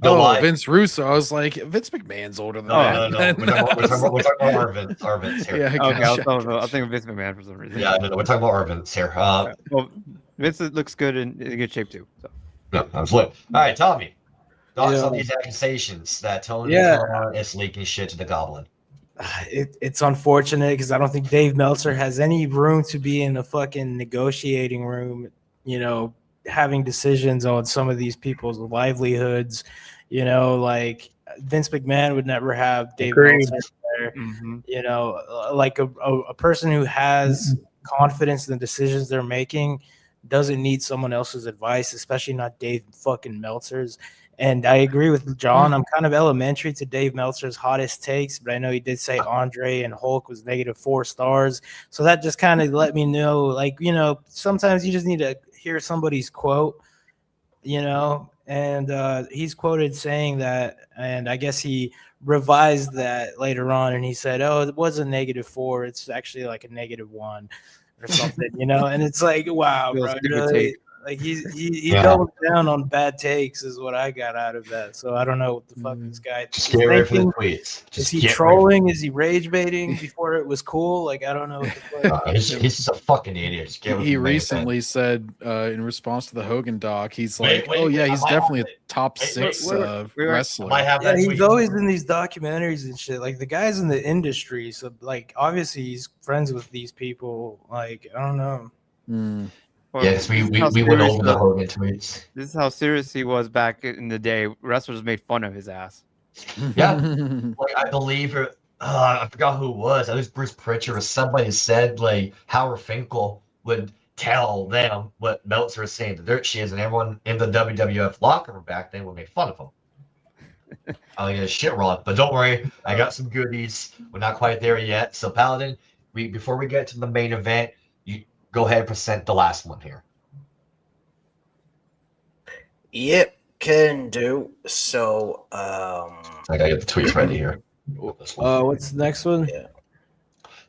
Vince Russo. I was like, Vince McMahon's older than No, that. no. We're talking about our Vince here. Yeah, Okay, gotcha. I was thinking Vince McMahon for some reason. Yeah, no, we're talking about our Vince here. Well, Vince looks good and in good shape too. So. No, absolutely. All right, Tommy. Thoughts Yeah. on these accusations that Tony Yeah. Khan is leaking shit to the Goblin? It's unfortunate because I don't think Dave Meltzer has any room to be in a fucking negotiating room, having decisions on some of these people's livelihoods. Like Vince McMahon would never have Dave Agreed. Meltzer there. Like a person who has confidence in the decisions they're making doesn't need someone else's advice, especially not Dave fucking Meltzer's. And I agree with John. I'm kind of elementary to Dave Meltzer's hottest takes, but I know he did say Andre and Hulk was -4 stars. So that just kind of let me know, sometimes you just need to hear somebody's quote, and he's quoted saying that, and I guess he revised that later on, and he said, oh, it was a -4. It's actually like a -1 or something, and it's like, wow, bro, really? Like he doubled down on bad takes is what I got out of that. So I don't know what the fuck this guy Just is get ready for the thinking. tweets. Is Just he get ready. trolling? Is he rage baiting before it was cool? Like I don't know. What the fuck. He's just a fucking idiot. Just get ready He for the main recently said in response to the Hogan doc, he's Wait, like, "Oh yeah, he's I might definitely a have top wait, 6 wait. wrestler." I might have Yeah, that he's tweet. always in these documentaries and shit. Like the guy's in the industry, so like obviously he's friends with these people. Like I don't know. Hmm. Well, Yes, we this is how went serious over the Hogan tweets. This is how serious he was back in the day. Wrestlers made fun of his ass. Yeah, like I believe it. I forgot who it was. I was Bruce Pritchard or somebody said like Howard Finkel would tell them what Meltzer was saying, the dirt she is, and everyone in the WWF locker room back then would make fun of him. I get shit wrong, but don't worry, I got some goodies. We're not quite there yet. So Paladin, before we get to the main event, you go ahead and present the last one here. Yep. Can do. So, I gotta get the tweets ready here. What's the next one? Yeah.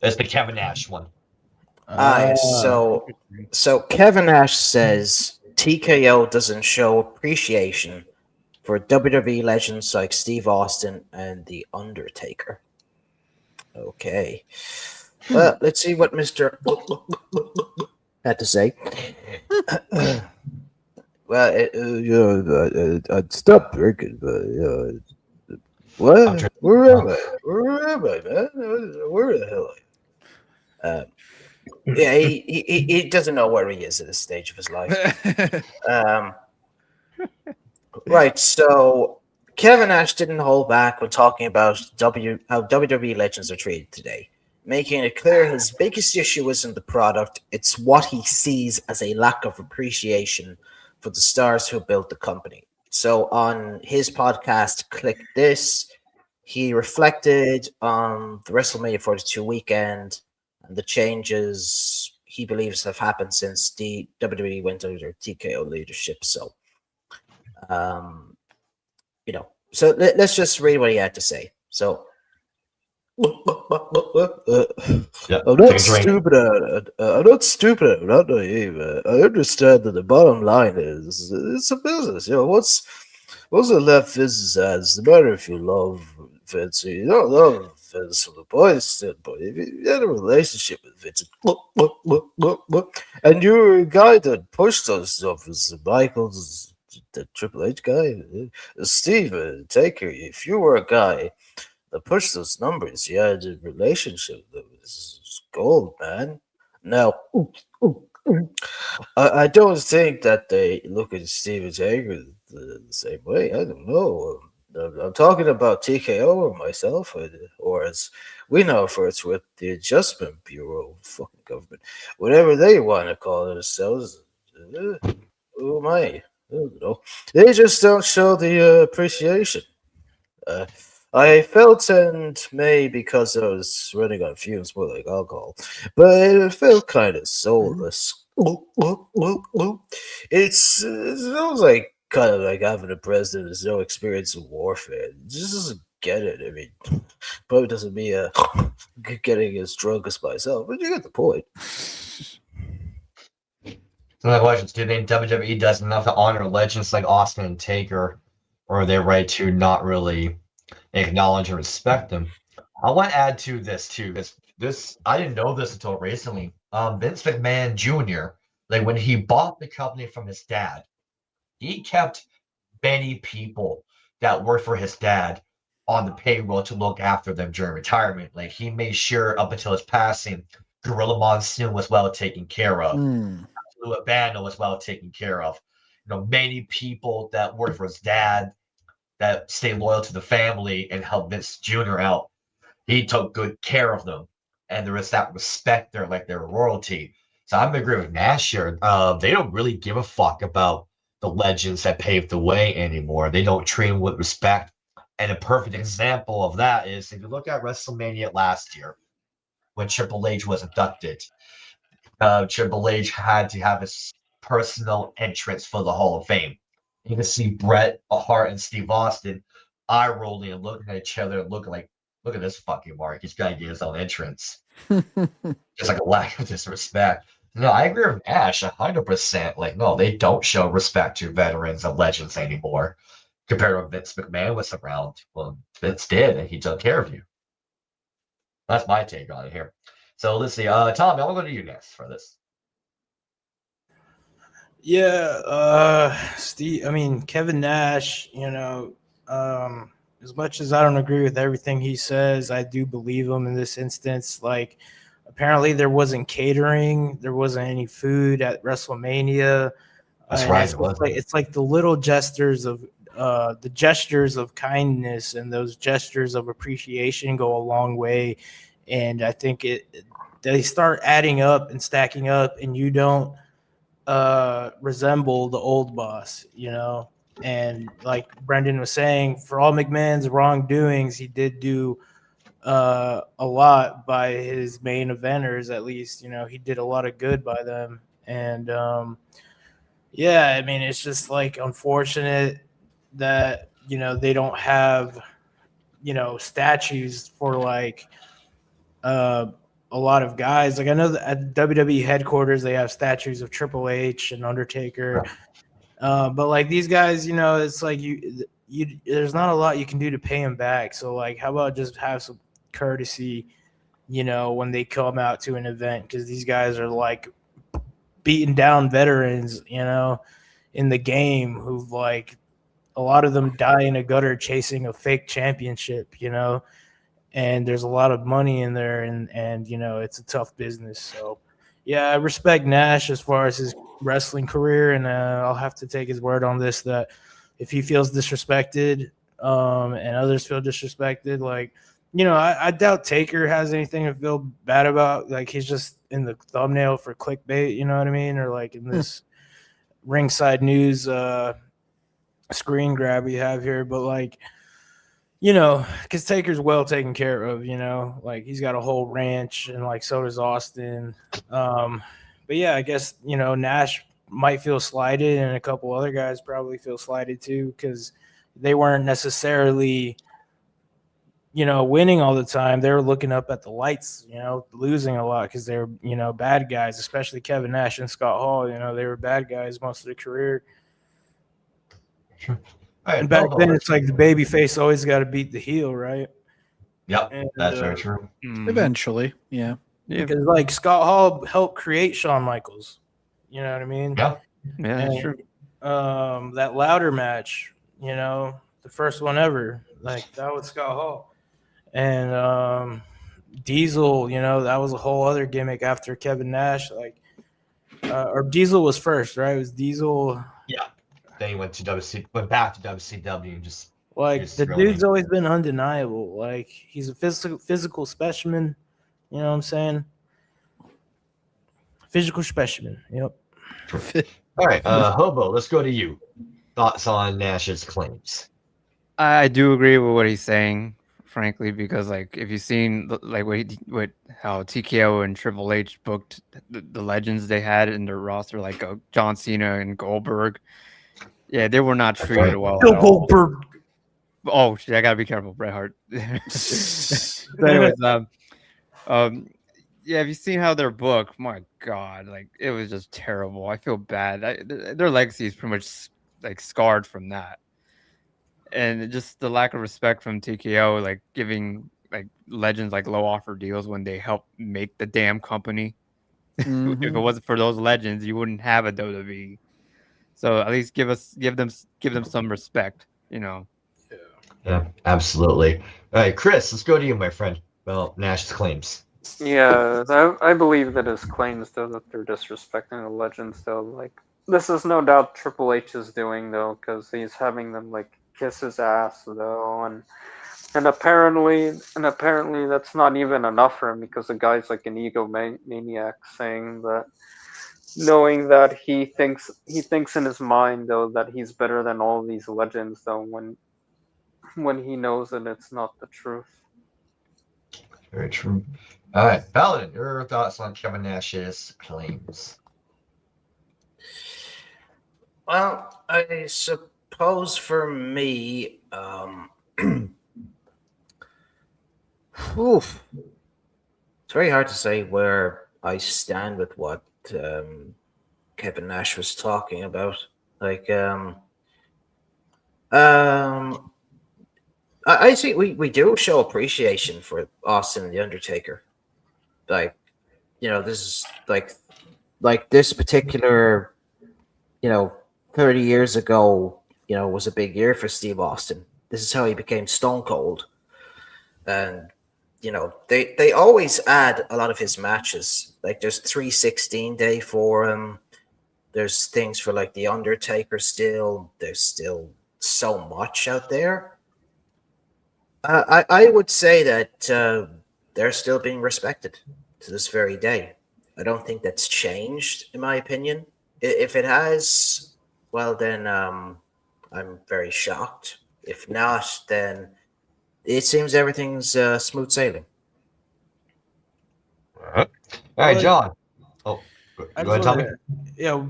It's the Kevin Nash one. So Kevin Nash says TKO doesn't show appreciation for WWE legends like Steve Austin and The Undertaker. Okay. Well, let's see what Mr. had to say. Well, I'd stop drinking, but what? Where am I, man? Where the hell am I? Yeah, he doesn't know where he is at this stage of his life. Right, so Kevin Nash didn't hold back when talking about how WWE legends are treated today, making it clear his biggest issue isn't the product, it's what he sees as a lack of appreciation for the stars who built the company. So on his podcast, Click This, he reflected on the WrestleMania 42 weekend and the changes he believes have happened since the WWE went under TKO leadership. So, so let's just read what he had to say. So, I'm not stupid. I'm not stupid. I'm not naive. I understand that the bottom line is it's a business. What's the left business as? No matter if you love Vince or you don't love Vince from the boys' standpoint. If you had a relationship with Vince, and you were a guy that pushed those stuff, as Michaels, the Triple H guy, Steve Taker. If you were a guy that pushed those numbers, you had a relationship that was gold, man. Now, I don't think that they look at Steve Taker the same way. I don't know. I'm talking about TKO or myself, or as we know first with the Adjustment Bureau, fucking government, whatever they want to call themselves. Who am I? I don't know. They just don't show the appreciation. I felt, and may because I was running on fumes more like alcohol, but it felt kind of soulless. It sounds like kind of like having a president who's no experience in warfare. Just doesn't get it. I mean, probably doesn't mean getting as drunk as myself, but you get the point. Some of the questions: do you think WWE does enough to honor legends like Austin and Taker, or are they right to not really acknowledge and respect them? I want to add to this too. This I didn't know this until recently. Vince McMahon Jr., like when he bought the company from his dad, he kept many people that worked for his dad on the payroll to look after them during retirement. Like he made sure up until his passing, Gorilla Monsoon was well taken care of. Lou Albano was well taken care of. Many people that worked for his dad that stayed loyal to the family and helped Vince Jr. out. He took good care of them. And there is that respect there, like their royalty. So I'm agree with Nash here. They don't really give a fuck about the legends that paved the way anymore. They don't treat them with respect. And a perfect example of that is if you look at WrestleMania last year, when Triple H was inducted, Triple H had to have his personal entrance for the Hall of Fame. You can see Bret Hart and Steve Austin eye rolling and looking at each other and looking like, look at this fucking Mark. He's got to get his own entrance. Just like a lack of disrespect. No, I agree with Ash 100%. Like, no, they don't show respect to veterans and legends anymore. Compared to when Vince McMahon was around. Well, Vince did, and he took care of you. That's my take on it here. So let's see. Tommy, I'm going to go to you next for this. Yeah, Steve. I mean, Kevin Nash. As much as I don't agree with everything he says, I do believe him in this instance. Like, apparently there wasn't catering, there wasn't any food at WrestleMania. That's right. It's like the little gestures of kindness and those gestures of appreciation go a long way. And I think they start adding up and stacking up, and you don't resemble the old boss, And like Brendan was saying, for all McMahon's wrongdoings, he did do a lot by his main eventers. At least, he did a lot of good by them. And I mean, it's just like unfortunate that they don't have statues for like a lot of guys. Like I know that at WWE headquarters they have statues of Triple H and Undertaker, but like these guys, it's like you there's not a lot you can do to pay them back. So like, how about just have some courtesy, when they come out to an event, because these guys are like beating down veterans, in the game who've like a lot of them die in a gutter chasing a fake championship, and there's a lot of money in there, and it's a tough business. So yeah, I respect Nash as far as his wrestling career, and I'll have to take his word on this, that if he feels disrespected and others feel disrespected, like I doubt Taker has anything to feel bad about. Like he's just in the thumbnail for clickbait, you know what I mean? Or like in this ringside news screen grab we have here. But like, because Taker's well taken care of, like he's got a whole ranch, and like so does Austin. But yeah, I guess, Nash might feel slighted, and a couple other guys probably feel slighted too, because they weren't necessarily winning all the time. They were looking up at the lights, losing a lot because they're, bad guys, especially Kevin Nash and Scott Hall. They were bad guys most of their career. Sure. All right, and back then, it's like the baby face always got to beat the heel, right? Yep, And, that's very true. Eventually, yeah. Because like Scott Hall helped create Shawn Michaels. You know what I mean? Yeah, that's true. That ladder match, the first one ever, like that was Scott Hall. And Diesel, that was a whole other gimmick after Kevin Nash. Like, or Diesel was first, right? It was Diesel. Yeah. Then he went back to WCW, and just like the dude's always been undeniable. Like he's a physical specimen. You know what I'm saying? Physical specimen. Yep. All right, Hobo, let's go to you. Thoughts on Nash's claims? I do agree with what he's saying, frankly, because like if you've seen like how TKO and Triple H booked the legends they had in their roster, like John Cena and Goldberg, yeah, they were not treated well. Bill Goldberg. Oh shit, I gotta be careful, Bret Hart. But anyways, yeah, have you seen how they're booked? My God, like it was just terrible. I feel bad. Their legacy is pretty much like scarred from that. And just the lack of respect from TKO, like giving like legends like low offer deals when they help make the damn company. If it wasn't for those legends, you wouldn't have a WWE. So at least give them some respect, Yeah, absolutely. All right, Chris, let's go to you, my friend. Well, Nash's claims. Yeah, I believe that his claims, though, that they're disrespecting the legends, though, like this is no doubt Triple H's doing, though, because he's having them like kiss his ass, though, and apparently that's not even enough for him, because the guy's like an egomaniac, saying that, knowing that he thinks in his mind, though, that he's better than all these legends, though, when he knows that it's not the truth. Very true. All right, Paladin, your thoughts on Kevin Nash's claims? Well, I suppose for me, it's very hard to say where I stand with what Kevin Nash was talking about. Like, I think we do show appreciation for Austin and The Undertaker. Like, this is like this particular, 30 years ago, was a big year for Steve Austin. This is how he became Stone Cold. And, they always add a lot of his matches. Like there's 316 Day for him. There's things for like The Undertaker still. There's still so much out there. I would say that they're still being respected to this very day. I don't think that's changed, in my opinion. If it has, well, then I'm very shocked. If not, then it seems everything's smooth sailing. All right, John. Oh, go ahead, Tommy.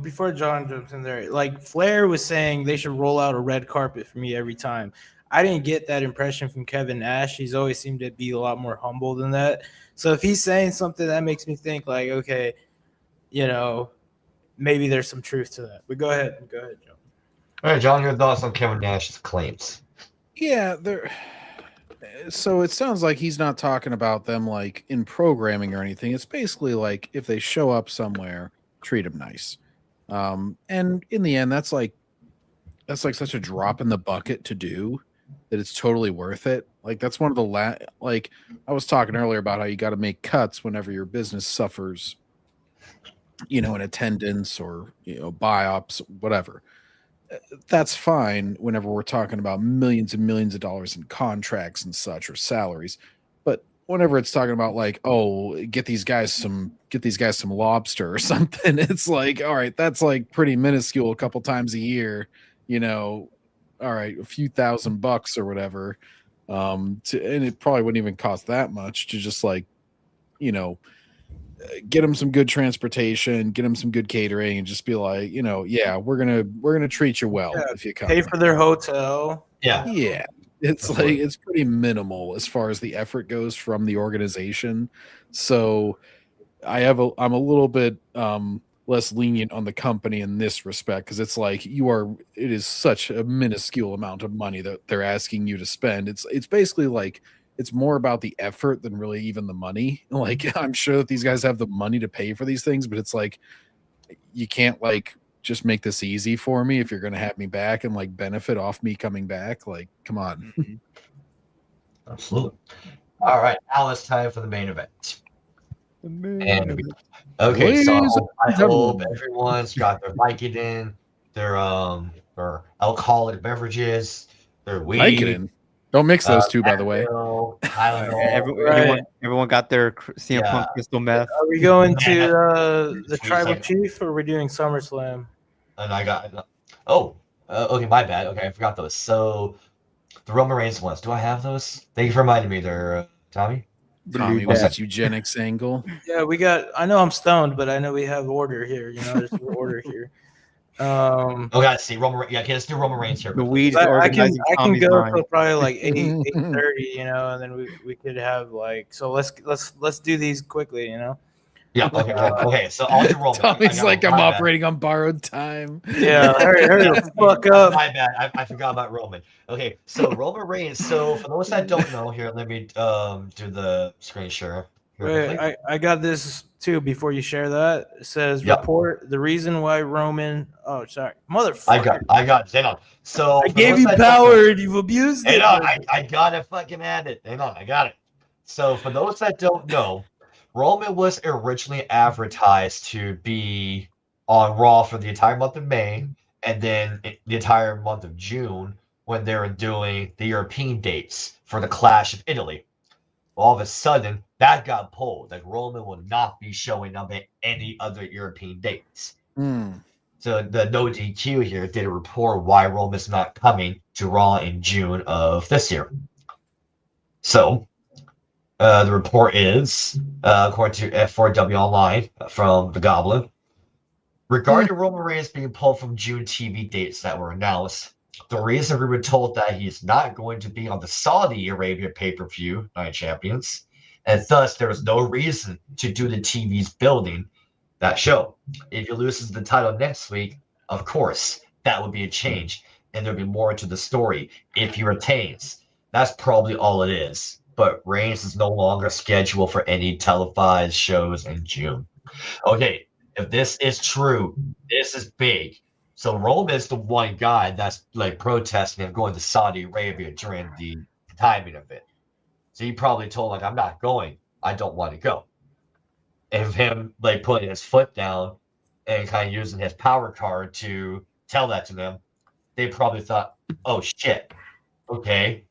before John jumps in there, like Flair was saying they should roll out a red carpet for me every time. I didn't get that impression from Kevin Nash. He's always seemed to be a lot more humble than that. So if he's saying something, that makes me think like, okay, maybe there's some truth to that. But go ahead, John. All right, John, your thoughts on Kevin Nash's claims? Yeah, so it sounds like he's not talking about them like in programming or anything. It's basically like if they show up somewhere, treat them nice. And in the end, that's like such a drop in the bucket to do that it's totally worth it. Like that's one of the like I was talking earlier about how you got to make cuts whenever your business suffers, in attendance or buy-ups, whatever. That's fine whenever we're talking about millions and millions of dollars in contracts and such or salaries. But whenever it's talking about like, oh, get these guys some lobster or something, it's like, all right, that's like pretty minuscule a couple times a year, all right, a few $1,000 or whatever. And it probably wouldn't even cost that much to just like, get them some good transportation, get them some good catering, and just be like, yeah, we're gonna treat you well if you come. Pay for their hotel. Yeah. It's like it's pretty minimal as far as the effort goes from the organization. So I'm a little bit less lenient on the company in this respect because it's like it is such a minuscule amount of money that they're asking you to spend. It's basically like it's more about the effort than really even the money. Like I'm sure that these guys have the money to pay for these things, but it's like you can't like just make this easy for me if you're going to have me back and like benefit off me coming back. Like, come on. Absolutely. All right, now it's time for the main event. Okay, so I hope everyone's got their Vicodin, their alcoholic beverages, their weed. Vicodin. Don't mix those two, by the way. Everyone got their CM Punk crystal meth. Are we going to the Tribal Chief or are we doing SummerSlam? And I got okay, my bad. Okay, I forgot those. So the Roman Reigns ones. Do I have those? Thank you for reminding me there, Tommy. Tommy with that eugenics angle. Yeah, we got. I know I'm stoned, but I know we have order here. There's order here. Okay, see Roman. Yeah, okay, let's do Roman Reigns here. The weed. I can go till probably like 8:30, and then we could have like. So let's do these quickly, Yeah. Okay. So I'll do Roman. Tommy's like I'm operating on borrowed time. Yeah. hurry the fuck up. My bad. I forgot about Roman. Okay. So Roman Reigns. So for those that don't know, here let me do the screen share. Wait, I got this too. Before you share that, it says report the reason why Roman. Oh, sorry, motherfucker. I got. Hang on. So I gave you power and you've abused it. Hang on. I gotta fucking add it. Hang on. I got it. So for those that don't know, Roman was originally advertised to be on Raw for the entire month of May and then the entire month of June when they were doing the European dates for the Clash of Italy. All of a sudden, that got pulled. Like Roman will not be showing up at any other European dates. So the No DQ here did a report why Roman's not coming to Raw in June of this year. So the report is, according to F4W Online from the Goblin, regarding Roman Reigns being pulled from June TV dates that were announced, the reason we were told that he's not going to be on the Saudi Arabia pay-per-view Night of Champions, and thus there was no reason to do the TV's building that show. If he loses the title next week, of course, that would be a change, and there'd be more to the story if he retains. That's probably all it is. But Reigns is no longer scheduled for any televised shows in June. Okay, if this is true, this is big. So Roman is the one guy that's like protesting and going to Saudi Arabia during the timing of it. So he probably told like, I'm not going. I don't want to go. And him like putting his foot down and kind of using his power card to tell that to them, they probably thought, oh shit, okay.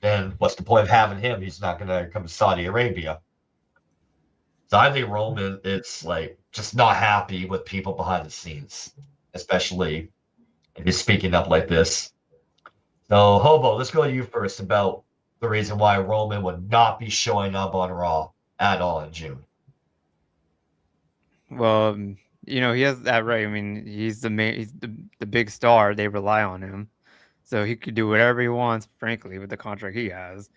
Then what's the point of having him? He's not going to come to Saudi Arabia. So I think Roman is like just not happy with people behind the scenes, especially if he's speaking up like this. So Hobo, let's go to you first about the reason why Roman would not be showing up on Raw at all in June. Well, You know, he has that right. I mean, he's the main, he's the big star. They rely on him, so he could do whatever he wants. Frankly, with the contract he has,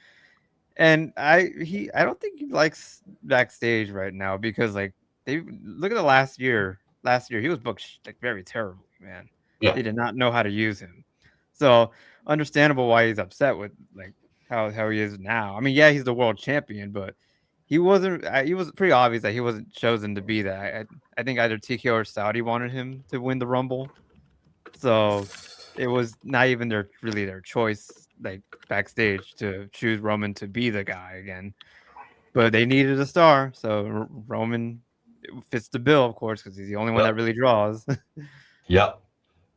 and I don't think he likes backstage right now because like they look at the last year. Last year he was booked like very terribly, man. Yeah. They did not know how to use him, so understandable why he's upset with like how he is now. I mean, yeah, he's the world champion, but he wasn't. He was pretty obvious that he wasn't chosen to be that. I think either TKO or Saudi wanted him to win the Rumble, so it was not even their choice, like backstage, to choose Roman to be the guy again. But they needed a star, so Roman fits the bill, of course, because he's the only one that really draws. Yep,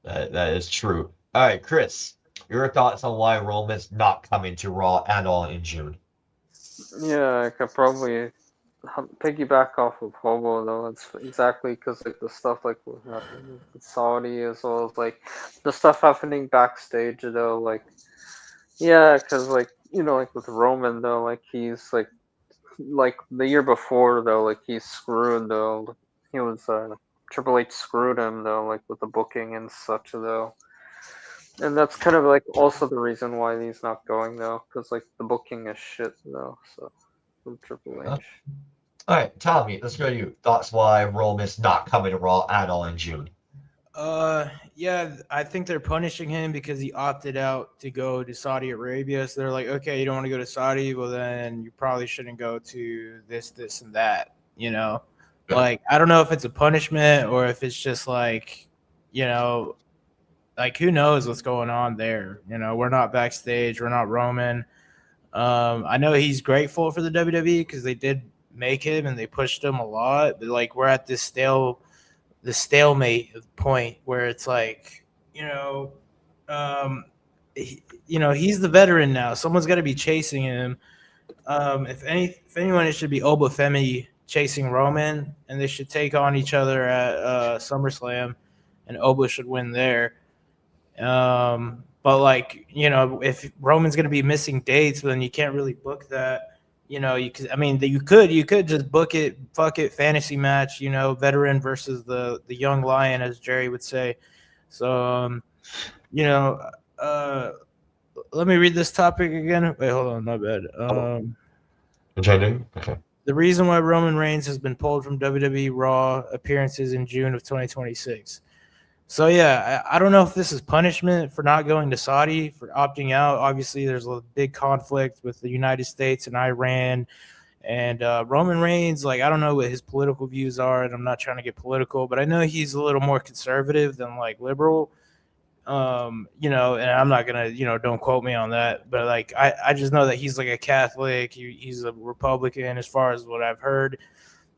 that is true. All right, Chris, your thoughts on why Roman's not coming to Raw at all in June? Yeah, I could probably piggyback off of Hobo though. It's exactly because like the stuff like what happened with Saudi as well as like the stuff happening backstage though. Like yeah, because like you know like with Roman though, like he's like the year before though, like he's screwed though. He was Triple H screwed him though, like with the booking and such though. And that's kind of like also the reason why he's not going though, because like the booking is shit though. So from Triple H. All right, Tommy, let's go to you. Thoughts why Roman's not coming to Raw at all in June? Yeah, I think they're punishing him because he opted out to go to Saudi Arabia. So they're like, okay, you don't want to go to Saudi, well then you probably shouldn't go to this, and that. You know, like I don't know if it's a punishment or if it's just like, you know. Like, who knows what's going on there? You know, we're not backstage. We're not Roman. I know he's grateful for the WWE because they did make him and they pushed him a lot. But, like, we're at this stalemate point where it's like, he's the veteran now. Someone's got to be chasing him. If anyone, it should be Oba Femi chasing Roman, and they should take on each other at SummerSlam, and Oba should win there. But like, if Roman's going to be missing dates, then you can't really book that. You could just book it, fuck it, fantasy match, veteran versus the young lion, as Jerry would say. So, let me read this topic again. Wait, hold on, my bad. Okay. The reason why Roman Reigns has been pulled from WWE Raw appearances in June of 2026. So, yeah, I don't know if this is punishment for not going to Saudi, for opting out. Obviously, there's a big conflict with the United States and Iran. And Roman Reigns, like, I don't know what his political views are, and I'm not trying to get political, but I know he's a little more conservative than, like, liberal. And I'm not going to, don't quote me on that. But, like, I just know that he's, like, a Catholic. He's a Republican as far as what I've heard.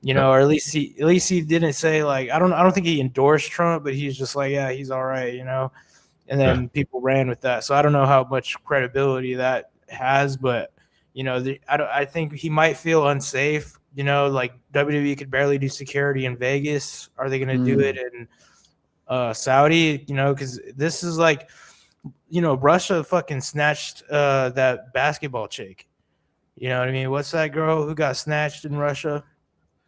Or at least he didn't say, like, I don't think he endorsed Trump, but he's just like, yeah, he's all right, and then people ran with that. So I don't know how much credibility that has, but I think he might feel unsafe. Like WWE could barely do security in Vegas. Are they going to do it in Saudi? Because this is like, Russia fucking snatched that basketball chick. You know what I mean? What's that girl who got snatched in Russia?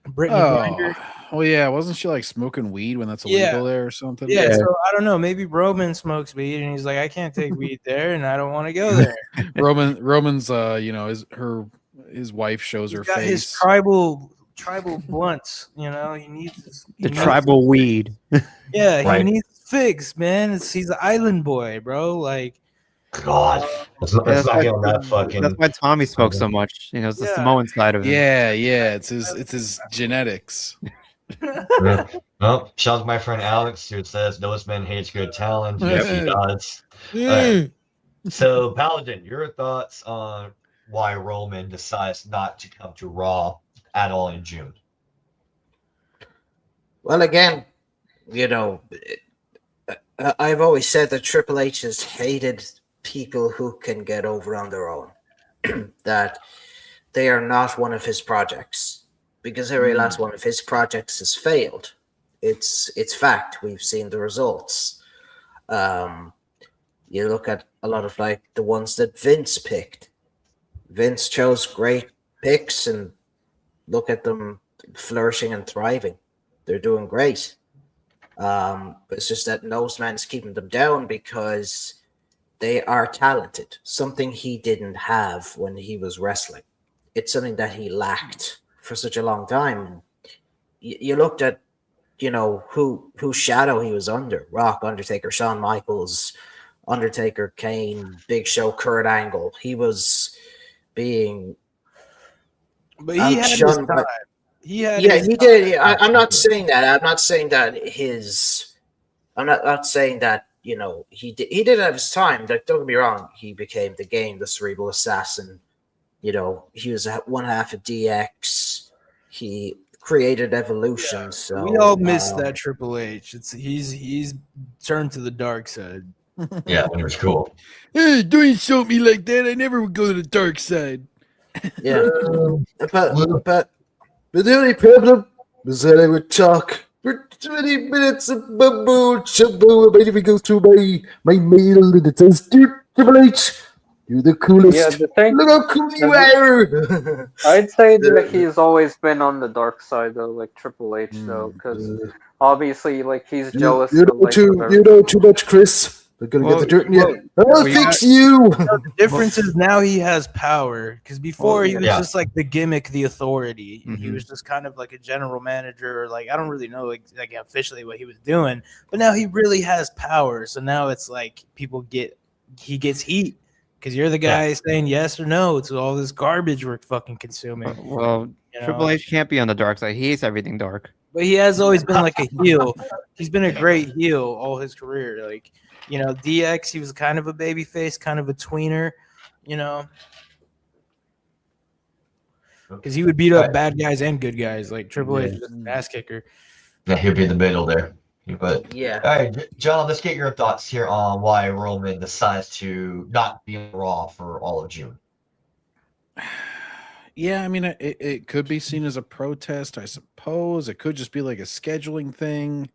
Brittany Griner. Oh yeah, wasn't she like smoking weed when that's illegal there or something? Yeah, so I don't know. Maybe Roman smokes weed and he's like, I can't take weed there, and I don't want to go there. Roman's, his wife shows her got face. His tribal blunts. He needs tribal weed. Yeah, Right. he needs figs, man. He's an island boy, bro. Like, God, let's not get on that fucking. That's why Tommy smokes so much. It's the Samoan side of it. Yeah, it's his genetics. Yeah. Well, shout out to my friend Alex who says no man hates good talent. Yes, he does. Alright. So, Paladin, your thoughts on why Roman decides not to come to Raw at all in June? Well, again, I've always said that Triple H has hated people who can get over on their own, that they are not one of his projects, because every last one of his projects has failed. It's fact. We've seen the results. You look at a lot of like the ones that Vince picked. Vince chose great picks, and look at them flourishing and thriving. They're doing great. But it's just that Noseman's keeping them down because they are talented. Something he didn't have when he was wrestling. It's something that he lacked for such a long time. You looked at, whose shadow he was under: Rock, Undertaker, Shawn Michaels, Undertaker, Kane, Big Show, Kurt Angle. He was being But he had his outshunned time. by- He had Yeah, his he time. did. I'm not saying that. I'm not saying that I'm not saying that. He did have his time. Like, don't get me wrong. He became the Game, the Cerebral Assassin. He was one half of DX. He created Evolution. So We all miss that Triple H. He's turned to the dark side. Yeah, when he was cool. Hey, don't insult me like that. I never would go to the dark side. Yeah, but the only problem was that I would talk for 20 minutes of bubble chubbo. I might even go through my mail and it says, "Dude, Triple H, you're the coolest. Yeah, the thing. Look how cool you are." I'd say that he's always been on the dark side though, like Triple H though, because obviously, like he's jealous. You of, like, you know too much, Chris. They're gonna get the dirt in you. I'll fix you. The difference is now he has power, because before he was Yeah. just like the gimmick, the authority. He Mhm. was just kind of like a general manager. Like, I don't really know like officially what he was doing, but now he really has power. So now it's like he gets heat because you're the guy saying yes or no to all this garbage we're fucking consuming. Well, You know? Triple H can't be on the dark side. He hates everything dark. But he has always been like a heel. He's been a great heel all his career. Like, DX, he was kind of a baby face, kind of a tweener, because he would beat up bad guys and good guys. Like Triple H was an ass kicker. Yeah, he'll be in the middle there. But Yeah. All right, John, let's get your thoughts here on why Roman decides to not be on Raw for all of June. Yeah, I mean, it could be seen as a protest, I suppose. It could just be like a scheduling thing.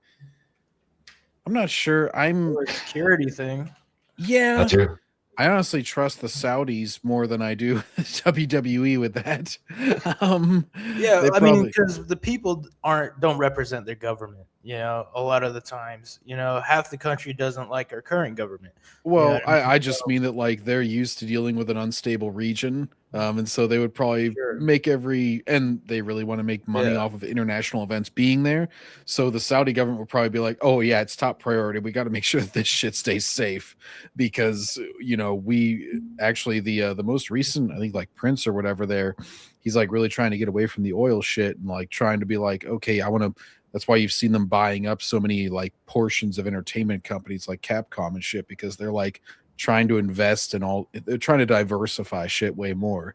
I'm not sure. Or a security thing. Yeah. That's true. I honestly trust the Saudis more than I do WWE with that. Yeah, they I mean, probably- because the people don't represent their government. A lot of the times, half the country doesn't like our current government. Well, what I mean? I just mean that like they're used to dealing with an unstable region, and so they would probably make and they really want to make money off of international events being there. So the Saudi government would probably be like, "Oh yeah, it's top priority. We got to make sure that this shit stays safe," because we actually the most recent, I think, like Prince or whatever there, he's like really trying to get away from the oil shit and like trying to be like, okay, I want to. That's why you've seen them buying up so many like portions of entertainment companies like Capcom and shit, because they're like trying to invest in they're trying to diversify shit way more.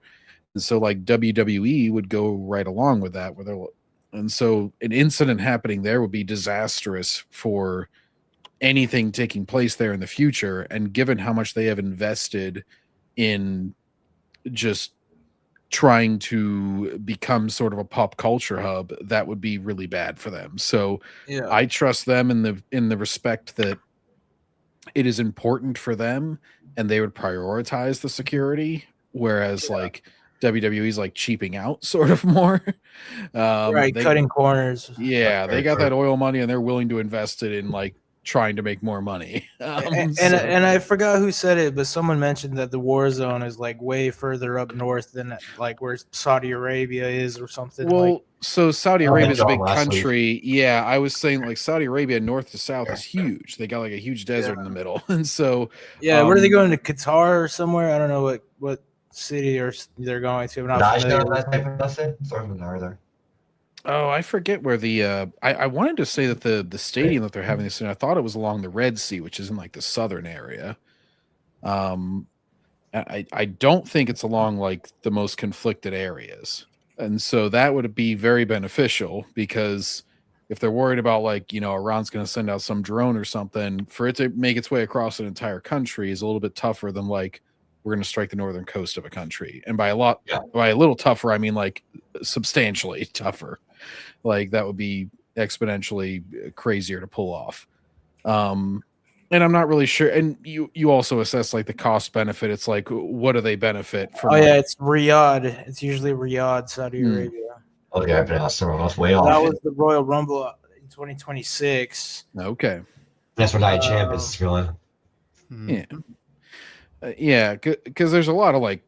And so like WWE would go right along with that, and so an incident happening there would be disastrous for anything taking place there in the future. And given how much they have invested in just trying to become sort of a pop culture hub, that would be really bad for them. So Yeah. I trust them in the respect that it is important for them and they would prioritize the security, whereas like WWE's like cheaping out sort of more. Right, cutting corners. Yeah, they got that oil money and they're willing to invest it in like trying to make more money. And So- I forgot who said it, but someone mentioned that the war zone is like way further up north than like where Saudi Arabia is or something. Well, like, so Saudi Oh, Arabia is a John big last week. country. Yeah, I was saying like Saudi Arabia, north to south, is huge. They got like a huge desert in the middle, and so yeah, where are they um, going, to Qatar or somewhere? I don't know what city they're going to. I'm not familiar with- Oh, I forget where the I wanted to say that the stadium that they're having this in, I thought it was along the Red Sea, which is in like the southern area. I don't think it's along like the most conflicted areas. And so that would be very beneficial, because if they're worried about like, Iran's going to send out some drone or something, for it to make its way across an entire country is a little bit tougher than like we're going to strike the northern coast of a country. And by a little tougher, I mean like substantially tougher. Like that would be exponentially crazier to pull off. And I'm not really sure. And you also assess like the cost benefit. It's like, what do they benefit from? Oh yeah, like- it's Riyadh. It's usually Riyadh, Saudi Hmm. Arabia. Okay, I pronounced it wrong. I was way That off. was the Royal Rumble. in 2026. Okay. That's where Night Champions is going. Yeah. Yeah, because there's a lot of like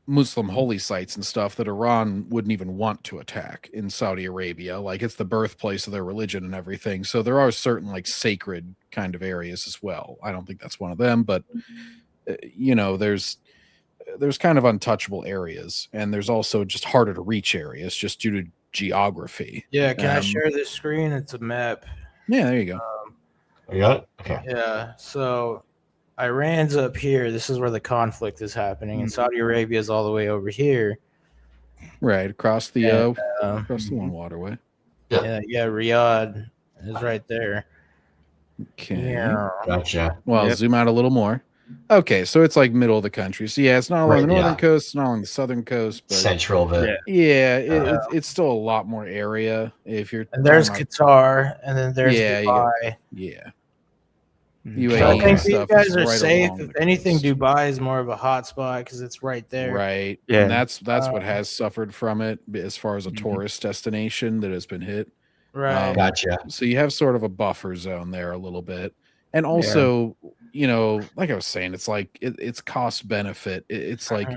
Muslim holy sites and stuff that Iran wouldn't even want to attack in Saudi Arabia. Like it's the birthplace of their religion and everything. So there are certain like sacred kind of areas as well. I don't think that's one of them, but you know, there's kind of untouchable areas, and there's also just harder to reach areas just due to geography. Yeah, can I share this screen? It's a map. Yeah, there you go. You got it? Okay. Yeah, so Iran's up here. This is where the conflict is happening, and Saudi Arabia is all the way over here. Right across the And, across the one waterway. Yeah, Riyadh is right there. Okay. Yeah. Gotcha. Well, Yep. zoom out a little more. Okay, so it's like middle of the country. So yeah, it's not along Right, the northern yeah. coast, it's not along the southern coast, but Central of it. yeah, it's still a lot more area if you're. And there's talking Qatar, and then there's Yeah, Dubai. yeah. So I UAE think and these stuff guys is are right safe. along If the anything, coast. Dubai is more of a hot spot because it's right there. Right. Yeah. And that's what has suffered from it as far as a tourist destination that has been hit. Right. Gotcha. So you have sort of a buffer zone there a little bit. And also, you know, like I was saying, it's like it's cost benefit. It's like,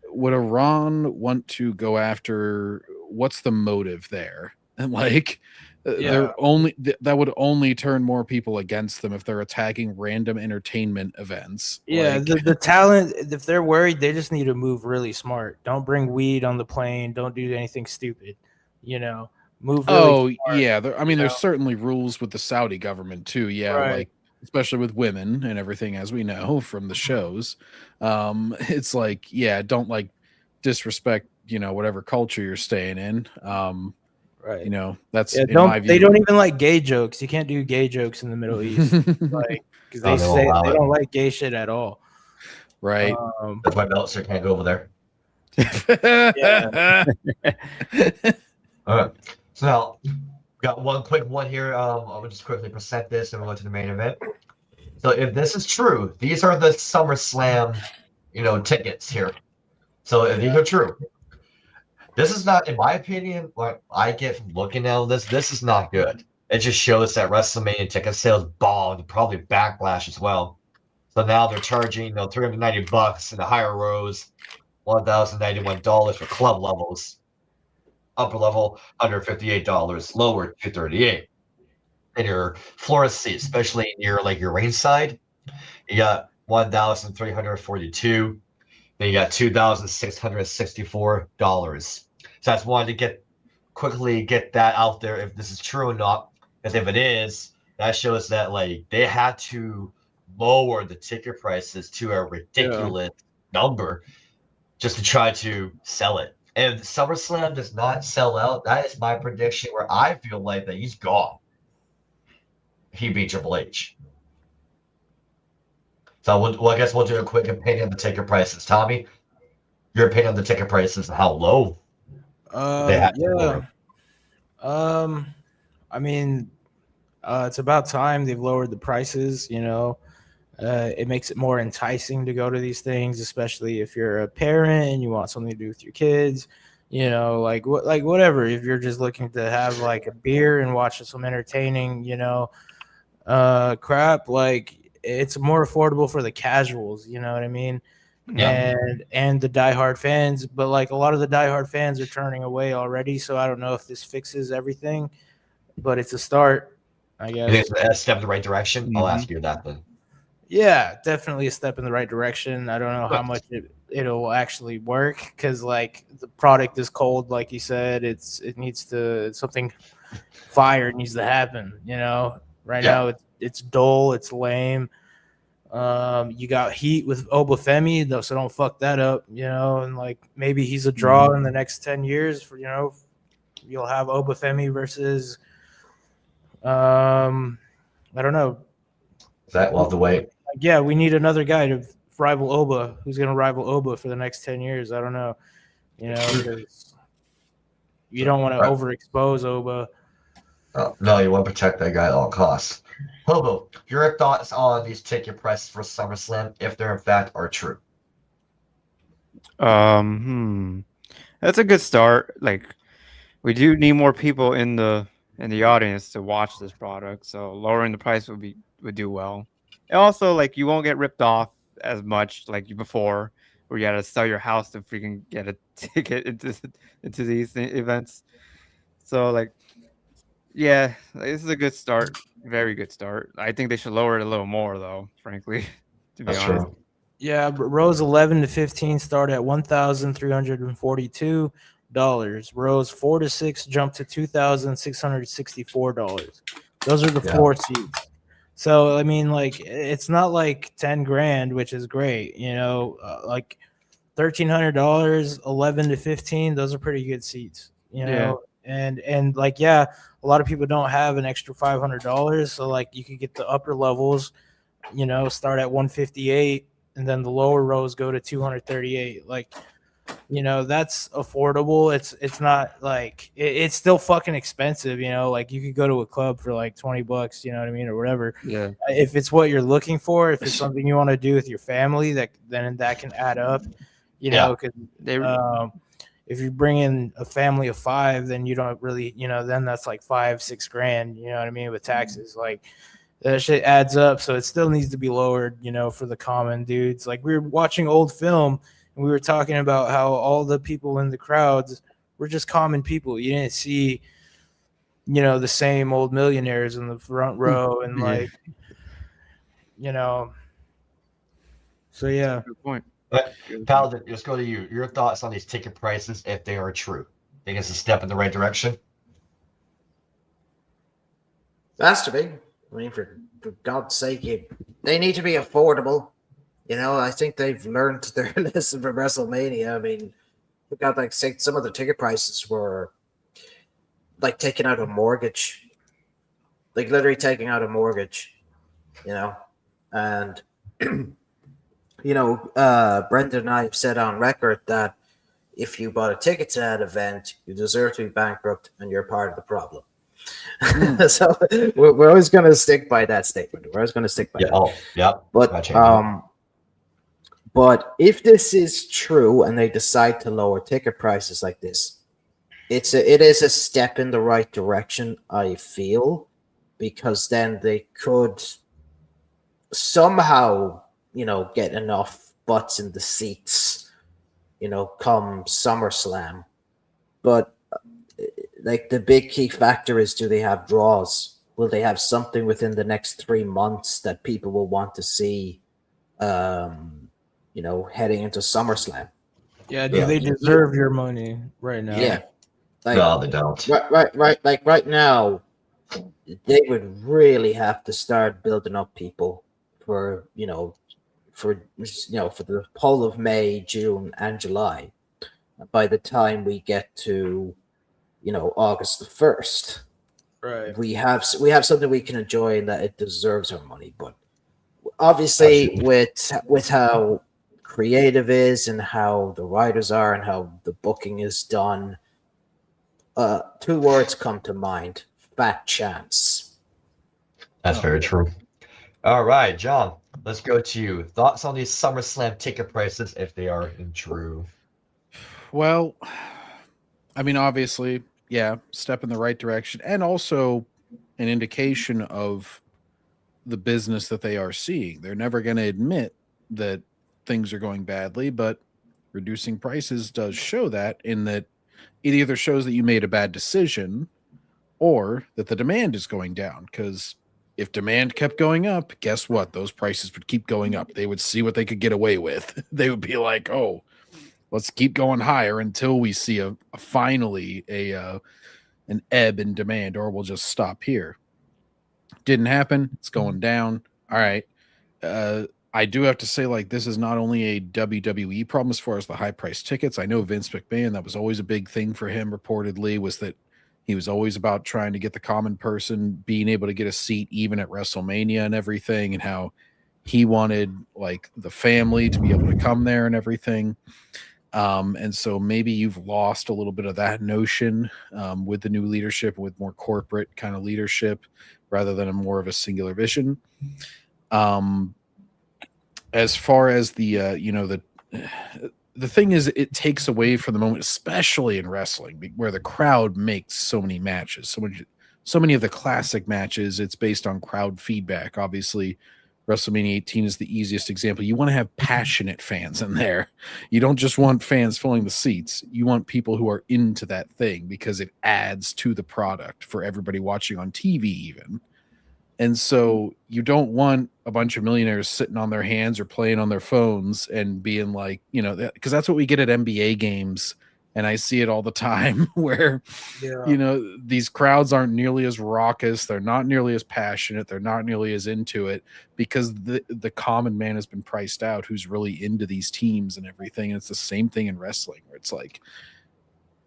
would Iran want to go after, what's the motive there? And like, they're only that would only turn more people against them if they're attacking random entertainment events. Yeah, Like, the talent, if they're worried, they just need to move really smart. Don't bring weed on the plane. Don't do anything stupid. You know, move really smart, yeah. I mean, you there's know? certainly rules with the Saudi government too. Yeah, Right. like especially with women and everything, as we know from the shows. It's like, yeah, don't like disrespect, you know, whatever culture you're staying in. Right. You know, that's Yeah, in my view. they don't even like gay jokes. You can't do gay jokes in the Middle East, like because they Oh, they won't say allow they it. don't like gay shit at all. Right. That's why Meltzer can't go over there. All right. So now, we got one quick one here. I'll just quickly present this and we'll go to the main event. So if this is true, these are the SummerSlam, tickets here. So if these are true, this is not, in my opinion, what I get from looking at this, this is not good. It just shows that WrestleMania ticket sales bombed, probably backlash as well. So now they're charging, $390 in the higher rows, $1,091 for club levels. Upper level, $158, lower, $238. And your floor seat, especially near like your ringside, you got $1,342. Then you got $2,664. So I just wanted to quickly get that out there if this is true or not. Because if it is, that shows that like they had to lower the ticket prices to a ridiculous number just to try to sell it. And if SummerSlam does not sell out, that is my prediction where I feel like that he's gone. He beat Triple H. So I guess we'll do a quick opinion of the ticket prices. Tommy, your opinion on the ticket prices and how low they have to lower. I mean, it's about time they've lowered the prices. It makes it more enticing to go to these things, especially if you're a parent and you want something to do with your kids. Whatever. If you're just looking to have like a beer and watch some entertaining, crap, like it's more affordable for the casuals. You know what I mean? Yeah. And the diehard fans, but like a lot of the diehard fans are turning away already. So I don't know if this fixes everything, but it's a start, I guess. You think it's a step in the right direction? I'll ask you that then. Yeah, definitely a step in the right direction. I don't know how much it'll actually work because like the product is cold, like you said. Something fire needs to happen. Right now it's dull, it's lame. You got heat with Obafemi, though, so don't fuck that up. And like maybe he's a draw in the next 10 years. For you'll have Obafemi versus I don't know. That we'll have to wait. Yeah, we need another guy to rival Oba. Who's going to rival Oba for the next 10 years? I don't know. Because you don't want to overexpose Oba. No, you want to protect that guy at all costs. Hobo, your thoughts on these ticket prices for SummerSlam, if they're in fact are true? That's a good start. Like, we do need more people in the and the audience to watch this product. So lowering the price would do well. And also, like, you won't get ripped off as much like before, where you had to sell your house to freaking get a ticket into these events. So like, yeah, this is a good start. Very good start. I think they should lower it a little more, though. Frankly, to be That's honest. true. Yeah, but rows 11 to 15 start at $1,342. Rows 4 to 6 jump to $2,664. Those are the Yeah. floor seats. So I mean, like, it's not like 10 grand, which is great. You know, like $1,300, 11 to 15. Those are pretty good seats. You know, and like, yeah, a lot of people don't have an extra $500, so like you could get the upper levels. You know, start at 158, and then the lower rows go to 238. Like, you know, that's affordable. It's not like it's still fucking expensive. You know, like you could go to a club for like $20. You know what I mean, or whatever. Yeah. If it's what you're looking for, if it's something you want to do with your family, then that can add up. You know, because if you bring in a family of 5, then you don't really, you know, then that's like $5-6 grand. You know what I mean, with taxes, like. That shit adds up, so it still needs to be lowered, you know, for the common dudes. Like, we were watching old film, and we were talking about how all the people in the crowds were just common people. You didn't see, you know, the same old millionaires in the front row, and like, you know. So yeah. Good point. But Paladin, let's go to you. Your thoughts on these ticket prices, if they are true? Think it's a step in the right direction? That's to be. I mean, for God's sake, they need to be affordable. You know, I think they've learned their lesson from WrestleMania. I mean, we got like some of the ticket prices were like taking out a mortgage, like literally taking out a mortgage. You know, and you know, Brendan and I have said on record that if you bought a ticket to that event, you deserve to be bankrupt, and you're part of the problem. So we're always going to stick by that statement. We're always going to stick by that. Oh, yeah. But if this is true and they decide to lower ticket prices like this, it is a step in the right direction, I feel, because then they could somehow, you know, get enough butts in the seats, you know, come SummerSlam. But like, the big key factor is, do they have draws? Will they have something within the next 3 months that people will want to see, you know, heading into SummerSlam? Yeah, do they deserve your money right now? Yeah. Like, No, they don't. Right. Like right now, they would really have to start building up people for the whole of May, June, and July. By the time we get to, you know, August the 1st, right, we have something we can enjoy and that it deserves our money. But obviously, with how creative is and how the writers are and how the booking is done, 2 words come to mind: fat chance. That's very true. All right, John, let's go to you. Thoughts on these SummerSlam ticket prices, if they are true? Well, I mean, obviously, yeah, step in the right direction, and also an indication of the business that they are seeing. They're never going to admit that things are going badly, but reducing prices does show that, in that it either shows that you made a bad decision or that the demand is going down. Because if demand kept going up, guess what? Those prices would keep going up. They would see what they could get away with. They would be like, oh, let's keep going higher until we see finally an ebb in demand, or we'll just stop here. Didn't happen. It's going down. All right. I do have to say, like, this is not only a WWE problem as far as the high price tickets. I know Vince McMahon, that was always a big thing for him, reportedly, was that he was always about trying to get the common person being able to get a seat even at WrestleMania and everything, and how he wanted, like, the family to be able to come there and everything. And so maybe you've lost a little bit of that notion with the new leadership, with more corporate kind of leadership rather than a more of a singular vision. As far as the thing is, it takes away from the moment, especially in wrestling, where the crowd makes so many matches, so many of the classic matches, it's based on crowd feedback. Obviously, WrestleMania 18 is the easiest example. You want to have passionate fans in there. You don't just want fans filling the seats. You want people who are into that thing because it adds to the product for everybody watching on TV even. And so you don't want a bunch of millionaires sitting on their hands or playing on their phones and being like, because that's what we get at NBA games. And I see it all the time where, these crowds aren't nearly as raucous. They're not nearly as passionate. They're not nearly as into it because the common man has been priced out who's really into these teams and everything. And it's the same thing in wrestling where it's like,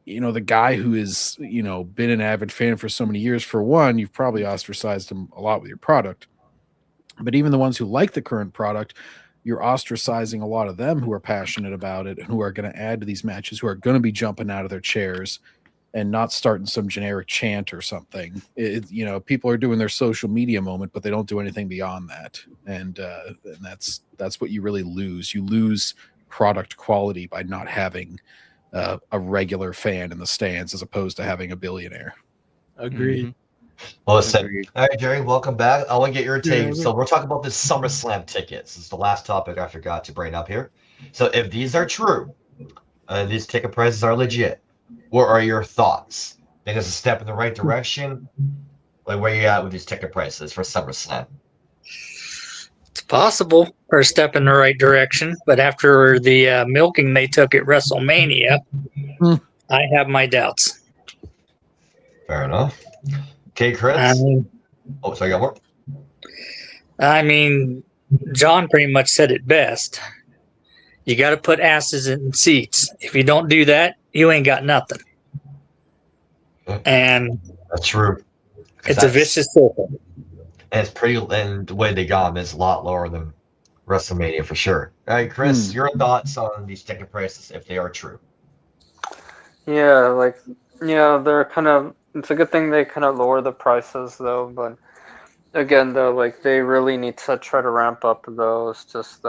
the guy who is, been an avid fan for so many years, for one, you've probably ostracized him a lot with your product. But even the ones who like the current product, you're ostracizing a lot of them who are passionate about it and who are going to add to these matches, who are going to be jumping out of their chairs and not starting some generic chant or something. People are doing their social media moment, but they don't do anything beyond that. And that's what you really lose. You lose product quality by not having a regular fan in the stands as opposed to having a billionaire. Agreed. Mm-hmm. Well, listen. All right, Jerry, welcome back. I want to get your take. So we're talking about the SummerSlam tickets. This is the last topic I forgot to bring up here. So if these are true, these ticket prices are legit, what are your thoughts? Think it's a step in the right direction? Like, where you at with these ticket prices for SummerSlam? It's possible for a step in the right direction, but after the milking they took at WrestleMania, I have my doubts. Fair enough. Okay, Chris. So I got more. I mean, John pretty much said it best. You got to put asses in seats. If you don't do that, you ain't got nothing. And that's true. It's a vicious circle. And it's pretty, and the way they got them is a lot lower than WrestleMania for sure. All right, Chris, your thoughts on these ticket prices if they are true? Yeah, they're kind of. It's a good thing they kind of lower the prices though, but again though, they really need to try to ramp up those just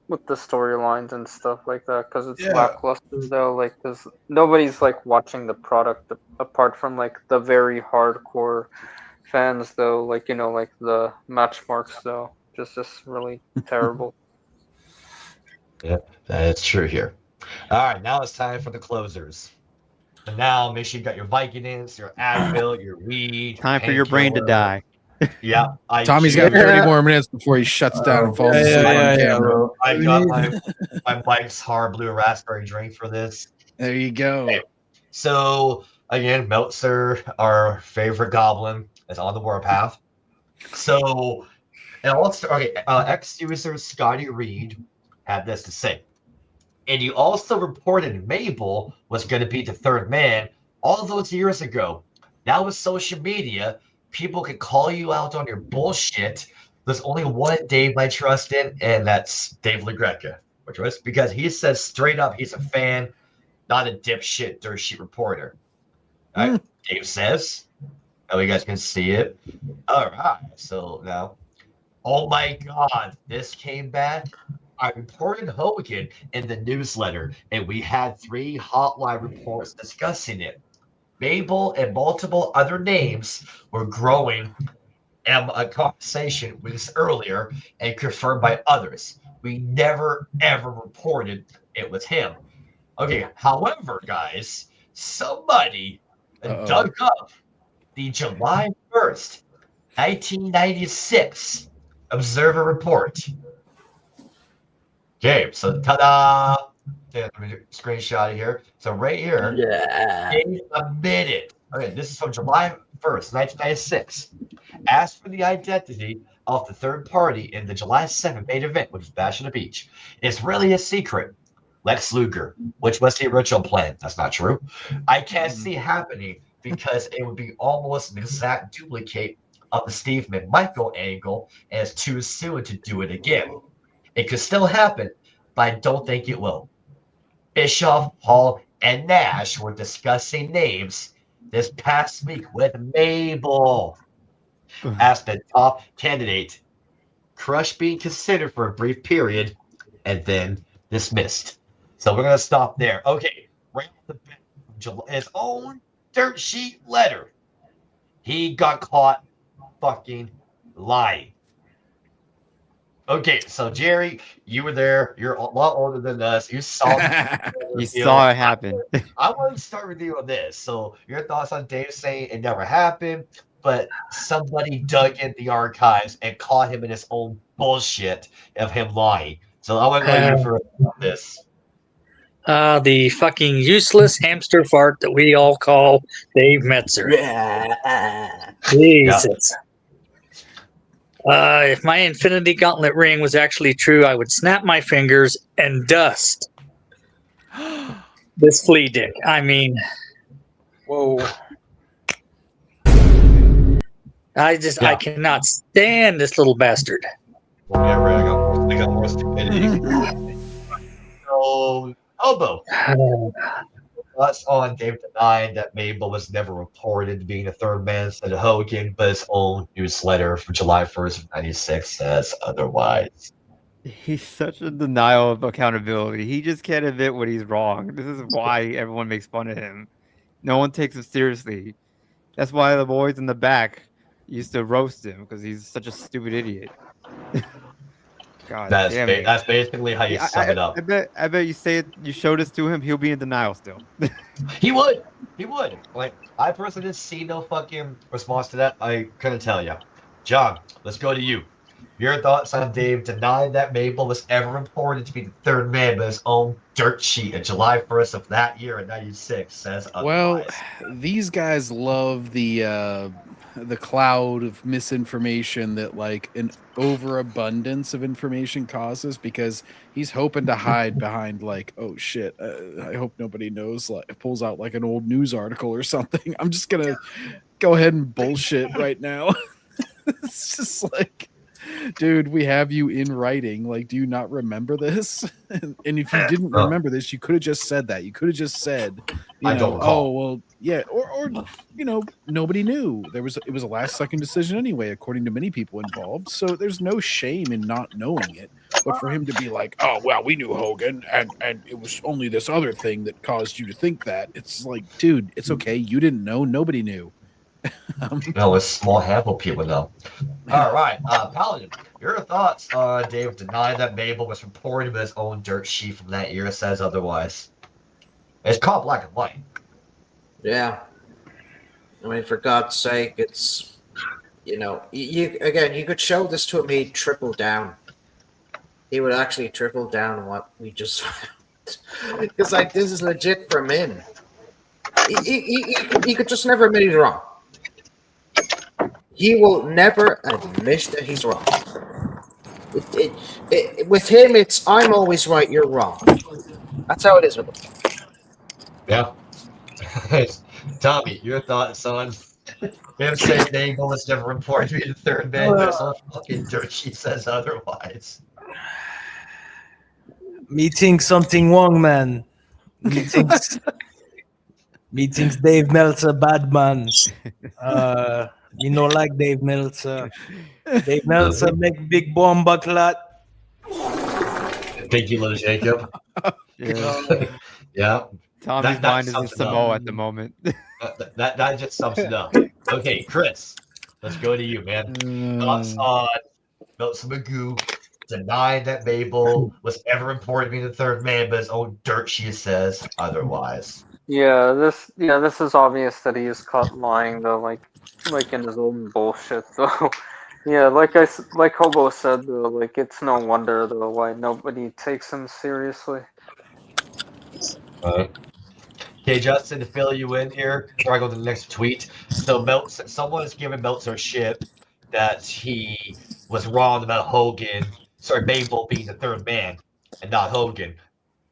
with the storylines and stuff like that because it's lackluster though. Because nobody's watching the product apart from the very hardcore fans though. The match marks though, just really terrible. Yeah, that's true here. All right, now it's time for the closers. And now make sure you got your Vicodins, your Advil, your weed. Time for your brain to die. Yeah. Tommy's got 30 more minutes before he shuts down and falls asleep on camera. I got my Mike's Hard Blue Raspberry drink for this. There you go. Okay. So, again, Meltzer, our favorite goblin, is on the warpath. So, ex-user Scotty Reed had this to say. And you also reported Mabel was going to be the third man all those years ago. Now with social media, people can call you out on your bullshit. There's only one Dave I trust in, and that's Dave LaGreca. Which was because he says straight up he's a fan, not a dipshit, dirt sheet reporter. All right, Dave says. Oh, you guys can see it. All right, so now, oh my God, this came back. I reported Hogan in the newsletter, and we had 3 hotline reports discussing it. Mabel and multiple other names were growing in a conversation weeks earlier and confirmed by others. We never, ever reported it was him. Okay, however, guys, somebody dug up the July 1st, 1996 Observer report. Okay, so ta-da! Let me do a screenshot here. So right here, they admitted. Okay, this is from July 1st, 1996. Asked for the identity of the third party in the July 7th main event, which was Bash on the Beach. It's really a secret. Lex Luger, which was the original plan. That's not true. I can't see happening because it would be almost an exact duplicate of the Steve McMichael angle, and it's too soon to do it again. It could still happen, but I don't think it will. Bischoff, Hall, and Nash were discussing names this past week with Mabel as the top candidate. Crush being considered for a brief period and then dismissed. So we're going to stop there. Okay, right off the bat, his own dirt sheet letter. He got caught fucking lying. Okay, so Jerry, you were there. You're a lot older than us. You saw You saw it happen. I want to start with you on this. So your thoughts on Dave saying it never happened, but somebody dug in the archives and caught him in his own bullshit of him lying. So I want to know you for this. The fucking useless hamster fart that we all call Dave Metzer. Jesus. If my Infinity Gauntlet ring was actually true, I would snap my fingers and dust this flea dick. I mean, whoa. I cannot stand this little bastard. Whatever, I got more stupidity. So, Elbow. Thoughts on Dave denying that Mabel was never reported to being the third man instead of Hogan, but his own newsletter for July 1st of 96 says otherwise. He's such a denial of accountability. He just can't admit when he's wrong. This is why everyone makes fun of him. No one takes him seriously. That's why the boys in the back used to roast him, because he's such a stupid idiot. God damn it. That's basically how you sum it up. I bet you show this to him, he'll be in denial still. He would. Like, I personally didn't see no fucking response to that. I couldn't tell you. John, let's go to you. Your thoughts on Dave denying that Mabel was ever reported to be the third man, but his own dirt sheet on July 1st of that year in 96 says otherwise. Well, these guys love the cloud of misinformation that like an overabundance of information causes, because he's hoping to hide behind like, oh shit, I hope nobody knows, like pulls out like an old news article or something. I'm just gonna go ahead and bullshit right now. It's just like, dude, we have you in writing. Like, do you not remember this? And if you didn't remember this, you could have just said that. You could have just said, oh, well, yeah, or nobody knew. It was a last second decision anyway, according to many people involved. So there's no shame in not knowing it. But for him to be like, oh, well, we knew Hogan, and it was only this other thing that caused you to think that. It's like, dude, it's okay. You didn't know. Nobody knew. No, it's small handful people know. All right, Paladin, your thoughts on Dave denying that Mabel was reported with his own dirt sheet from that year says otherwise. It's called black and white. Yeah. I mean, for God's sake, it's, you could show this to him, he'd triple down. He would actually triple down on what we just found. Because, like, this is legit from him. He could just never admit he's wrong. He will never admit that he's wrong. With him, it's I'm always right, you're wrong. That's how it is with him. Yeah. Tommy, your thoughts on him saying Mabel was never reported to be the third man, but it's all fucking dirt sheet says otherwise. Me think something wrong, man. Me thinks Dave Meltzer bad man. Me no like Dave Meltzer. Dave Meltzer make big bomb clot. Thank you, little Jacob. Yeah. Tommy's mind is in Samoa at the moment. that just sums it up. Okay, Chris, let's go to you, man. Thoughts on Meltzer Magoo denying that Mabel was ever reported to be the third man, but his own dirt sheet says otherwise. This is obvious that he is caught lying though, like in his own bullshit though. Yeah, like Hobo said though, like it's no wonder though why nobody takes him seriously. Okay, Justin, to fill you in here, before I go to the next tweet. So someone is giving Meltzer shit that he was wrong about Mabel being the third man and not Hogan.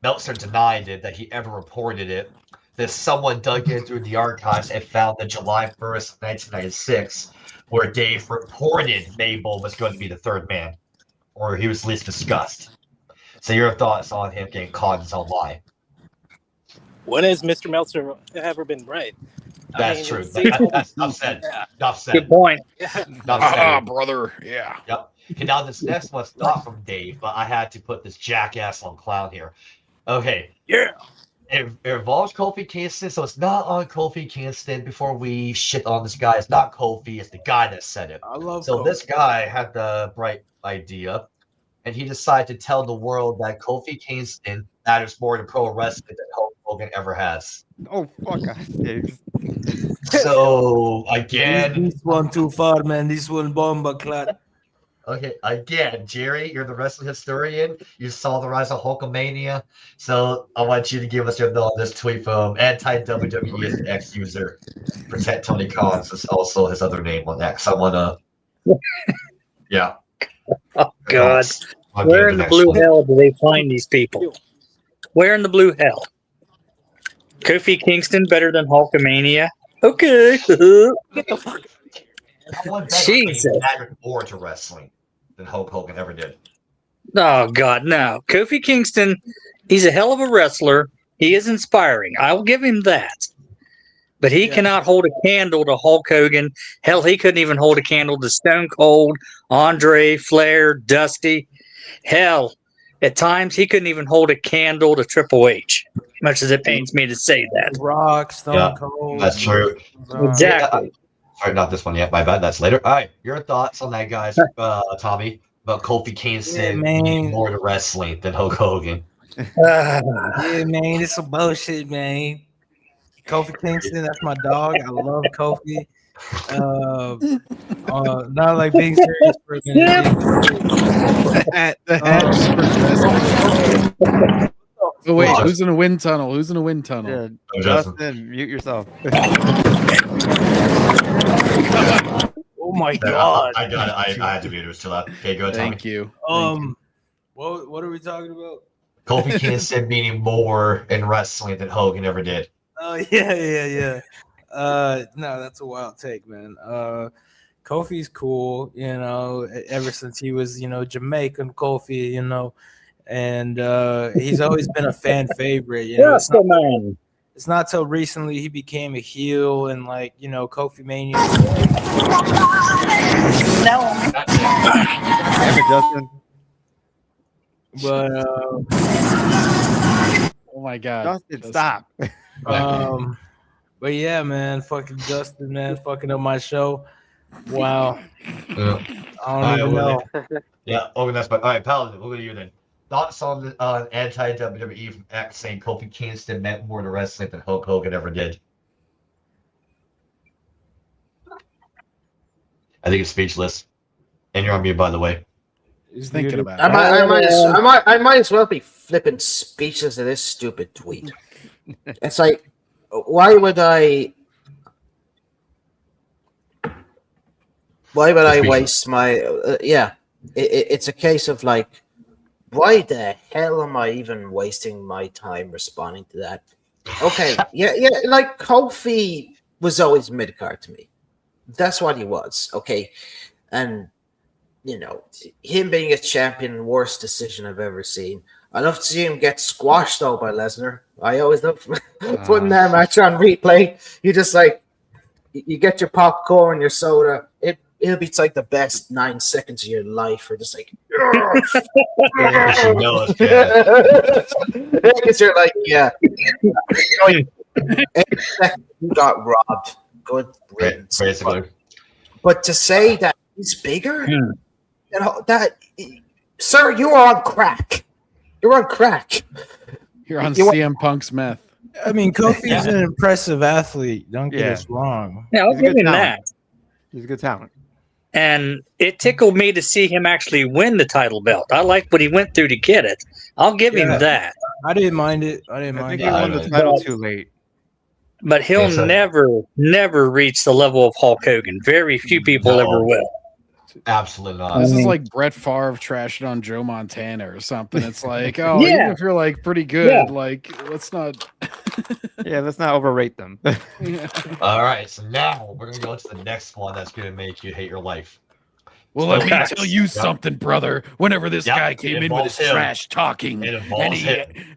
Meltzer denied it, that he ever reported it. That someone dug in through the archives and found that July 1st, 1996, where Dave reported Mabel was going to be the third man, or he was at least discussed. So your thoughts on him getting caught in his own lie? When has Mr. Meltzer ever been right? That's true. That's enough said. Enough said. Good point. Brother. Yeah. Yep. Okay, now this next one's not from Dave, but I had to put this jackass on clown here. Okay. Yeah. it involves Kofi Kingston, so it's not on Kofi Kingston. Before we shit on this guy, it's not Kofi, it's the guy that said it. I love So Kofi. this guy had the bright idea, and he decided to tell the world that Kofi Kingston matters more to pro wrestling than Hulk Hogan ever has. Oh fuck, Dave. So again, This one too far, man. This one bomba clat. okay, again, Jerry, you're the wrestling historian. You saw the rise of Hulkamania, so I want you to give us your thought on this tweet from anti-WWE X user. Protect Tony Khan is also his other name on X. I wanna, yeah. Oh God, I'll where give in the the next blue one. hell do they find these people? Where in the blue hell? Kofi Kingston better than Hulkamania? Okay. Get the fuck. One better Jesus. thing mattered more to wrestling than Hulk Hogan ever did. Oh God, no. Kofi Kingston, he's a hell of a wrestler. He is inspiring. I will give him that. But he cannot hold a candle to Hulk Hogan. Hell, he couldn't even hold a candle to Stone Cold, Andre, Flair, Dusty. Hell, at times he couldn't even hold a candle to Triple H. Much as it pains me to say that. Rock, Stone Yeah, Cold. that's true. Exactly. Sorry, not this one yet. My bad. That's later. All right, your thoughts on that, guys? Tommy, about Kofi Kingston meaning more to wrestling than Hulk Hogan. Yeah, man, it's some bullshit, man. Kofi Kingston, that's my dog. I love Kofi. Not like being serious for a minute. Oh wait, who's in a wind tunnel? Who's in a wind tunnel? Yeah, Justin, mute yourself. Oh my Yeah, god! I got it. I had to mute it. It was too loud. Okay, go, Tommy. Thank you. What are we talking about? Kofi Kingston meaning more in wrestling than Hogan ever did. Oh yeah. No, that's a wild take, man. Kofi's cool, ever since he was, Jamaican Kofi, and he's always been a fan favorite. It's not till recently he became a heel and Kofi Mania. Damn it, Justin. But oh my god, Justin, stop. But yeah, man, fucking Justin, man, fucking up my show. Wow. I don't even know. Yeah, that's fine. All right, Paladin, what are you then? Thoughts on the anti-WWE from X saying Kofi Kingston meant more to wrestling than Hulk Hogan ever did? I think it's speechless. And you're on mute, by the way. He's thinking about it. I might as well be flipping speechless at this stupid tweet. It's like, why would I waste my it's a case of like, why the hell am I even wasting my time responding to that? Okay, yeah, like Kofi was always mid-card to me. That's what he was, okay? And him being a champion, worst decision I've ever seen. I love to see him get squashed though by Lesnar. I always love putting that match on replay. You just you get your popcorn, your soda. It'll be like the best 9 seconds of your life. Or just like, because you're like, yeah, you got robbed. Good riddance. Basically. But to say that he's bigger, sir, you are on crack. You're on crack. You're on CM Punk's meth. I mean, Kofi's an impressive athlete. Don't get us wrong. Yeah, I'll give him that. He's a good talent. And it tickled me to see him actually win the title belt. I like what he went through to get it. I'll give him that. I didn't mind it. I think he won the title too late. But he'll never reach the level of Hulk Hogan. Very few people ever will. Absolutely not. This is like Brett Favre trashing on Joe Montana or something. It's like, even if you're like pretty good, let's not. Let's not overrate them. All right, so now we're gonna go to the next one that's gonna make you hate your life. Well, let me tell you something, brother. Whenever this guy came in with his trash talking,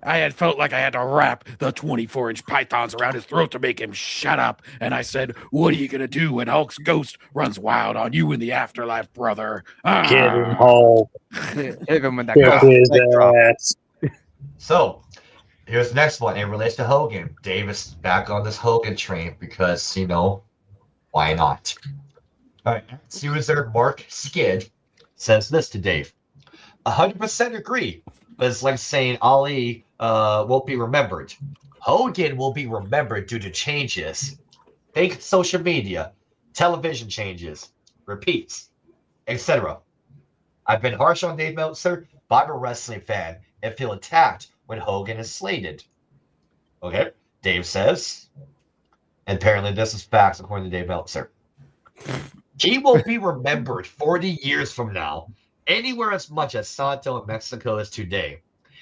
I had felt like I had to wrap the 24-inch pythons around his throat to make him shut up. And I said, "What are you gonna do when Hulk's ghost runs wild on you in the afterlife, brother?" Get him, Hulk. Hit him with that. So, Here's the next one. It relates to Hogan. Dave is back on this Hogan train because, why not? All right. User Mark Skid says this to Dave. 100% agree. But it's like saying Ali won't be remembered. Hogan will be remembered due to changes. Think social media, television changes, repeats, etc. I've been harsh on Dave Meltzer, but I'm a wrestling fan and feel attacked when Hogan is slated. Okay, Dave says, and apparently this is facts according to Dave Meltzer. He will be remembered 40 years from now, anywhere as much as Santo in Mexico is today.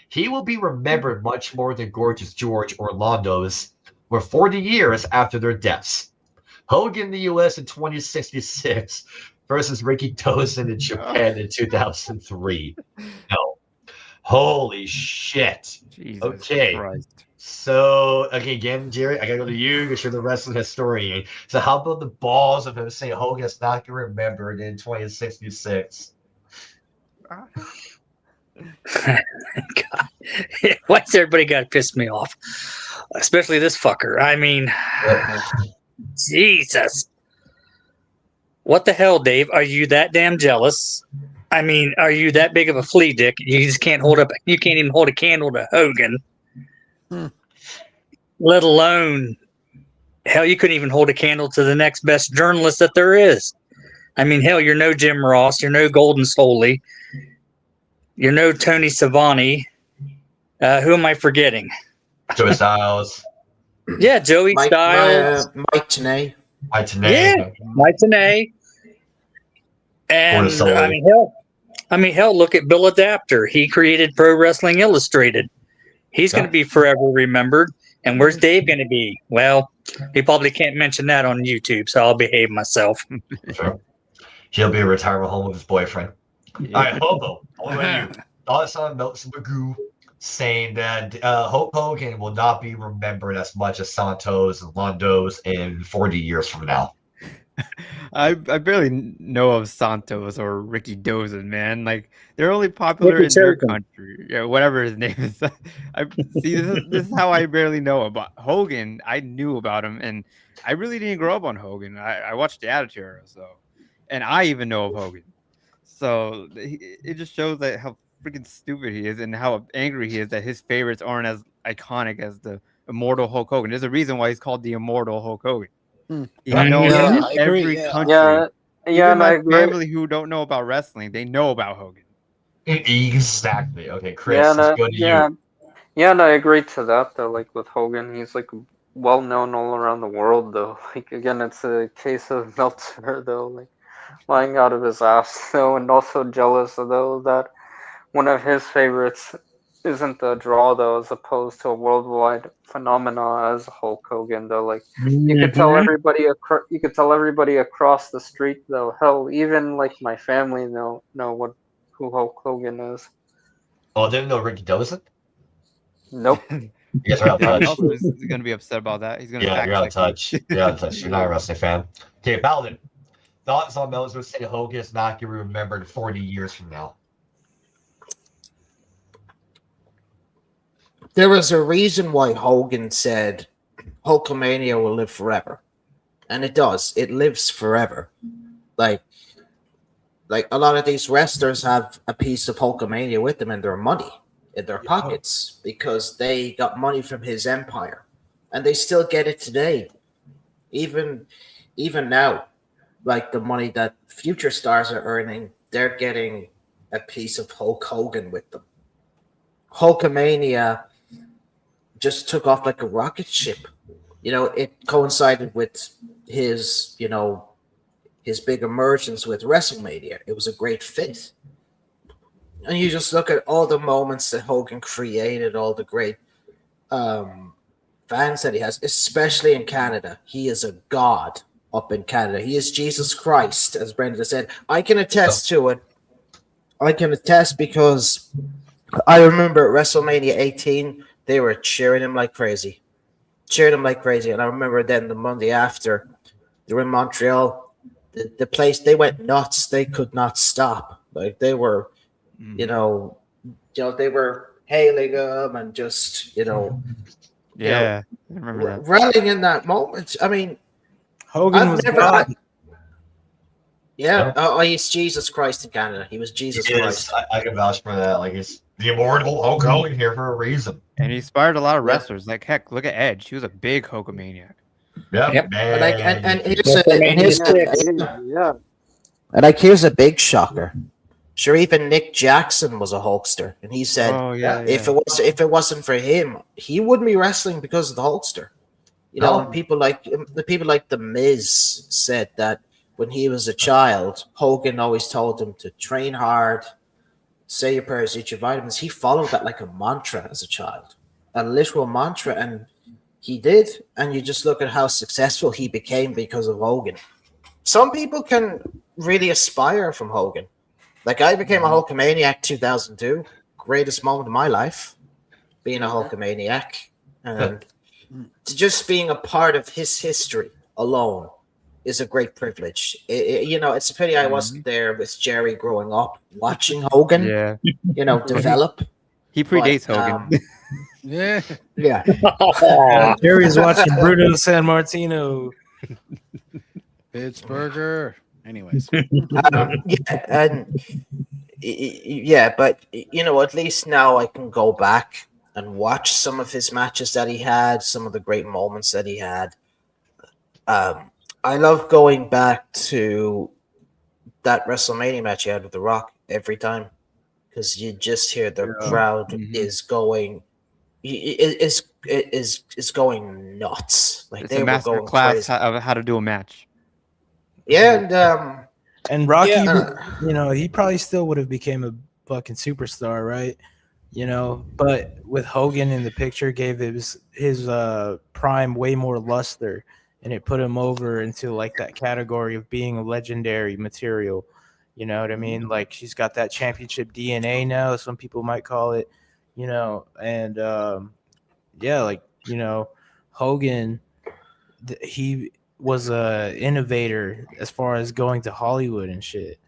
He will be remembered much more than Gorgeous George or Londo's were 40 years after their deaths. Hogan in the U.S. in 2066 versus Ricky Tozen in Japan in 2003. No. Holy shit. Jesus okay. Christ. So, again, Jerry, I gotta go to you because you're the wrestling historian. So, how about the balls of him saying Hogan's not gonna remember it in 2066? God. Why does everybody got to piss me off? Especially this fucker. I mean, Jesus. What the hell, Dave? Are you that damn jealous? I mean, are you that big of a flea dick? You just can't you can't even hold a candle to Hogan. Let alone, hell, you couldn't even hold a candle to the next best journalist that there is. I mean, hell, you're no Jim Ross. You're no Golden Soley. You're no Tony Schiavone. Who am I forgetting? Joey Styles. Yeah, Joey Styles. Mike Tenay. Mike Tenay. Yeah, Mike Tenay. And I mean, hell, look at Bill Adapter. He created Pro Wrestling Illustrated. He's going to be forever remembered. And where's Dave going to be? Well, he probably can't mention that on YouTube, so I'll behave myself. Sure. He'll be a retirement home with his boyfriend. Yeah. All right, Hobo. What about you? Thoughts on Meltzer Magoo saying that Hulk Hogan will not be remembered as much as Santos and Londo's in 40 years from now? I barely know of Santos or Ricky Dozen, man. Like, they're only popular in their country. Yeah, whatever his name is. This is how I barely know about Hogan. I knew about him, and I really didn't grow up on Hogan. I watched the Attitude Era, and I even know of Hogan. So it just shows that how freaking stupid he is and how angry he is that his favorites aren't as iconic as the Immortal Hulk Hogan. There's a reason why he's called the Immortal Hulk Hogan. He's known in every country. Even my family who don't know about wrestling, they know about Hogan. Exactly. Okay, Chris, let's go to you. Yeah, and I agree to that though. Like with Hogan, he's like well known all around the world though. Like again, it's a case of Meltzer though, like lying out of his ass though, and also jealous though that one of his favorites isn't the draw though, as opposed to a worldwide phenomena as Hulk Hogan though. Like you could tell everybody across the street though. Hell, even like my family know who Hulk Hogan is. Oh, they didn't know Ricky Dozen? Nope. You guys are out of touch. He's gonna be upset about that. He's gonna you're out of touch. You're out of touch. You're not a wrestling fan. Okay, Paladin. Thoughts on Meltzer saying Hogan is not going to be remembered 40 years from now? There was a reason why Hogan said Hulkamania will live forever. And it does. It lives forever. Like a lot of these wrestlers have a piece of Hulkamania with them in their money, in their pockets, because they got money from his empire. And they still get it today. Even now, like the money that future stars are earning, they're getting a piece of Hulk Hogan with them. Hulkamania just took off like a rocket ship. It coincided with his big emergence with WrestleMania. It was a great fit. And you just look at all the moments that Hogan created, all the great fans that he has, especially in Canada. He is a god up in Canada. He is Jesus Christ, as Brenda said. I can attest to it. I can attest because I remember at WrestleMania 18, they were cheering him like crazy. And I remember then the Monday after, they were in Montreal. The place, they went nuts. They could not stop. Like they were, they were hailing him and just, you know, Yeah, I remember that. rallying in that moment. I mean, Hogan was God. He's Jesus Christ in Canada. He was Jesus He is. Christ. I can vouch for that. Like, he's the immortal Hulk Hogan here for a reason. And he inspired a lot of wrestlers. Like, heck, look at Edge. He was a big Hulkamaniac. Yep. And here's a big shocker. Sure, even Nick Jackson was a Hulkster, and he said, if it wasn't for him, he wouldn't be wrestling because of the Hulkster. You know, and people like the Miz said that when he was a child, Hogan always told him to train hard, say your prayers, eat your vitamins. He followed that like a mantra as a child, a literal mantra, and he did. And you just look at how successful he became because of Hogan. Some people can really aspire from Hogan. Like, I became a Hulkamaniac 2002. Greatest moment of my life, being a Hulkamaniac. And just being a part of his history alone is a great privilege. You know, it's a pity I wasn't there with Jerry growing up, watching Hogan, you know, develop. He predates Hogan. Yeah. Jerry's watching Bruno San Martino. Pittsburgher. Anyways. But you know, at least now I can go back and watch some of his matches that he had, some of the great moments that he had. I love going back to that WrestleMania match he had with The Rock every time, because you just hear the crowd is going, is going nuts. Like, It's they a were master going class crazy. of how to do a match. Yeah, and Rocky, you know, he probably still would have became a fucking superstar, right? You know, but with Hogan in the picture, gave his prime way more luster, and it put him over into like that category of being a legendary material. You know what I mean? Like, he's got that championship DNA now, some people might call it. You know, and like, you know, Hogan, he was a innovator as far as going to Hollywood and shit,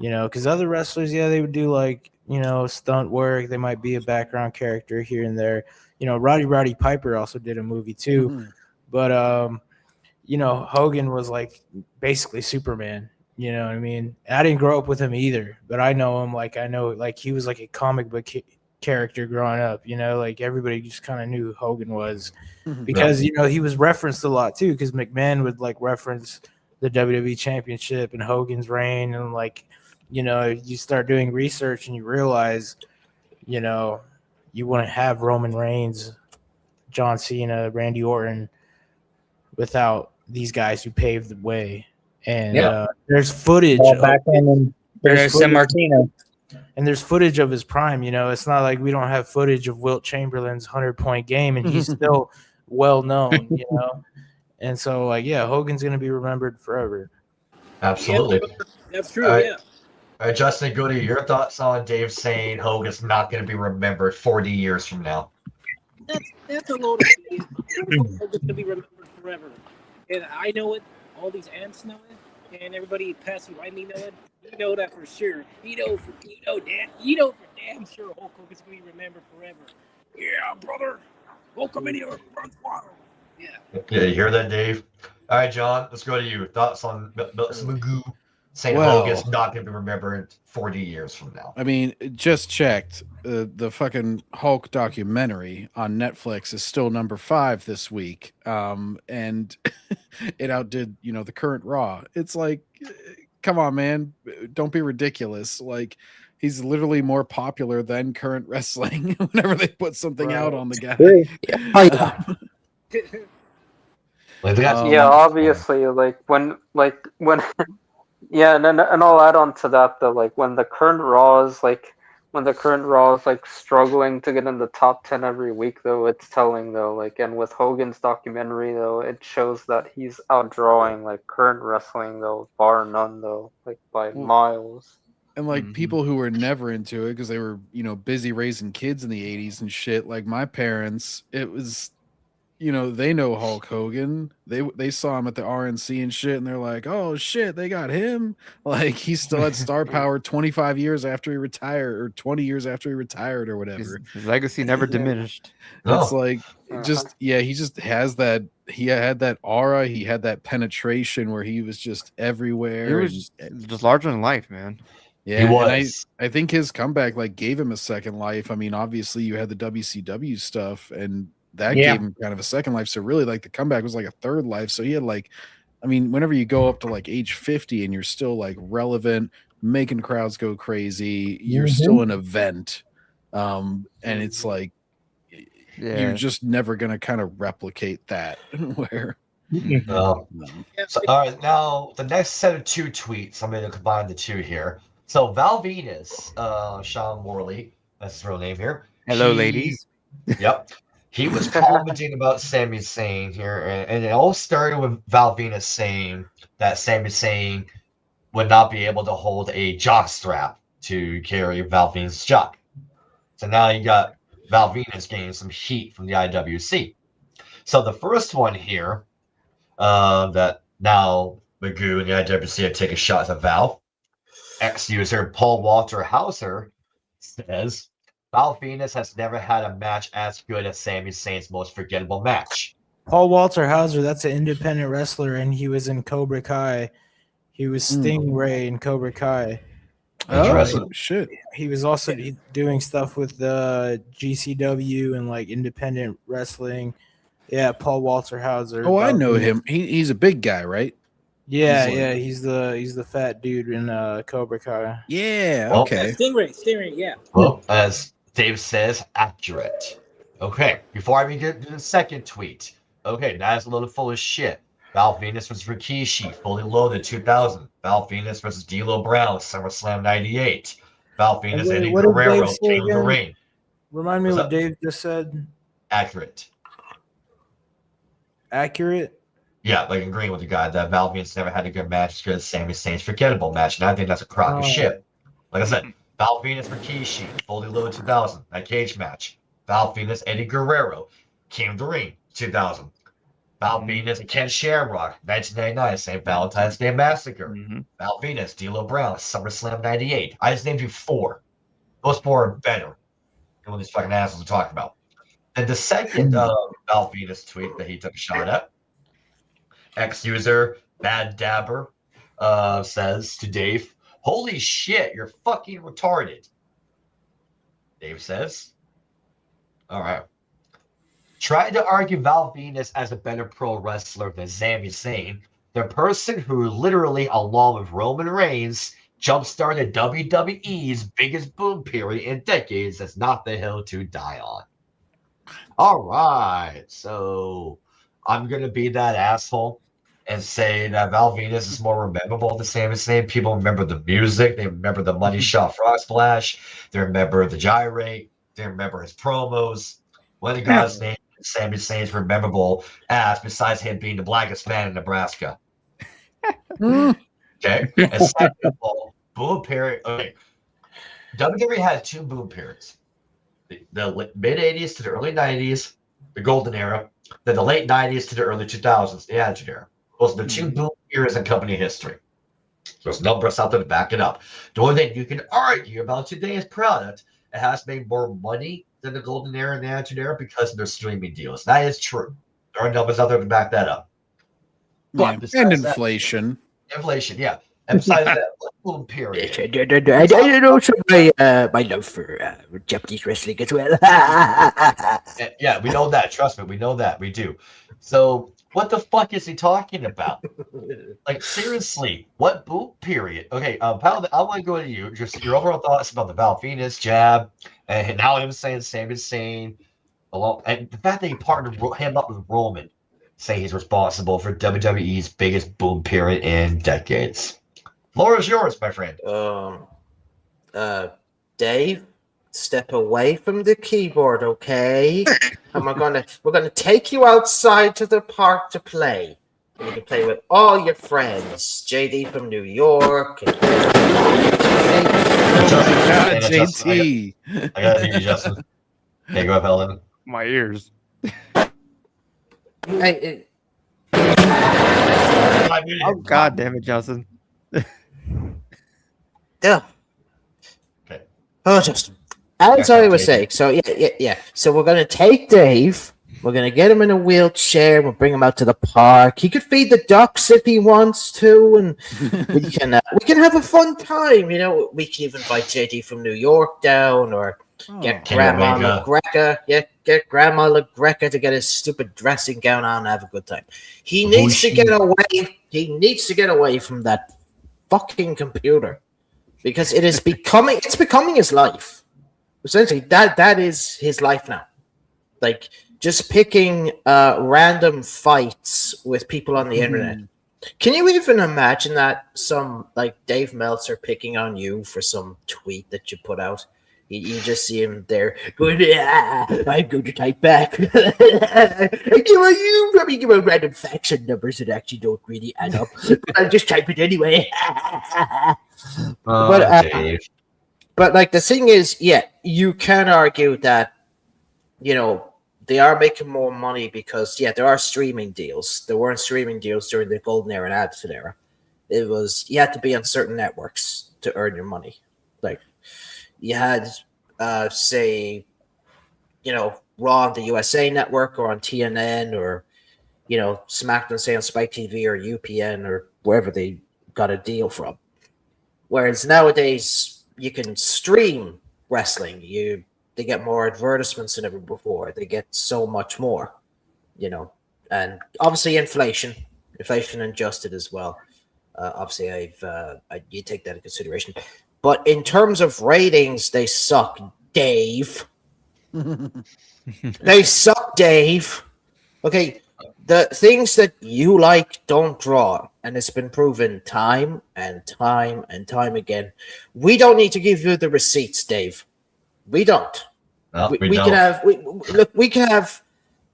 you know, because other wrestlers, they would do like, you know, stunt work. They might be a background character here and there. You know, Roddy Piper also did a movie too, but you know, Hogan was like basically Superman. You know what I mean? I didn't grow up with him either, but I know him. Like, I know, like, he was like a comic book character growing up. You know, like, everybody just kind of knew who Hogan was. Because, you know, he was referenced a lot too, because McMahon would like reference the WWE Championship and Hogan's reign, and like, you know, you start doing research and you realize, you know, you wouldn't have Roman Reigns, John Cena, Randy Orton without these guys who paved the way. And there's footage. There's San Martino. And there's footage of his prime. You know, it's not like we don't have footage of Wilt Chamberlain's 100-point game, and he's still well known, you know. And so, like, Hogan's gonna be remembered forever. Absolutely. That's true. All right, Justin Goody, your thoughts on Dave saying Hogan's not going to be remembered 40 years from now? That's a load of shit. Hogan's gonna be remembered forever, and I know it. All these ants know it, and everybody passing by me know it. You know that for sure. You know for damn sure Hulk Hogan's gonna be remembered forever. Yeah, brother. Hulkamania runs wild. Yeah. Yeah, you hear that, Dave? All right, John, let's go to you. Thoughts on Magoo saying Well, Hogan's not going to be remembered 40 years from now? I mean, just checked. The fucking Hulk documentary on Netflix is still number 5 this week. And it outdid, you know, the current Raw. It's like, come on, man. Don't be ridiculous. Like, he's literally more popular than current wrestling whenever they put something out on the guy. Obviously, when and I'll add on to that though, like when the current Raw is struggling to get in the top 10 every week though, it's telling though, like, and with Hogan's documentary though, it shows that he's outdrawing like current wrestling though, bar none though, like by miles. And like people who were never into it because they were, you know, busy raising kids in the 80s and shit, like my parents, it was they know Hulk Hogan. They saw him at the RNC and shit, and they're like, "Oh shit, they got him!" Like he still had star power 25 years after he retired, or 20 years after he retired, or whatever. His legacy never diminished. It's like he just has that. He had that aura. He had that penetration where he was just everywhere. He was just larger than life, man. Yeah, He was. and I think his comeback gave him a second life. I mean, obviously you had the WCW stuff, and that Yeah. gave him kind of a second life. So really, the comeback was like a third life. So he had whenever you go up to age 50 and you're still relevant, making crowds go crazy, you're still an event, and it's you're just never gonna kind of replicate that. Where So, all right, now the next set of 2 tweets, I'm going to combine the 2 here. So Val Venus, Sean Morley, that's his real name here. Hello, ladies. Yep. He was commenting about Sami Zayn here, and it all started with Val Venus saying that Sami Zayn would not be able to hold a jock strap to carry Val Venus' jock. So now you got Val Venus getting some heat from the IWC. So the first one here, that now Magoo and the IWC are taking shots at Val. Ex-user Paul Walter Hauser says, Val Venus has never had a match as good as Sami Zayn's most forgettable match. Paul Walter Hauser, that's an independent wrestler, and he was in Cobra Kai. He was Stingray in Cobra Kai. oh shit, He was also doing stuff with the GCW and independent wrestling. Yeah, Paul Walter Hauser. oh I know him. He's a big guy, right? Yeah, he's the fat dude in Cobra Kai. Yeah, Well, okay. Stingray, yeah. Well, as Dave says, accurate. Okay, before I even get to the second tweet. Okay, that's a little full of shit. Val Venus versus Rikishi, fully loaded 2000. Val Venus versus D'Lo Brown, SummerSlam 98. Val Venus, Wait, Eddie what did Guerrero, Dave say King of the again? Ring. Remind me What's what up? Dave just said. Accurate. Accurate? Yeah, agreeing with the guy that Val Venus never had a good match as good as Sami Zayn's forgettable match, and I think that's a crock of Oh. shit. Like I said, Val Venus Rikishi, fully loaded 2000, that cage match. Val Venus, Eddie Guerrero, King of the Ring, 2000. Val Venus and Ken Shamrock, 1999, St. Valentine's Day Massacre. Val Venus, D'Lo Brown, SummerSlam 98. I just named you 4. Those 4 are better than what these fucking assholes are talking about. And the second Val Venus tweet that he took a shot at, ex-user Bad Dabber says to Dave, "Holy shit, you're fucking retarded." Dave says, all right. Trying to argue Val Venus as a better pro wrestler than Sami Zayn, the person who literally, along with Roman Reigns, jump-started WWE's biggest boom period in decades, is not the hill to die on. All right, so I'm going to be that asshole and say that Val Venus is more memorable than Sami Zayn. People remember the music. They remember the Money Shot Frog Splash. They remember the gyrate. They remember his promos. What in God's name is Sami Zayn's memorable as, besides him being the blackest man in Nebraska? Okay. And second of all, boom period. Okay. WWE had 2 boom periods. The mid-'80s to the early 90s, the golden era, then the late 90s to the early 2000s, the attitude era. Those are the 2 boom periods in company history. There's numbers out there to back it up. The only thing you can argue about today's product, it has made more money than the golden era and the attitude era because of their streaming deals. That is true. There are numbers out there to back that up. Yeah, But and besides that- inflation. inflation, yeah. And besides that, what boom period? And also my love for Japanese wrestling as well. Yeah, we know that. Trust me, we know that. We do. So, what the fuck is he talking about? Like, seriously, what boom period? Okay, Paladin, I want to go to you. Just your overall thoughts about the Val Venus jab, and now him saying Sami Zayn, along, and the fact that he partnered him up with Roman, saying he's responsible for WWE's biggest boom period in decades. Floor is yours, my friend. Dave, step away from the keyboard, okay? And we're gonna take you outside to the park to play. And you can play with all your friends. JD from New York. God, JT. I gotta need you, Justin. Hey, go ahead, Paladin. My ears. Hey, Oh God damn it, Justin. yeah. Okay. Oh, Justin. As I was saying, so yeah. So we're gonna take Dave. We're gonna get him in a wheelchair. We'll bring him out to the park. He could feed the ducks if he wants to, and we can have a fun time. You know, we can even invite JD from New York down, or get Grandma LaGreca. Yeah, get Grandma LaGreca to get his stupid dressing gown on and have a good time. He needs to get away. He needs to get away from that fucking computer because it's becoming his life. Essentially, that is his life now. Like just picking random fights with people on the internet. Can you even imagine that? Some like Dave Meltzer picking on you for some tweet that you put out. You just see him there going, I'm going to type back. You probably give out random facts and numbers that actually don't really add up. But I'll just type it anyway. But like the thing is, yeah, you can argue that, you know, they are making more money because, yeah, there are streaming deals. There weren't streaming deals during the golden era and Addison era. It was, you had to be on certain networks to earn your money. Like, you had, say, you know, Raw on the USA Network or on TNN or, you know, SmackDown, say, on Spike TV or UPN or wherever they got a deal from. Whereas nowadays, you can stream wrestling. They get more advertisements than ever before. They get so much more, you know. And obviously inflation adjusted as well. Obviously, you take that into consideration. But in terms of ratings, they suck, Dave. They suck, Dave. Okay, the things that you like don't draw, and it's been proven time and time and time again. We don't need to give you the receipts, Dave. We don't. No, we can don't. we can have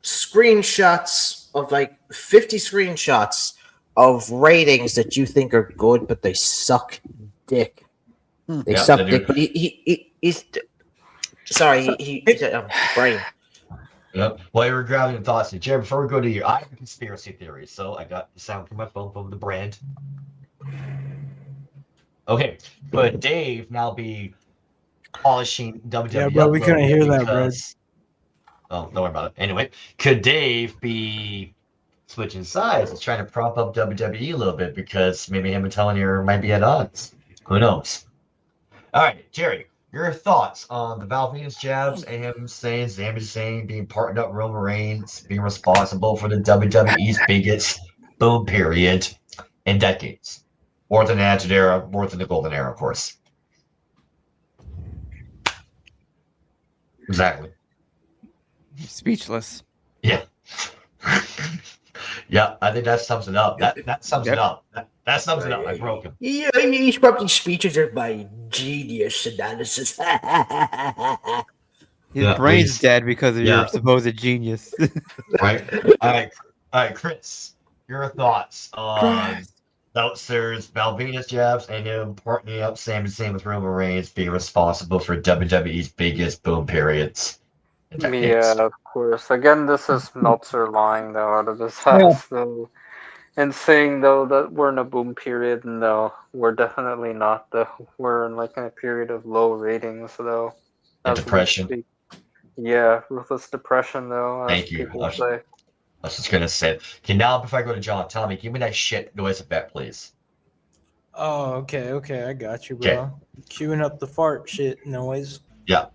screenshots of like 50 screenshots of ratings that you think are good, but they suck dick. They suck dick. But he's sorry. He's brain. Yep. While you're grabbing your thoughts, Jared, before we go to you, I have a conspiracy theory. So I got the sound from my phone from the brand. Okay, but Dave now be polishing WWE. Yeah, bro, we couldn't hear that, bro. Oh, don't worry about it. Anyway, could Dave be switching sides and trying to prop up WWE a little bit because maybe him and Tony might be at odds? Who knows? All right, Jerry, your thoughts on the Val Venus jabs and him saying, Sami Zayn being partnered up with Roman Reigns, being responsible for the WWE's biggest boom period in decades. More than the Attitude Era, more than the Golden Era, of course. Exactly. Speechless. Yeah. Yeah, I think that sums it up. That sums it up. That sums it up. I broke him. Yeah, he's probably speeches are by genius analysis. His brain's dead because of your supposed genius. Right. All right, Chris. Your thoughts on Meltzer's Val Venus jabs and him partnering up Sami Zayn with Roman Reigns being responsible for WWE's biggest boom periods. Yeah, of course. Again, this is Meltzer lying though out of his ass though, and saying though that we're in a boom period. No, we're definitely not. We're in like in a period of low ratings though. Depression. Yeah, ruthless depression though. Thank you. Say. I was just gonna say. Okay, now before I go to John, Tommy, give me that shit noise effect, please. Oh, okay, I got you, bro. Queuing up the fart shit noise. Yeah.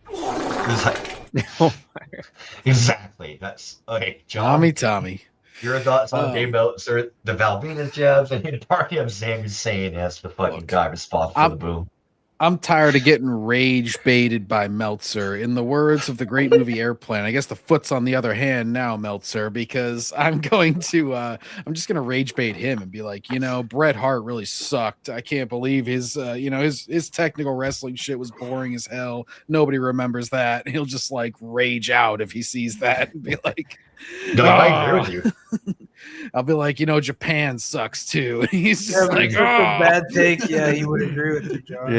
Exactly. That's okay, John. Tommy. Your thoughts on Dave Meltzer, the Val Venus jabs, and the party of Sami Zayn as the fucking guy responsible for the boom. I'm tired of getting rage baited by Meltzer. In the words of the great movie Airplane, I guess the foot's on the other hand now, Meltzer, because I'm just going to rage bait him and be like, you know, Bret Hart really sucked. I can't believe his technical wrestling shit was boring as hell. Nobody remembers that. He'll just like rage out if he sees that and be like, no, I agree with you. I'll be like, you know, Japan sucks too. He's just like, a bad take. Yeah, he would agree with you, John.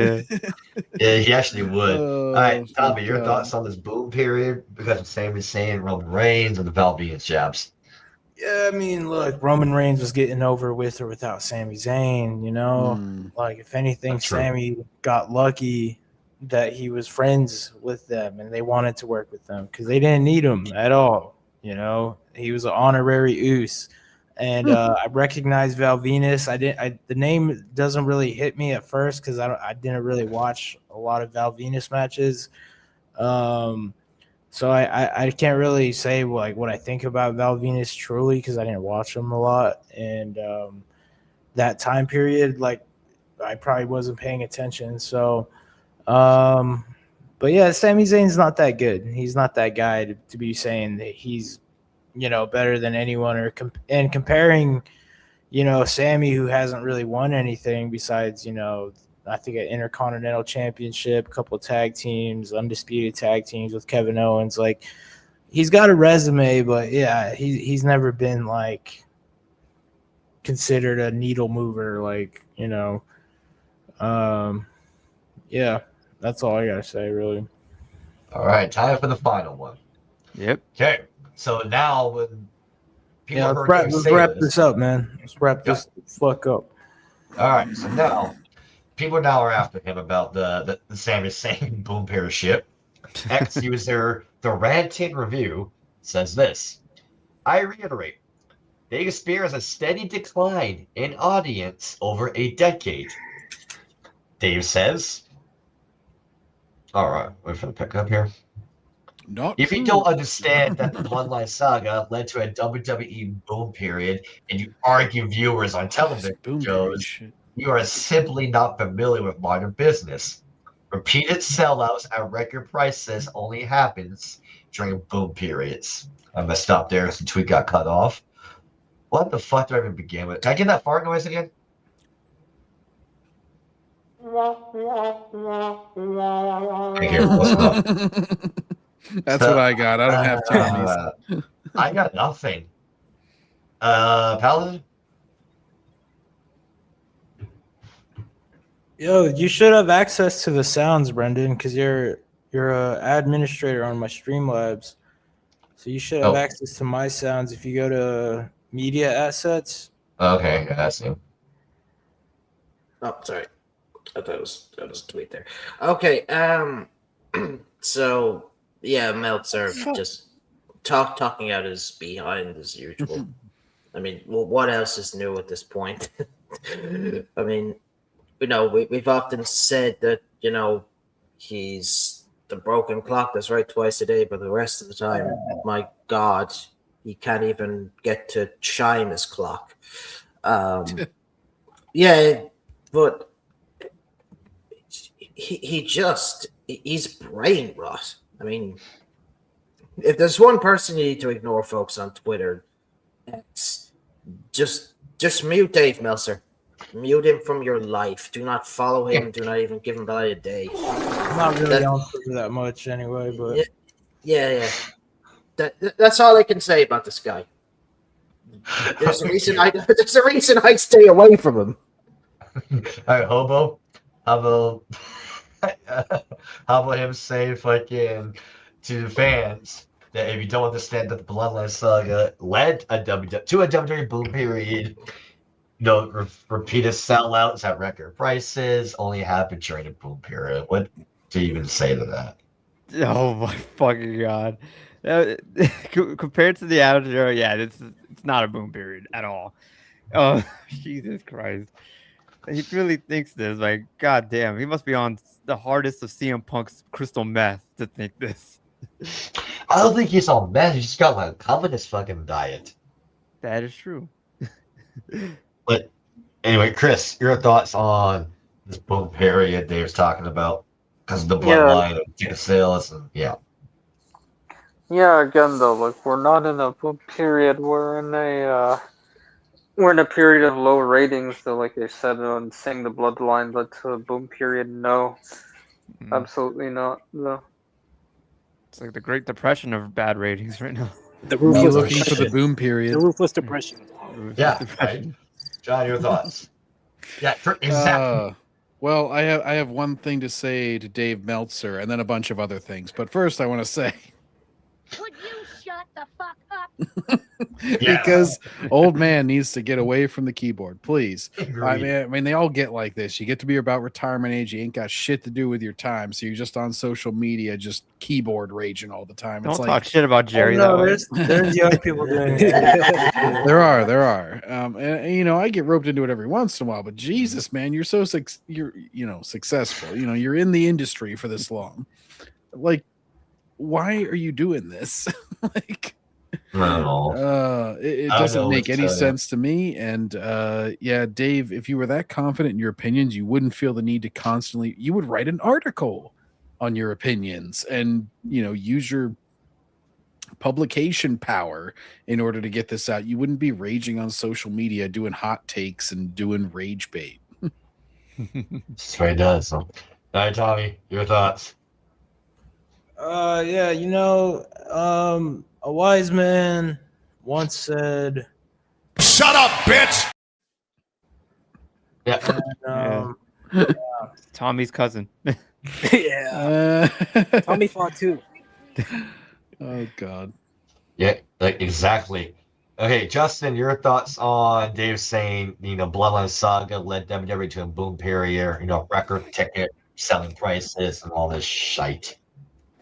Yeah, he actually would. All right, Tommy, your thoughts on this boom period because of Sami Zayn, Roman Reigns, and the Val Venus jabs? Yeah, I mean, look, Roman Reigns was getting over with or without Sami Zayn, you know? Like, if anything, That's true. Sami got lucky that he was friends with them and they wanted to work with them because they didn't need him at all, you know? He was an honorary Uce. And I recognized Val Venus. The name doesn't really hit me at first because I didn't really watch a lot of Val Venus matches. So I can't really say like what I think about Val Venus truly because I didn't watch him a lot, and that time period, like I probably wasn't paying attention. So, but yeah, Sami Zayn's not that good. He's not that guy to be saying that he's, you know, better than anyone and comparing, you know, Sami, who hasn't really won anything besides, you know, I think an Intercontinental Championship, a couple of tag teams, undisputed tag teams with Kevin Owens. Like, he's got a resume, but yeah, he's never been like considered a needle mover. Like, you know, yeah, that's all I gotta say, really. All right, time for the final one. Yep. Okay, so now when people Yeah, heard let's say wrap this up, man. Let's wrap Yeah. this the fuck up. All right, so now people now are after him about the Sami Zayn Boom Pair ship. Ex-user The Ranting Review says this. I reiterate, they experience a steady decline in audience over a decade. Dave says, all right, we're going to pick up here. Not If you true. don't understand that the Bloodline Saga led to a WWE boom period and you argue viewers on television shows, you are simply not familiar with modern business. Repeated sellouts at record prices only happens during boom periods. I'm going to stop there since the tweet got cut off. What the fuck do I even begin with? Can I get that fart noise again? Here, what's up? That's what I got. I don't have Tommy's. I got nothing. Paladin? Yo, you should have access to the sounds, Brendan, because you're a administrator on my Streamlabs. So you should have access to my sounds if you go to media assets. Okay, I see. Oh, sorry. I thought it was a tweet there. Okay, so yeah, Meltzer just talking out his behind as usual. I mean, well, what else is new at this point? I mean, you know, we've often said that, you know, he's the broken clock that's right twice a day, but the rest of the time, my God, he can't even get to chime his clock. Yeah, but he's brain rot. I mean, if there's one person you need to ignore, folks, on Twitter, it's just mute Dave Meltzer. Mute him from your life. Do not follow him. Do not even give him by a day. I'm not really on Twitter that much anyway, but yeah. That's all I can say about this guy. There's a reason I stay away from him. All right, Hobo. How about him say fucking to the fans that if you don't understand that the Bloodline Saga led to a WWE boom period, you know, repeated sellouts at record prices only happened during the boom period. What do you even say to that? Oh my fucking God. Compared to the Attitude Era, yeah, it's not a boom period at all. Oh, Jesus Christ. He really thinks this. Like, God damn, he must be on the hardest of CM Punk's crystal meth to think this. I don't think he's on meth. He's just got like a communist fucking diet. That is true. But anyway, Chris, your thoughts on this boom period Dave's talking about because of the bloodline of ticket sales and yeah. Yeah, again though, like we're not in a boom period. We're in a period of low ratings. So, like I said, on saying the bloodline led to a boom period, no, absolutely not. No. It's like the Great Depression of bad ratings right now. The You're ruthless looking for the depression. boom period. The ruthless depression. Yeah, right. John, your thoughts? Yeah, exactly. Well, I have one thing to say to Dave Meltzer, and then a bunch of other things. But first, I want to say, Would you shut the fuck up? because old man needs to get away from the keyboard, please. I Agreed. mean, they all get like this. You get to be about retirement age, you ain't got shit to do with your time, so you're just on social media, just keyboard raging all the time. Don't It's talk like, shit about Jerry that way. There's young people doing it. there are. And, you know, I get roped into it every once in a while, but Jesus, man, you're so you're successful. You know, you're in the industry for this long. Like, why are you doing this? Like, it doesn't make any sense to me. And yeah, Dave, if you were that confident in your opinions, you wouldn't feel the need to constantly. You would write an article on your opinions and use your publication power in order to get this out. You wouldn't be raging on social media doing hot takes and doing rage bait. That's what he does. All right, Tommy, your thoughts? Yeah, a wise man once said, "Shut up, bitch." Yeah. And, Tommy's cousin. Yeah. Tommy fought too. Oh God. Yeah, exactly. Okay, Justin, your thoughts on Dave saying, Bloodline Saga led WWE to a boom period, record ticket selling prices and all this shite.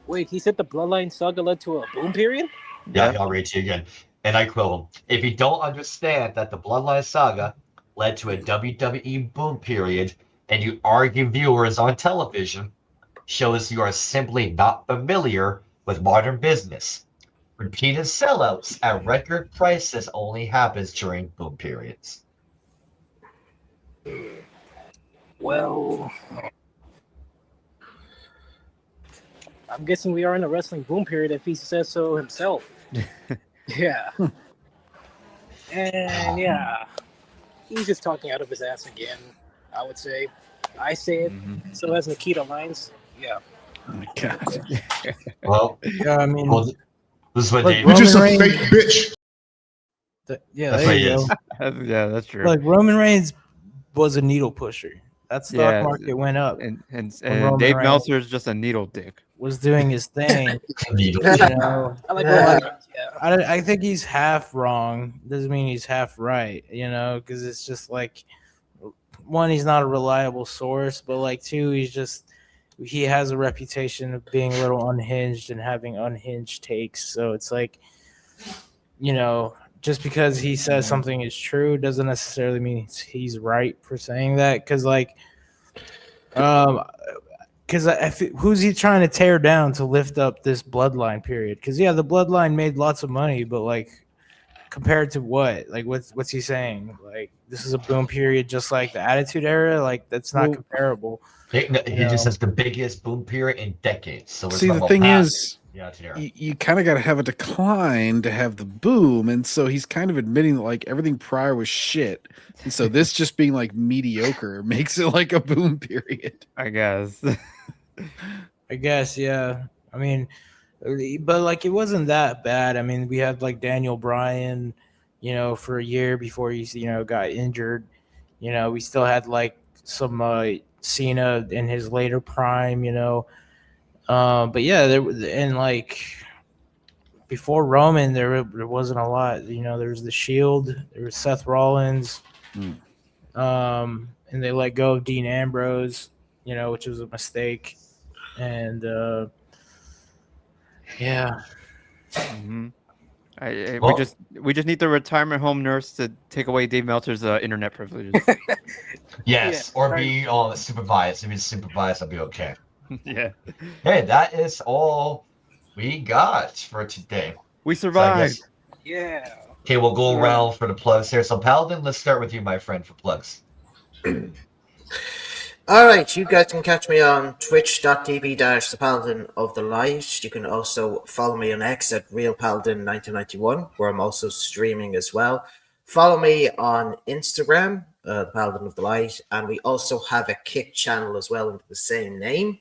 Wait, he said the Bloodline Saga led to a boom period? Yeah, I'll read to you again. And I quote him, "If you don't understand that the Bloodline Saga led to a WWE boom period and you argue viewers on television, shows you are simply not familiar with modern business. Repeated sellouts at record prices only happens during boom periods." Well, I'm guessing we are in a wrestling boom period if he says so himself. Yeah. And yeah, he's just talking out of his ass again, I would say. I say it, so as Nikita Lyons. Yeah. Oh my God. Well, yeah, I mean, this is what like Dave. Roman You're just a Reigns- fake bitch. Yeah, That's there what he you is. go. Yeah, that's true. Like Roman Reigns was a needle pusher. That stock Yeah, market went up. and Roman Dave Reigns Meltzer is just a needle dick. was doing his thing. Needle. I like Roman Reigns, yeah. I think he's half wrong. Doesn't mean he's half right, because it's just like, one, he's not a reliable source, but like two, he has a reputation of being a little unhinged and having unhinged takes. So it's like, just because he says something is true doesn't necessarily mean he's right for saying that. Because who's he trying to tear down to lift up this bloodline period? Because the bloodline made lots of money, but like compared to what? Like what's he saying? Like this is a boom period, just like the Attitude Era. Like that's not comparable. He just says the biggest boom period in decades. So we're See, talking the about thing past is, the Attitude Era. you kind of got to have a decline to have the boom, and so he's kind of admitting that like everything prior was shit, and so this just being like mediocre makes it like a boom period. I guess. Yeah. I mean, but like it wasn't that bad. I mean, we had like Daniel Bryan, for a year before he, got injured. We still had like some Cena in his later prime, but yeah, and like before Roman, there wasn't a lot. There was the Shield, there was Seth Rollins, and they let go of Dean Ambrose, which was a mistake, and yeah. We just need the retirement home nurse to take away Dave Meltzer's internet privileges. Yes, or be supervised. If he's supervised, I'll be okay. Yeah. Hey, that is all we got for today. We So I survived. guess- Yeah. Okay, we'll go around for the plugs here. So, Paladin, let's start with you, my friend, for plugs. All right, you guys can catch me on twitch.tv/the Paladin of the Light. You can also follow me on X at RealPaladin1991, where I'm also streaming as well. Follow me on Instagram, the Paladin of the Light, and we also have a Kick channel as well under the same name.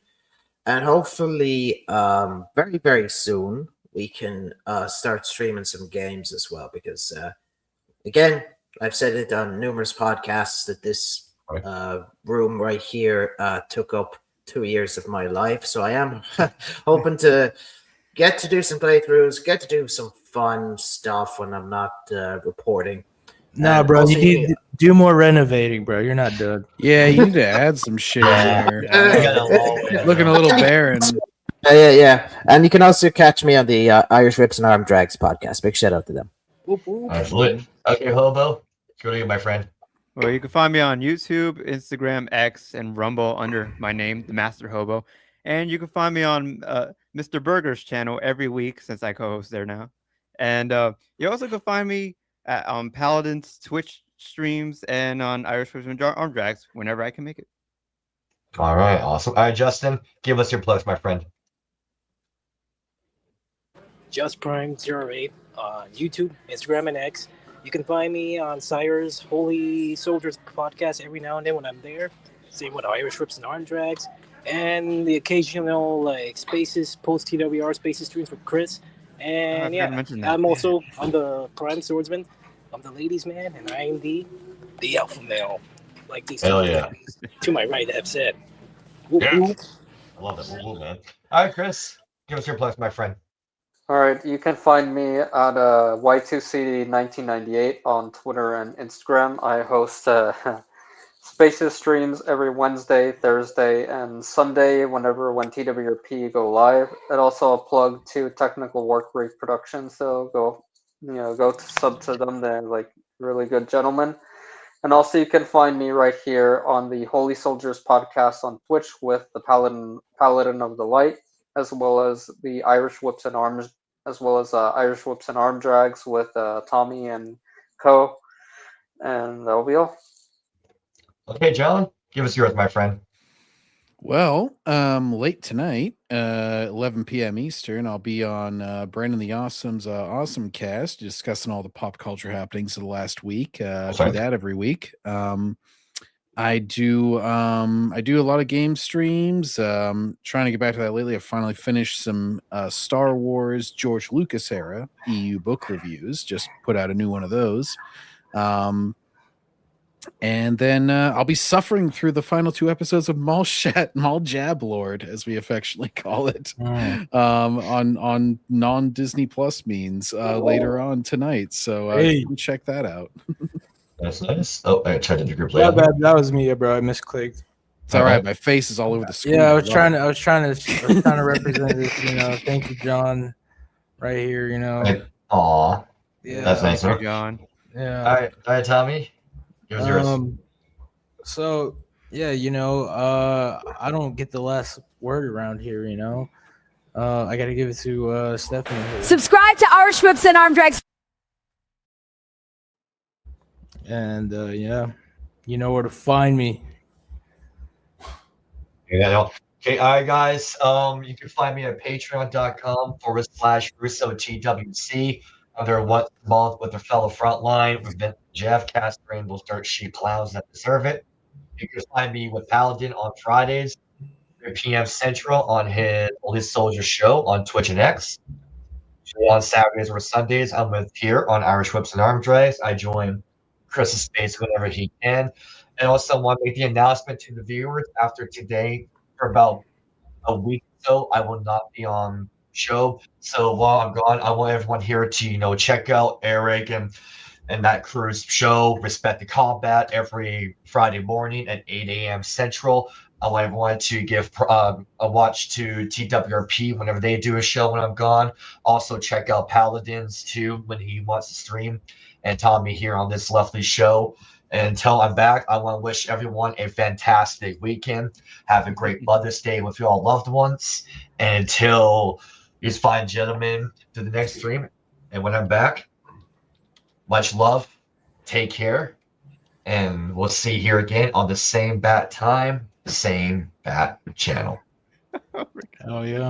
And hopefully, very, very soon, we can start streaming some games as well. Because, again, I've said it on numerous podcasts that this room right here took up 2 years of my life. So I am hoping to get to do some playthroughs, get to do some fun stuff when I'm not reporting. Nah, And bro, also you need to do more renovating, bro. You're not done. Yeah, you need to add some shit in there. Looking a little barren. Yeah. And you can also catch me on the Irish Whips and Arm Drags podcast. Big shout out to them. Absolutely. Okay, Hobo. Go to you, my friend. Well, you can find me on YouTube, Instagram, X, and Rumble under my name, The Master Hobo. And you can find me on Mr. Burger's channel every week since I co-host there now. And you also can find me on Paladin's Twitch streams and on Irish Whips and Arm Drags whenever I can make it. All right, awesome. All right, Justin, give us your plugs, my friend. Just Prime 08 on YouTube, Instagram, and X. You can find me on Sire's Holy Soldiers podcast every now and then when I'm there. Same with Irish Whips and Arm Drags. And the occasional like Spaces, post TWR Spaces streams with Chris. And yeah, I'm also on the Prime Swordsman. I'm the ladies' man, and I am the alpha male. Like these Hell two yeah. ladies to my right have said. Yeah. I love that. Woo, man. All right, Chris, give us your plugs, my friend. All right, you can find me at Y2CD1998 on Twitter and Instagram. I host Spaces streams every Wednesday, Thursday, and Sunday when TWRP go live. And also a plug to Technical Work Brief Productions. So go to sub to them. They're like really good gentlemen. And also you can find me right here on the Holy Soldiers podcast on Twitch with the Paladin of the Light, as well as the Irish Whips and Arms, as well as Irish Whips and Arm Drags with Tommy and Co. And that'll be all. Okay, John, give us yours, my friend. Well, late tonight, 11 p.m. Eastern, I'll be on Brandon the Awesome's Awesome Cast, discussing all the pop culture happenings of the last week. Do that every week. I do a lot of game streams. Trying to get back to that lately. I finally finished some Star Wars George Lucas era EU book reviews. Just put out a new one of those. And then I'll be suffering through the final 2 episodes of Mall Jab Lord, as we affectionately call it, on non-Disney Plus means later on tonight. So you can check that out. That's nice. Oh, I tried to do group Yeah, later. bad. That was me, bro. I misclicked. It's all right. My face is all over the screen. Yeah, I was trying to represent this. Thank you, John. Right here. Aw. Yeah. That's nice, Thank huh? you, John. Yeah. All right, Tommy. Give us yours. So yeah, I don't get the last word around here. I got to give it to Stephanie here. Subscribe to Irish Whips and Arm Drags. And yeah, you know where to find me. Yeah. Okay, all right, guys. You can find me at patreon.com/RussoTWC. They're once a month with their fellow frontline. We've been Jeff Castering will start sheep clowns that deserve it. You can find me with Paladin on Fridays, 3 p.m. Central on his Soldier show on Twitch and X. On Saturdays or Sundays, I'm with here on Irish Whips and Arm Drags. I join Chris's space whenever he can. And also want to make the announcement to the viewers after today for about a week or so, I will not be on show. So while I'm gone, I want everyone here to check out Eric and that crew's show, Respect the Combat, every Friday morning at 8 a.m. Central. I want everyone to give a watch to TWRP whenever they do a show when I'm gone. Also check out Paladins too when he wants to stream, and Tommy here on this lovely show. And until I'm back, I want to wish everyone a fantastic weekend. Have a great Mother's Day with your loved ones. And until these fine gentlemen do the next stream, and when I'm back, much love, take care, and we'll see you here again on the same bat time, same bat channel. Oh yeah.